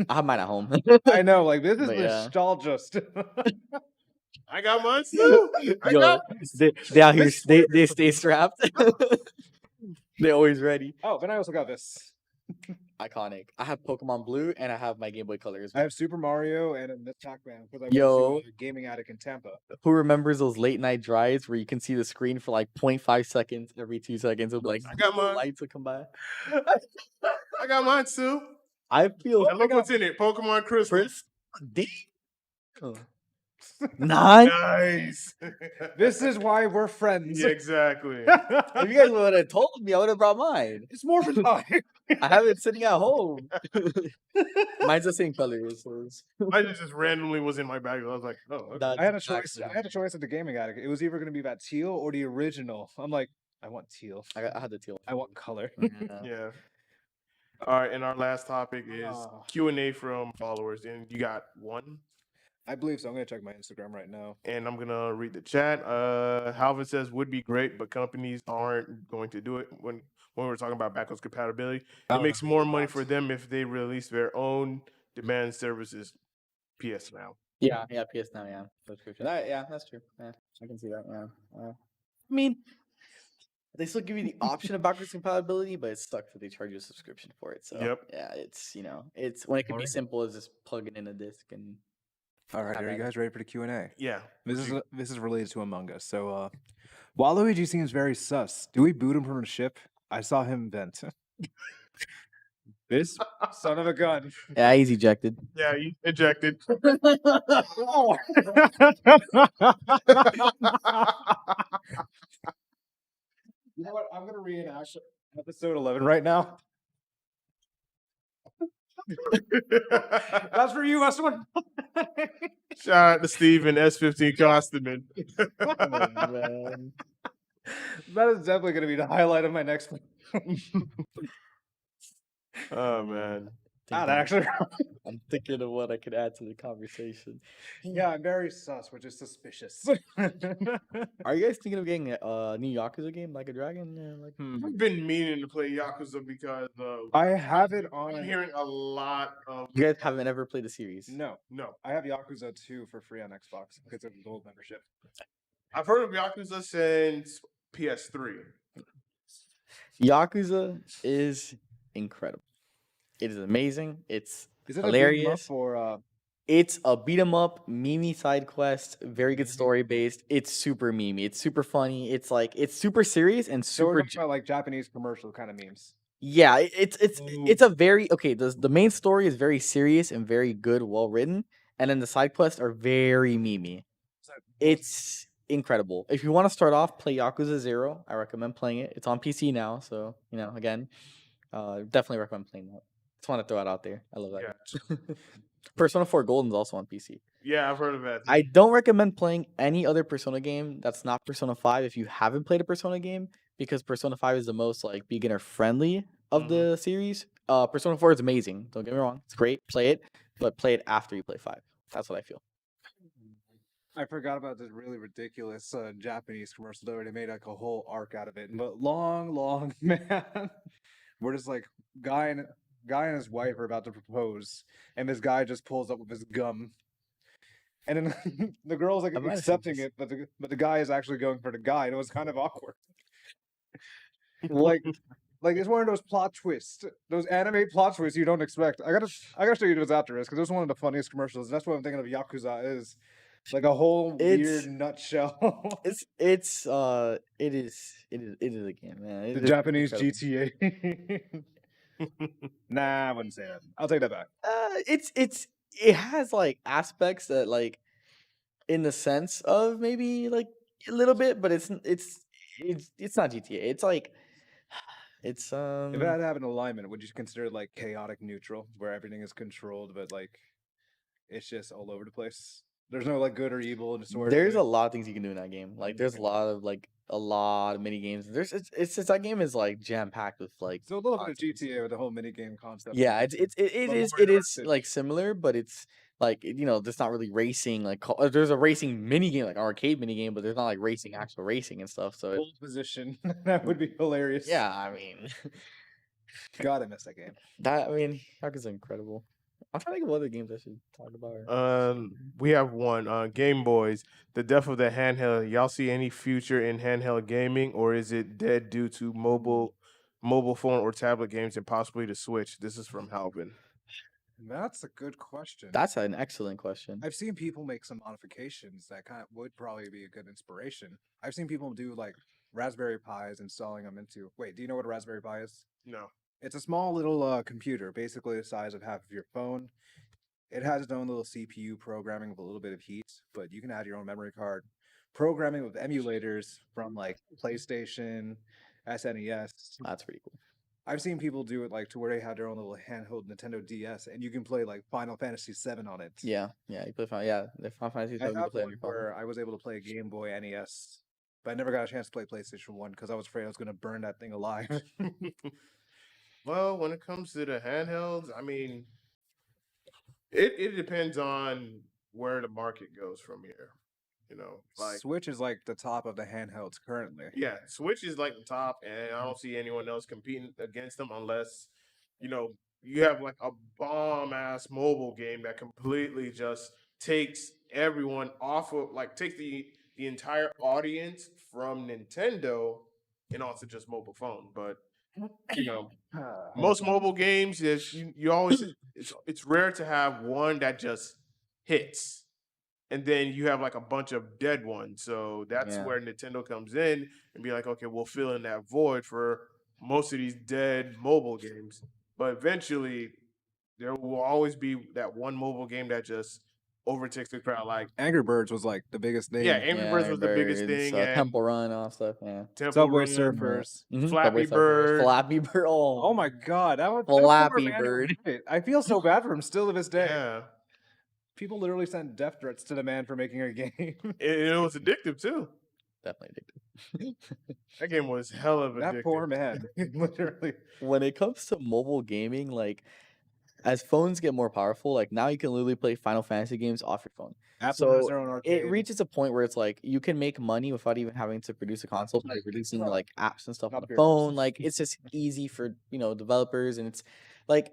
I have mine at home. I know, like this is But yeah. nostalgia. I got mine too. I Yo, got they out here, they stay strapped. They always ready. Oh, then I also got this. Iconic. I have Pokemon Blue and I have my Game Boy Color as I well. have Super Mario and a Miss Pac-Man because I went Yo. to a gaming attic in Tampa. Who remembers those late night drives where you can see the screen for like 0.5 seconds every 2 seconds? It'll be like I got mine. lights will come by. I got mine too. I feel And look what's in it. Pokemon Crystal. Chris. Damn. Nine. Nice. This is why we're friends. Yeah, exactly. If you guys would have told me, I would have brought mine. It's more for time. I have it sitting at home. Mine's the same color. So it's- Mine just randomly was in my bag. I was like, oh, okay. That's I had a choice. actually- I had a choice at the gaming attic. It was either going to be that teal or the original. I'm like, I want teal. I had the teal. I want color. Yeah. Yeah. All right, and our last topic is Ah. Q&A from followers. And you got one? I believe so. I'm going to check my Instagram right now. And I'm gonna read the chat. Halvin says would be great, but companies aren't going to do it when we're talking about backwards compatibility. Oh, It makes no, more they're money not. for them if they release their own demand services. PS now. Yeah, PS now, yeah. Subscription. Yeah, that's true. Yeah, I can see that. Yeah. I mean, they still give you the option of backwards compatibility, but it sucks that they charge you a subscription for it. So Yep. yeah, it's it's when it could be Alright. simple as just plugging in a disc and All right, Not are you bad. guys ready for the Q&A? Yeah. This is related to Among Us. So, Waluigi seems very sus. Do we boot him from the ship? I saw him vent. This son of a gun. yeah, he's ejected. Yeah, you ejected. You know what? I'm gonna reenact episode 11 right now. That's for you, S1. Shout out to Steve and S15 Costumin. Oh, man. That is definitely gonna be the highlight of my next one. Oh man. Not actually. I'm thinking of what I could add to the conversation. Yeah, I'm very sus, which is suspicious. Are you guys thinking of getting a new Yakuza game like a dragon? Yeah, like I've been meaning to play Yakuza because I have it I'm on. hearing a lot of you guys haven't ever played the series. No, no. I have Yakuza 2 for free on Xbox because of the gold membership. I've heard of Yakuza since PS3. Yakuza is incredible. It is amazing. It's Is it a beat 'em up hilarious. or It's a beat 'em up, memey side quest, very good story based. It's super memey. It's super funny. It's like it's super serious and so we're super. talking about like Japanese commercial kind of memes? Yeah, it's a very okay. The main story is very serious and very good, well written, and then the side quests are very memey. It's incredible. If you want to start off, play Yakuza 0. I recommend playing it. It's on PC now, so again, definitely recommend playing that. Just want to throw it out there. I love that. Yeah. Persona 4 Golden's also on PC. Yeah, I've heard of that. I don't recommend playing any other Persona game that's not Persona 5 if you haven't played a Persona game, because Persona 5 is the most like beginner friendly of the series. Persona 4 is amazing. Don't get me wrong. It's great. Play it, but play it after you play 5. That's what I feel. I forgot about this really ridiculous Japanese commercial though. They made like a whole arc out of it. But long man. We're just like guy and his wife are about to propose, and this guy just pulls up with his gum. And then the girl's like I might have seen accepting this. it, but the guy is actually going for the guy, and it was kind of awkward. like it's one of those plot twists, those anime plot twists you don't expect. I gotta show you those after this because it was one of the funniest commercials. That's what I'm thinking of Yakuza is. Like a whole It's- weird nutshell. It is a game, man. It The is Japanese incredible. GTA. Nah, I wouldn't say that. I'll take that back. It has like aspects that like in the sense of maybe like a little bit, but it's not GTA. It's like it's If it had to have an alignment, would you consider it like chaotic neutral, where everything is controlled, but like it's just all over the place? There's no like good or evil in the story. there's a lot of things you can do in that game. Like there's a lot of mini games. It's just that game is like jam packed with like So a little bit of lots of GTA with the whole mini game concept. yeah, and it but is more it is immersive. like similar, but it's like there's not really racing. Like there's a racing mini game, like arcade mini game, but there's not like racing, actual racing and stuff. So Pole position. That would be hilarious. yeah, I mean God, I miss that game. Yakuza's incredible. I'm trying to think of other games I should talk about. We have one. Game Boys, the death of the handheld. Y'all see any future in handheld gaming, or is it dead due to mobile mobile phone or tablet games and possibly the Switch? This is from Halvin. That's a good question. That's an excellent question. I've seen people make some modifications that kind of would probably be a good inspiration. I've seen people do like Raspberry Pis, installing them into. Wait, do you know what a Raspberry Pi is? No. It's a small little computer, basically the size of half of your phone. It has its own little CPU programming with a little bit of heat, but you can add your own memory card. Programming with emulators from like PlayStation, SNES. That's pretty cool. I've seen people do it like to where they had their own little handheld Nintendo DS, and you can play like Final Fantasy VII on it. Yeah, you play Final. Yeah, the Final Fantasy I VII you have can play on one your phone. where I was able to play Game Boy NES, but I never got a chance to play PlayStation 1 because I was afraid I was going to burn that thing alive. Well, when it comes to the handhelds, I mean, it depends on where the market goes from here. You know, like Switch is like the top of the handhelds currently. yeah, Switch is like the top, and I don't see anyone else competing against them unless you have like a bomb ass mobile game that completely just takes everyone off of like takes the entire audience from Nintendo and also just mobile phone. But you know, most mobile games is you always it's rare to have one that just hits and then you have like a bunch of dead ones. So that's Yeah. where Nintendo comes in and be like, okay, we'll fill in that void for most of these dead mobile games. But eventually, there will always be that one mobile game that just overtakes the crowd. Like, Angry Birds was like the biggest thing. yeah, Angry Birds was the biggest Birds, thing, and Temple Run, all stuff. Yeah. Temple Subway Run, Surfers. Flappy Bird. Flappy Bird. Oh my god, that poor Flappy man who Bird. made it. I feel so bad for him still to this day. Yeah, People literally sent death threats to the man for making a game. it was addictive too. Definitely addictive. That game was hella of addictive. That poor man, literally. When it comes to mobile gaming, like as phones get more powerful, like now you can literally play Final Fantasy games off your phone. Apple has So their own it arcade. reaches a point where it's like you can make money without even having to produce a console by releasing like apps and stuff on Not the pure phone. person. Like it's just easy for developers, and it's like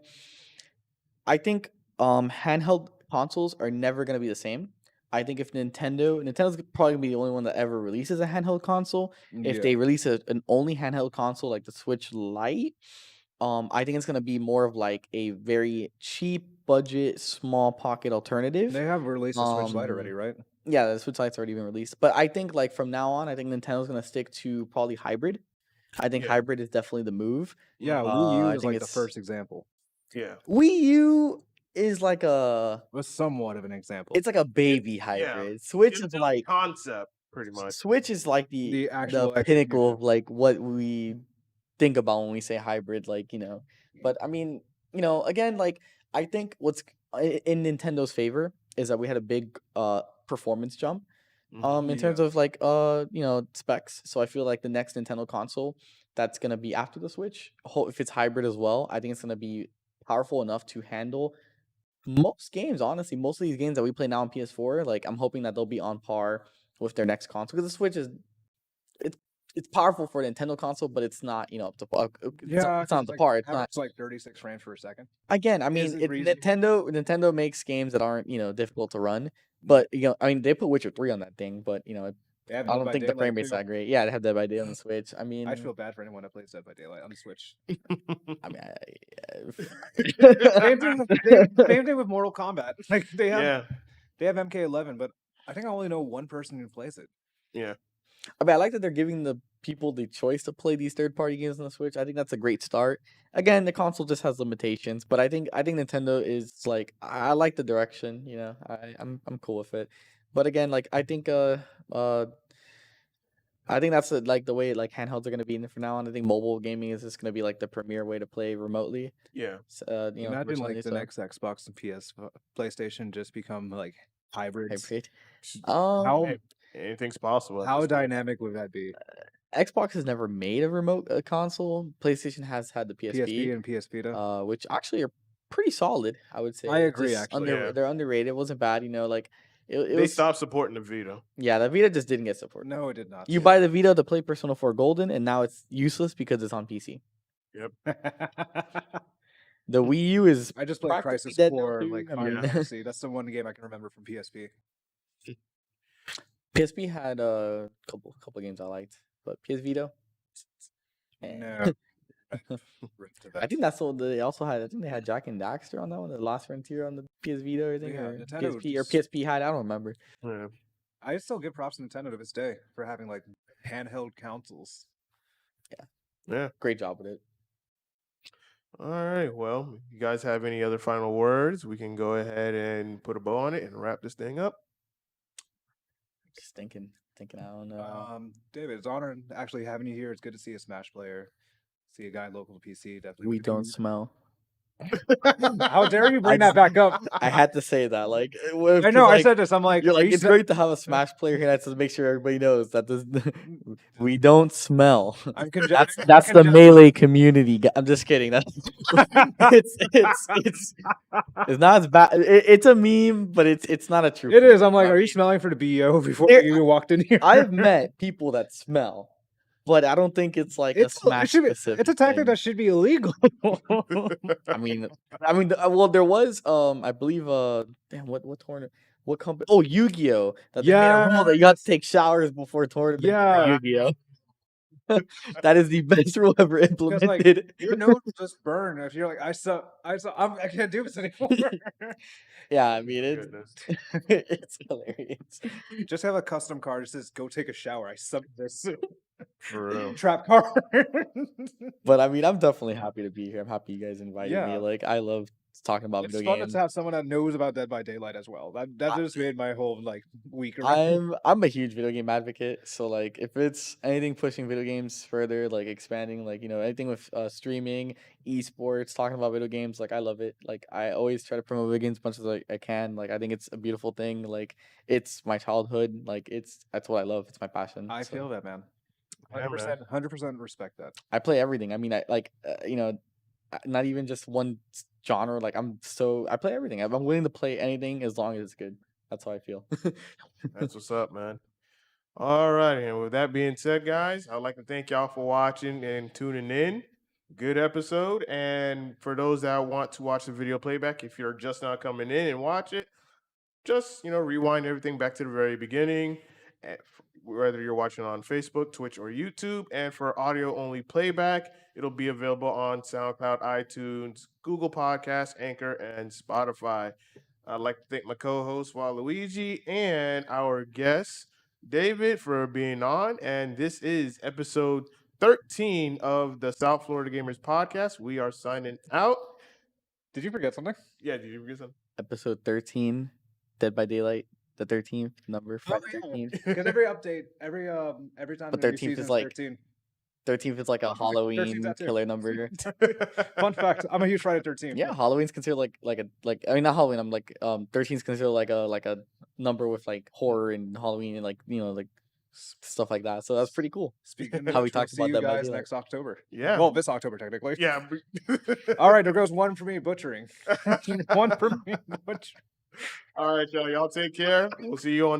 I think handheld consoles are never gonna be the same. I think if Nintendo's probably gonna be the only one that ever releases a handheld console. If Yeah. they release an only handheld console like the Switch Lite, I think it's gonna be more of like a very cheap budget, small pocket alternative. They have released a Switch Lite already, Um, right? Yeah, the Switch Lite's already been released. But I think like from now on, I think Nintendo's gonna stick to probably hybrid. I think Yeah. hybrid is definitely the move. Yeah, Wii U I is think like the it's first example. Yeah, Wii U is like Was somewhat of an example. it's like a baby hybrid. Switch It's is a like concept pretty much. Switch is like The actual pinnacle execution. of like what we think about when we say hybrid, But I mean, again, like I think what's in Nintendo's favor is that we had a big performance jump in terms Yeah. of like specs. So I feel like the next Nintendo console that's gonna be after the Switch, if it's hybrid as well, I think it's gonna be powerful enough to handle most games. Honestly, most of these games that we play now on PS4, like I'm hoping that they'll be on par with their next console because the Switch is it's it's powerful for a Nintendo console, but it's not up to par. It's not up to par. It's not. It's like 36 frames per second. Again, I mean, Is it reasonable? Nintendo makes games that aren't difficult to run, but I mean they put Witcher 3 on that thing, but They have I Dead don't by think the Daylight frame rate's too. that great. Yeah, they have Dead by Day on the Switch. I mean, I'd feel bad for anyone that plays Dead by Daylight on the Switch. I mean, Same thing with Mortal Kombat. Like they have MK11, but I think I only know one person who plays it. Yeah. I mean, I like that they're giving the people the choice to play these third-party games on the Switch. I think that's a great start. Again, the console just has limitations, but I think Nintendo is like I like the direction. I'm cool with it. But again, like I think that's like the way like handhelds are gonna be from now on. I think mobile gaming is just gonna be like the premier way to play remotely. Yeah. Imagine originally, like the so next Xbox and PlayStation just become like hybrids. hybrid. How Hey, anything's possible. at how this point. dynamic would that be? Xbox has never made a remote console. PlayStation has had the PSP and PS Vita. which actually are pretty solid. I would say. I agree, Just actually. Yeah. They're underrated. It wasn't bad. Like it They was. stopped supporting the Vita. Yeah, the Vita just didn't get support. No, it did not. You buy the Vita to play Persona 4 Golden, and now it's useless because it's on PC. Yep. The Wii U is I just played practically Crisis dead now, Core, too. like I Final mean- Fantasy. That's the one game I can remember from PSP. PSP had a couple games I liked, but PS Vita. eh. No. I think that's what they also had. I think they had Jack and Daxter on that one, the Last Frontier on the PS Vita, I think, Yeah, or Nintendo PSP or just- PSP had. I don't remember. Yeah. I still give props to Nintendo to this day for having like handheld consoles. Yeah. Great job with it. All right. Well, if you guys have any other final words, we can go ahead and put a bow on it and wrap this thing up. Just thinking. I don't know. David, it's an honor actually having you here. It's good to see a Smash player, see a guy local to PC. Definitely. We don't smell. How dare you bring that back up? I had to say that. Like, I know. I said this. I'm like, you're like, "Are you it's sm- great to have a Smash player here. That's to make sure everybody knows that this we don't smell. I'm That's the melee community. I'm just kidding. That's it's not as bad. It's a meme, but it's not a true. It is. I'm like, are you smelling for the BO before There- you walked in here? I've met people that smell, but I don't think it's like a It Smash should be, specific. it's a tactic thing. that should be illegal. I mean, well, there was, I believe, damn, what tournament, what company? Oh, Yu-Gi-Oh! That they made a rule that you have to take showers before tournament. Yeah. Yu-Gi-Oh! That is the best rule ever Because implemented. like your nose will just burn if you're like, I can't do this anymore. Yeah, I mean, it's Goodness. it's hilarious. Just have a custom card that says, "Go take a shower." I sub this For real. trap card. But I mean, I'm definitely happy to be here. I'm happy you guys invited me. Yeah. Like, I love talking about It's video fun games. to have someone that knows about Dead by Daylight as well. That just made my whole like week. around. I'm a huge video game advocate, so like if it's anything pushing video games further, like expanding, like anything with streaming, esports, talking about video games, like I love it. Like I always try to promote video games as much as I can. Like I think it's a beautiful thing. Like it's my childhood. Like that's what I love. It's my passion. I so. feel that, man. Yeah, man. 100% respect that. I play everything. I mean, I like not even just one genre. Like I play everything. I'm willing to play anything as long as it's good. That's how I feel. That's what's up, man. All right. And with that being said, guys, I'd like to thank y'all for watching and tuning in. Good episode. And for those that want to watch the video playback, if you're just now coming in and watch it, just, rewind everything back to the very beginning, whether you're watching on Facebook, Twitch, or YouTube. And for audio only playback, it'll be available on SoundCloud, iTunes, Google Podcasts, Anchor, and Spotify. I'd like to thank my co-host Waluigi and our guest David for being on. And this is episode 13 of the South Florida Gamers podcast. We are signing out. Did you forget something? Yeah, did you forget something? Episode 13, Dead by Daylight, the 13th number, Friday Oh, yeah. 13th. Because every update, every time But the new 13th is season's like- 13. 13th is like a 13th Halloween tattoo. killer number. Fun fact: I'm a huge Friday 13. Yeah, Halloween's considered like I mean not Halloween. I'm like 13's considered like a number with like horror and Halloween and like like stuff like that. So that's pretty cool. Speaking How of we which, we'll talked see about you Dead by guys Daylight. next October. Yeah. Well, this October technically. Yeah. All right, there goes one for me butchering. One for me butchering. All right, y'all. Y'all take care. We'll see you on the